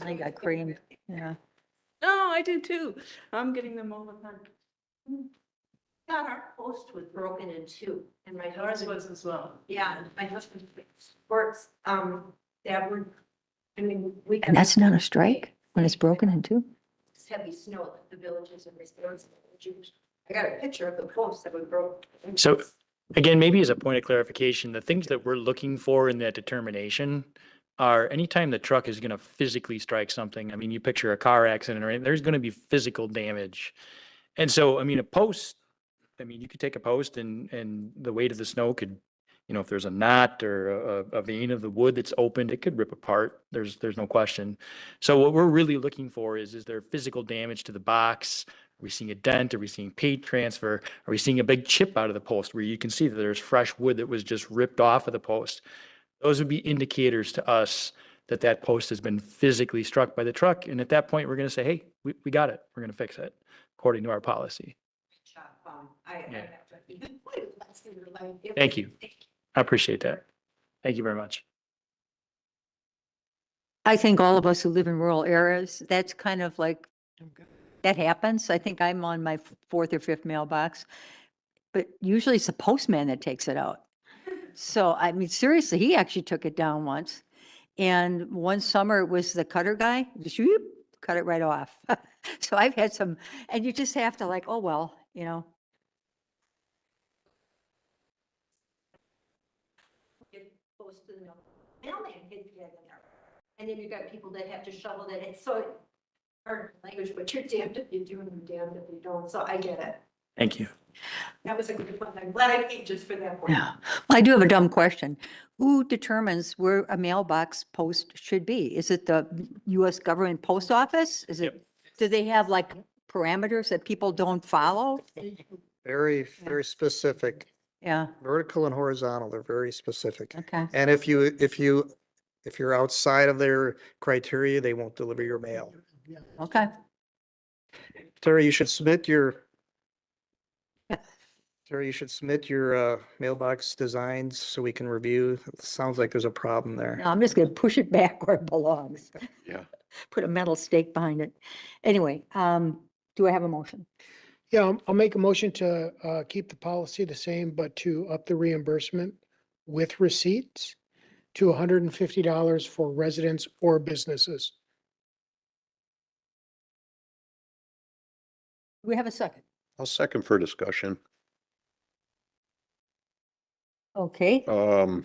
Lane got creamed. Yeah. No, I do too. I'm getting them all the time. God, our post was broken in two, and my Ours husband, was as well. yeah, my husband works, that were, I mean, we. And that's not a strike when it's broken in two? It's heavy snow, like the villages and resorts. I got a picture of the post that was broke. So again, maybe as a point of clarification, the things that we're looking for in that determination are anytime the truck is going to physically strike something. I mean, you picture a car accident or anything, there's going to be physical damage. And so, I mean, you could take a post and the weight of the snow could, if there's a knot or a vein of the wood that's opened, it could rip apart. There's no question. So what we're really looking for is there physical damage to the box? Are we seeing a dent? Are we seeing paint transfer? Are we seeing a big chip out of the post where you can see that there's fresh wood that was just ripped off of the post? Those would be indicators to us that that post has been physically struck by the truck. And at that point, we're going to say, hey, we got it. We're going to fix it according to our policy. Yeah. Thank you. I appreciate that. Thank you very much. I think all of us who live in rural areas, that's kind of like, that happens. I think I'm on my 4th or 5th mailbox, but usually it's the postman that takes it out. So, I mean, seriously, he actually took it down once. And one summer it was the cutter guy, just cut it right off. So I've had some, and you just have to like, oh, well, Mailman kids get in there. And then you got people that have to shovel that, it's so, hard language, but you're damned if you do and damned if you don't, so I get it. Thank you. That was a good one, I'm glad I came just for that one. Yeah. Well, I do have a dumb question. Who determines where a mailbox post should be? Is it the US government post office? Is it, do they have like parameters that people don't follow. Very, very specific. Yeah, Vertical and horizontal, they're very specific. okay. And if you're outside of their criteria, they won't deliver your mail. Okay. Terry, you should submit your Terry, you should submit your mailbox designs so we can review. It sounds like there's a problem there. No, I'm just gonna push it back where it belongs. Yeah. Put a metal stake behind it. Anyway, do I have a motion? Yeah, I'll make a motion to keep the policy the same, but to up the reimbursement with receipts to $150 for residents or businesses. Do we have a second? I'll second for discussion. Okay, Well,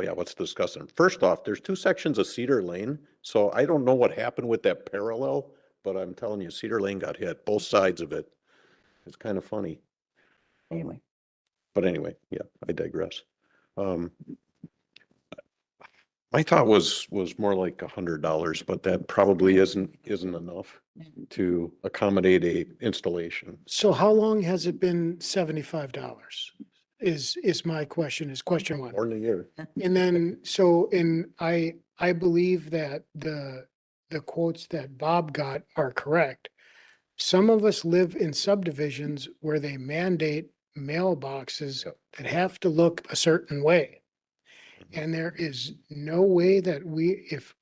yeah, let's discuss them. First off, there's two sections of Cedar Lane, so I don't know what happened with that parallel, but I'm telling you, Cedar Lane got hit, both sides of it. It's kind of funny. anyway. But anyway, yeah, I digress. My thought was more like $100, but that probably isn't enough to accommodate a installation. So how long has it been $75? Is my question, is question one. More than a year. And then, I believe that the quotes that Bob got are correct. Some of us live in subdivisions where they mandate mailboxes that have to look a certain way. And there is no way that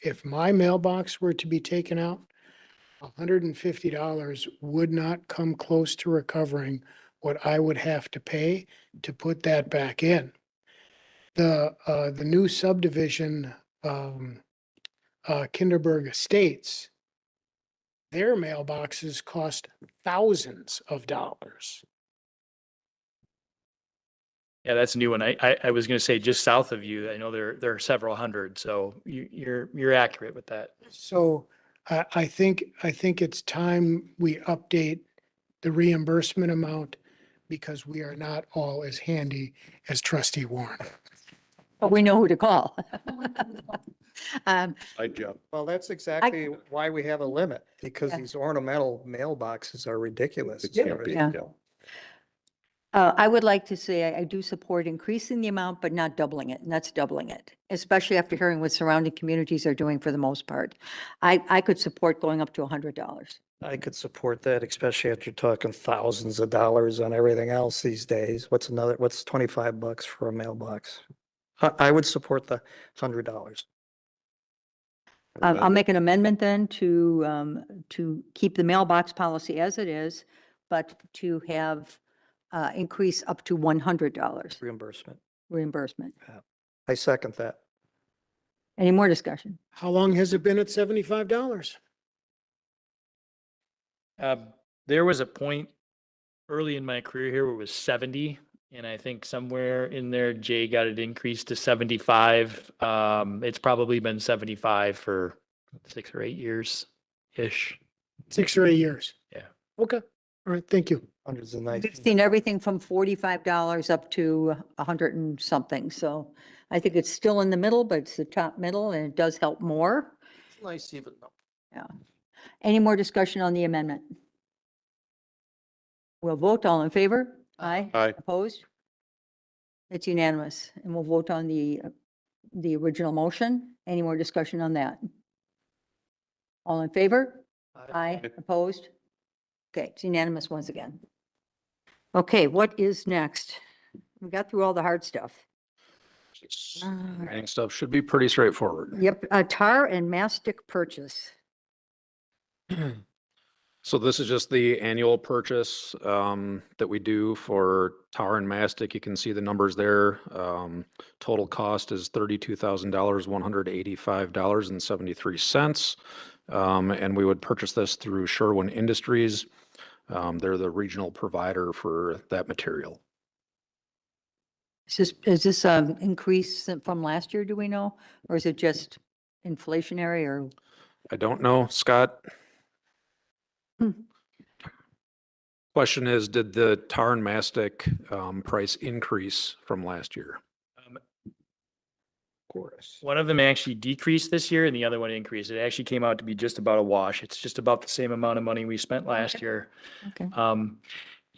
if my mailbox were to be taken out, $150 would not come close to recovering what I would have to pay to put that back in. The new subdivision, Kinderberg Estates, their mailboxes cost thousands of dollars. Yeah, that's a new one. I was gonna say just south of you, I know there are several hundred, so you're accurate with that. So I think it's time we update the reimbursement amount because we are not all as handy as trustee Warren. But we know who to call. Hi, Jeff. Well, that's exactly why we have a limit, because Yeah. these ornamental mailboxes are ridiculous. It can't be, Yeah. yeah. I would like to say I do support increasing the amount, but not doubling it, and that's doubling it, especially after hearing what surrounding communities are doing for the most part. I could support going up to $100. I could support that, especially after talking thousands of dollars on everything else these days. What's $25 for a mailbox? I would support the $100. I'll make an amendment then to keep the mailbox policy as it is, but to have increase up to $100 Reimbursement. reimbursement. I second that. Any more discussion? How long has it been at $75? There was a point early in my career here where it was 70, and I think somewhere in there, Jay got it increased to 75. It's probably been 75 for 6 or 8 years-ish. 6 or 8 years? Yeah. Okay, all right, thank you. Hundreds of nice. We've seen everything from $45 up to 100 and something, so I think it's still in the middle, but it's the top middle, and it does help more. It's nice even though. Yeah. Any more discussion on the amendment? We'll vote. All in favor? Aye. Aye. Opposed? It's unanimous, and we'll vote on the original motion. Any more discussion on that? All in favor? Aye. Opposed? Okay, it's unanimous once again. Okay, what is next? We got through all the hard stuff. Remaining stuff should be pretty straightforward. Yep, tar and mastic purchase. So this is just the annual purchase that we do for tar and mastic. You can see the numbers there. Total cost is $32,000, $185.73. And we would purchase this through Sherwin Industries. They're the regional provider for that material. Is this increase from last year, do we know? Or is it just inflationary or? I don't know, Scott. Question is, did the tar and mastic price increase from last year? course. One of them actually decreased this year and the other one increased. It actually came out to be just about a wash. It's just about the same amount of money we spent last year. Okay.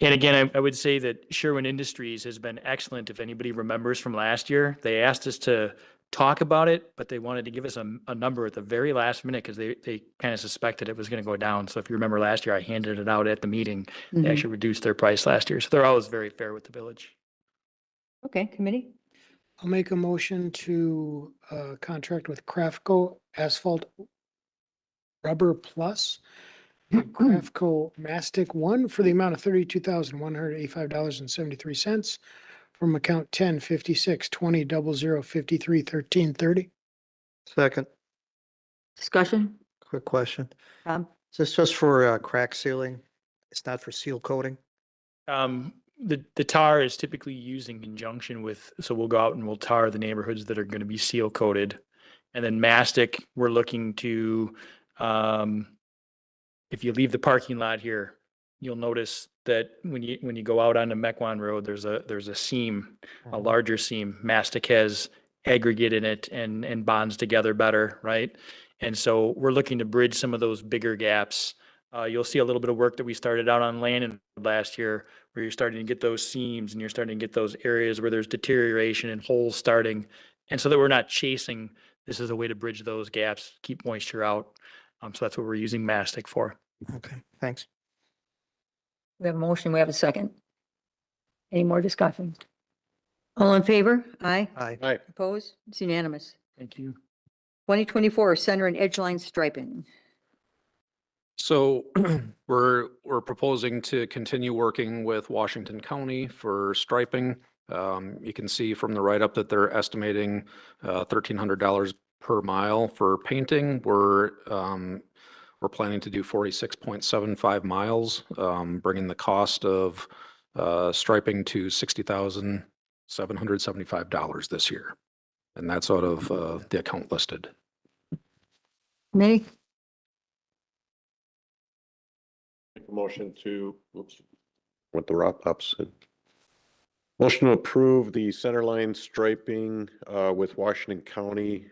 And again, I would say that Sherwin Industries has been excellent. If anybody remembers from last year, they asked us to talk about it, but they wanted to give us a number at the very last minute because they kind of suspected it was going to go down. So if you remember last year, I handed it out at the meeting. They Mhm. actually reduced their price last year. So they're always very fair with the village. Okay, committee? I'll make a motion to contract with Craftco Asphalt Rubber Plus, and Craftco Mastic One for the amount of $32,185.73 from account 10562000531330. Second, Discussion? quick question. Tom? Is this just for crack sealing? It's not for seal coating? The tar is typically used in conjunction with, so we'll go out and we'll tar the neighborhoods that are going to be seal coated. And then mastic, we're looking to, if you leave the parking lot here, you'll notice that when you go out onto Mequon Road, there's a seam, a larger seam. Mastic has aggregate in it and bonds together better, right? And so we're looking to bridge some of those bigger gaps. You'll see a little bit of work that we started out on Landon last year, where you're starting to get those seams and you're starting to get those areas where there's deterioration and holes starting. And so that we're not chasing, this is a way to bridge those gaps, keep moisture out. So that's what we're using mastic for. Okay, thanks. We have a motion, we have a second. Any more discussion? All in favor? Aye. Aye. Aye. Opposed? It's unanimous. Thank you. 2024 center and edge line striping. So we're proposing to continue working with Washington County for striping. You can see from the write-up that they're estimating $1,300 per mile for painting. We're planning to do 46.75 miles, bringing the cost of striping to $60,775 this year. And that's out of the account listed. Committee? Make a motion to, oops, went the opposite. Motion to approve the center line striping with Washington County,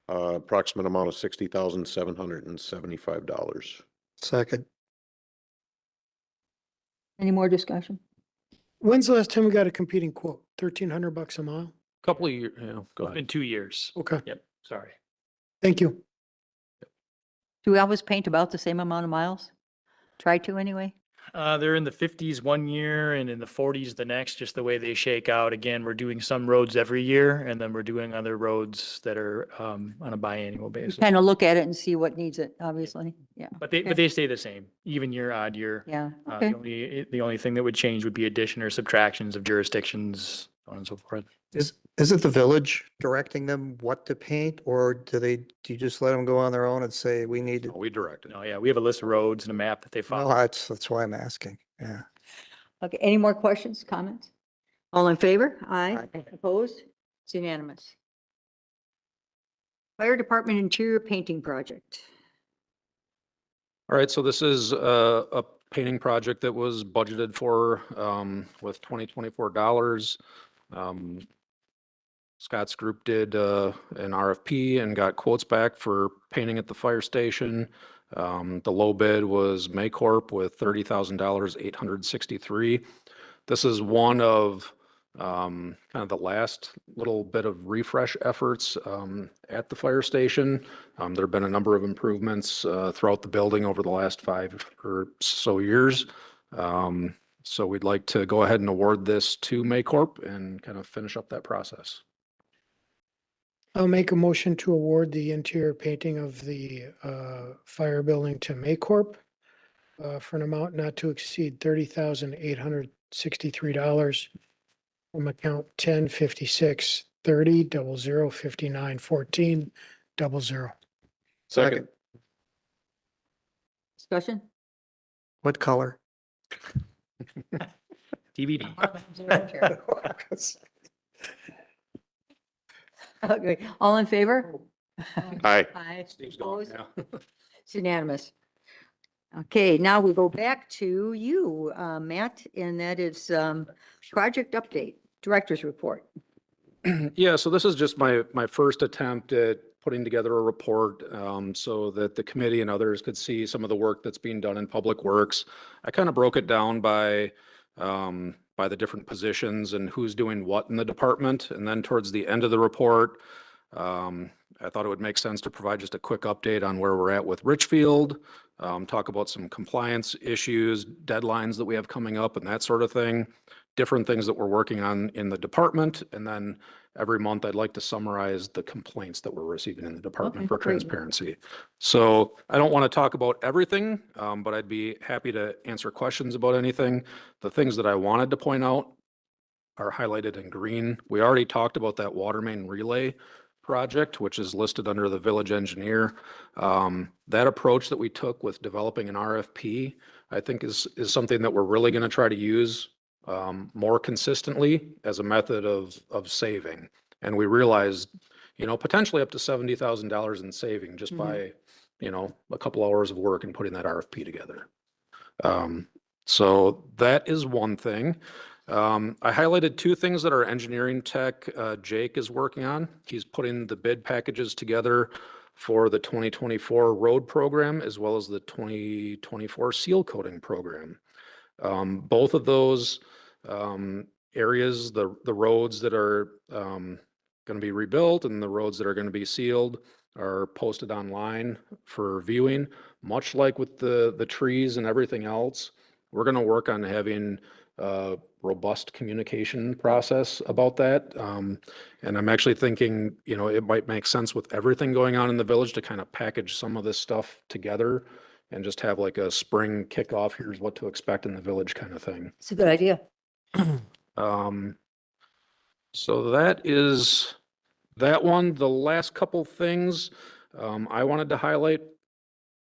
approximate amount of $60,775. Second, Any more discussion? When's the last time we got a competing quote? $1,300 a mile? Couple of years, yeah, go It's been ahead. 2 years. Okay, Yep, sorry. thank you. Do we always paint about the same amount of miles? Try to anyway? They're in the 50s one year and in the 40s the next, just the way they shake out. Again, we're doing some roads every year and then we're doing other roads that are on a biannual basis. Kind of look at it and see what needs it, obviously. Yeah. But they stay the same, even year, odd year. Yeah, okay. The only thing that would change would be addition or subtractions of jurisdictions, so on and so forth. is it the village directing them what to paint, or do you just let them go on their own and say, we need to? We direct it. No, yeah, we have a list of roads and a map that they Well, follow. that's why I'm asking, yeah. Okay, any more questions, comments? All in favor? Aye. Opposed? It's unanimous. Fire Department Interior Painting Project. All right, so this is a painting project that was budgeted for with 2024 dollars. Scott's group did an RFP and got quotes back for painting at the fire station. The low bid was Maycorp with $30,000, 863. This is one of kind of the last little bit of refresh efforts at the fire station. There have been a number of improvements throughout the building over the last 5 or so years. So we'd like to go ahead and award this to Maycorp and kind of finish up that process. I'll make a motion to award the interior painting of the fire building to Maycorp for an amount not to exceed $30,863 from account 10563000591400. Second. Discussion? What color? TBD. Okay, all in favor? Aye. Aye. Steve's gone Opposed? now. It's unanimous. Okay, now we go back to you, Matt, and that is project update, director's report. Yeah, so this is just my first attempt at putting together a report so that the committee and others could see some of the work that's being done in Public Works. I kind of broke it down by the different positions and who's doing what in the department. And then towards the end of the report, I thought it would make sense to provide just a quick update on where we're at with Richfield, talk about some compliance issues, deadlines that we have coming up and that sort of thing, different things that we're working on in the department. And then every month I'd like to summarize the complaints that we're receiving in the department Okay, for great. transparency. So I don't want to talk about everything, but I'd be happy to answer questions about anything. The things that I wanted to point out are highlighted in green. We already talked about that water main relay project, which is listed under the village engineer. That approach that we took with developing an RFP, I think is something that we're really going to try to use more consistently as a method of saving. And we realized, potentially up to $70,000 in saving just by, a couple hours of work and putting that RFP together. So that is one thing. I highlighted two things that our engineering tech, Jake, is working on. He's putting the bid packages together for the 2024 road program as well as the 2024 seal coating program. Both of those areas, the roads that are going to be rebuilt and the roads that are going to be sealed are posted online for viewing. Much like with the trees and everything else, we're going to work on having robust communication process about that. And I'm actually thinking, it might make sense with everything going on in the village to kind of package some of this stuff together and just have like a spring kickoff, here's what to expect in the village kind of thing. It's a good idea. So that is that one. The last couple things I wanted to highlight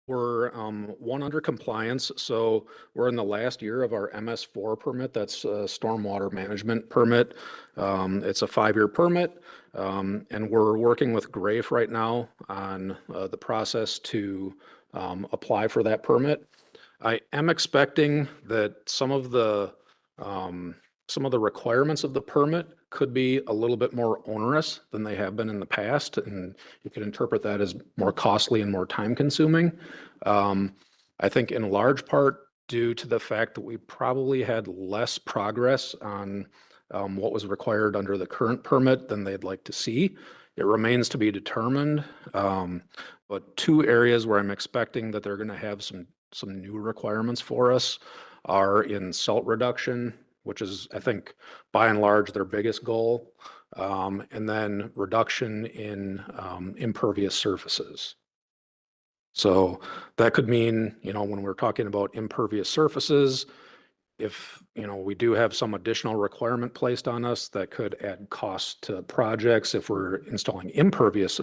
were one under compliance. So we're in the last year of our MS4 permit. That's a stormwater management permit. It's a 5-year permit. And we're working with Grafe right now on the process to apply for that permit. I am expecting that some of the requirements of the permit could be a little bit more onerous than they have been in the past, and you could interpret that as more costly and more time consuming. I think in large part due to the fact that we probably had less progress on what was required under the current permit than they'd like to see. It remains to be determined, but two areas where I'm expecting that they're going to have some new requirements for us are in salt reduction, which is, I think, by and large, their biggest goal, and then reduction in impervious surfaces. So that could mean, when we're talking about impervious surfaces, if, we do have some additional requirement placed on us that could add cost to projects if we're installing pervious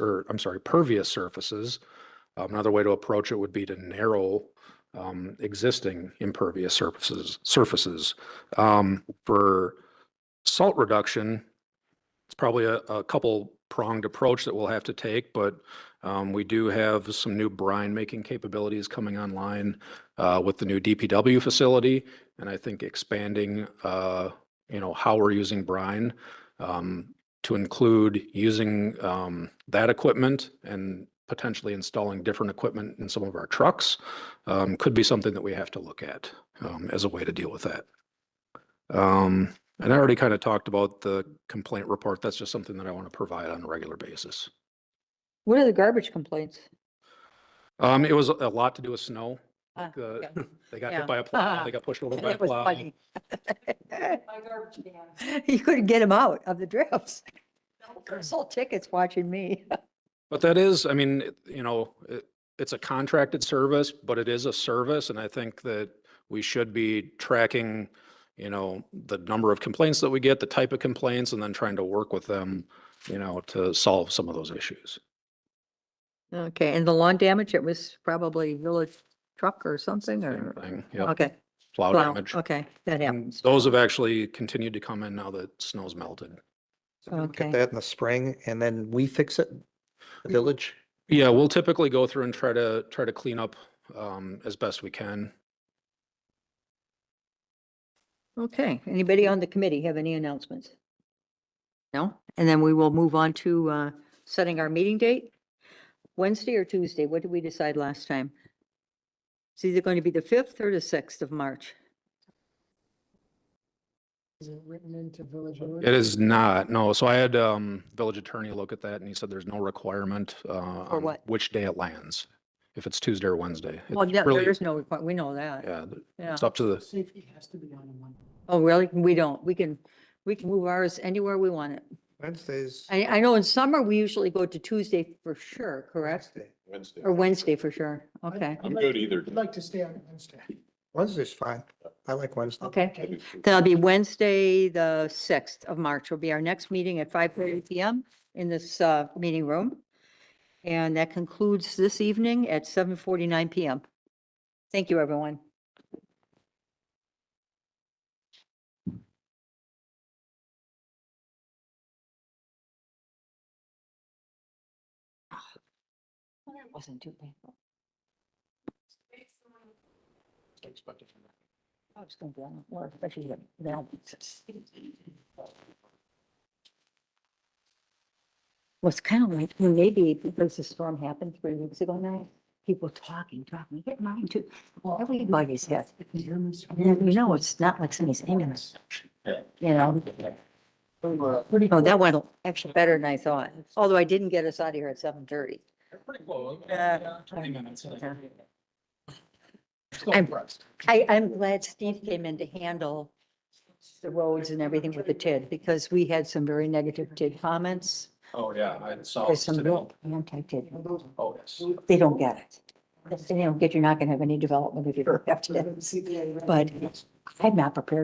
surfaces. Another way to approach it would be to narrow existing impervious surfaces. For salt reduction, it's probably a couple pronged approach that we'll have to take, but we do have some new brine making capabilities coming online with the new DPW facility. And I think expanding, how we're using brine to include using that equipment and potentially installing different equipment in some of our trucks could be something that we have to look at as a way to deal with that. And I already kind of talked about the complaint report. That's just something that I want to provide on a regular basis. What are the garbage complaints? It was a lot to do with snow. Yeah. They got Yeah. hit by a plow. They got pushed over by a That was plow. funny. My garbage can. You couldn't get them out of the drifts. Sold tickets watching me. But that is, it's a contracted service, but it is a service. And I think that we should be tracking, the number of complaints that we get, the type of complaints, and then trying to work with them, to solve some of those issues. Okay, and the lawn damage, it was probably village truck or something, or? Same thing, yep. Okay. Plow damage. Okay, that And happens. those have actually continued to come in now that snow's melted. Okay. Get that in the spring and then we fix it, the village? Yeah, we'll typically go through and try to clean up as best we can. Okay, anybody on the committee have any announcements? No? And then we will move on to setting our meeting date. Wednesday or Tuesday? What did we decide last time? It's either going to be the 5th or the 6th of March. Is it written into village It ordinance? is not, no. So I had village attorney look at that and he said there's no requirement on what? which day it lands, if it's Tuesday or Wednesday. Well, It's yeah, really- there's no, we know that. Yeah, Yeah. it's up to the, Safety has to be on a Monday. Oh, really? We don't. We can move ours anywhere we want it. Wednesdays. I know in summer, we usually go to Tuesday for sure, correct? Wednesday. Or Wednesday for sure. Okay. I'm good either. I'd like to stay on Wednesday. Wednesday's fine. I like Wednesday. Okay. That'll be Wednesday, the 6th of March will be our next meeting at 5:30 PM in this meeting room. And that concludes this evening at 7:49 PM. Thank you, everyone. Well, that wasn't too bad. Oh, it's gonna be a lot more, especially the balances. Was kind of like, maybe because the storm happened 3 weeks ago now, people talking, get mine too. Well, everybody's had. You know, it's not like somebody's aiming us. You know? Oh, that went actually better than I thought, although I didn't get us out of here at 7:30. Pretty close. 20 minutes. I'm glad Steve came in to handle the roads and everything with the TID, because we had some very negative TID comments. Oh, yeah, I saw There's it some today. real anti-TID. Oh, yes. They don't get it. If they don't get, you're not gonna have any development if you don't have TID. But I'm not prepared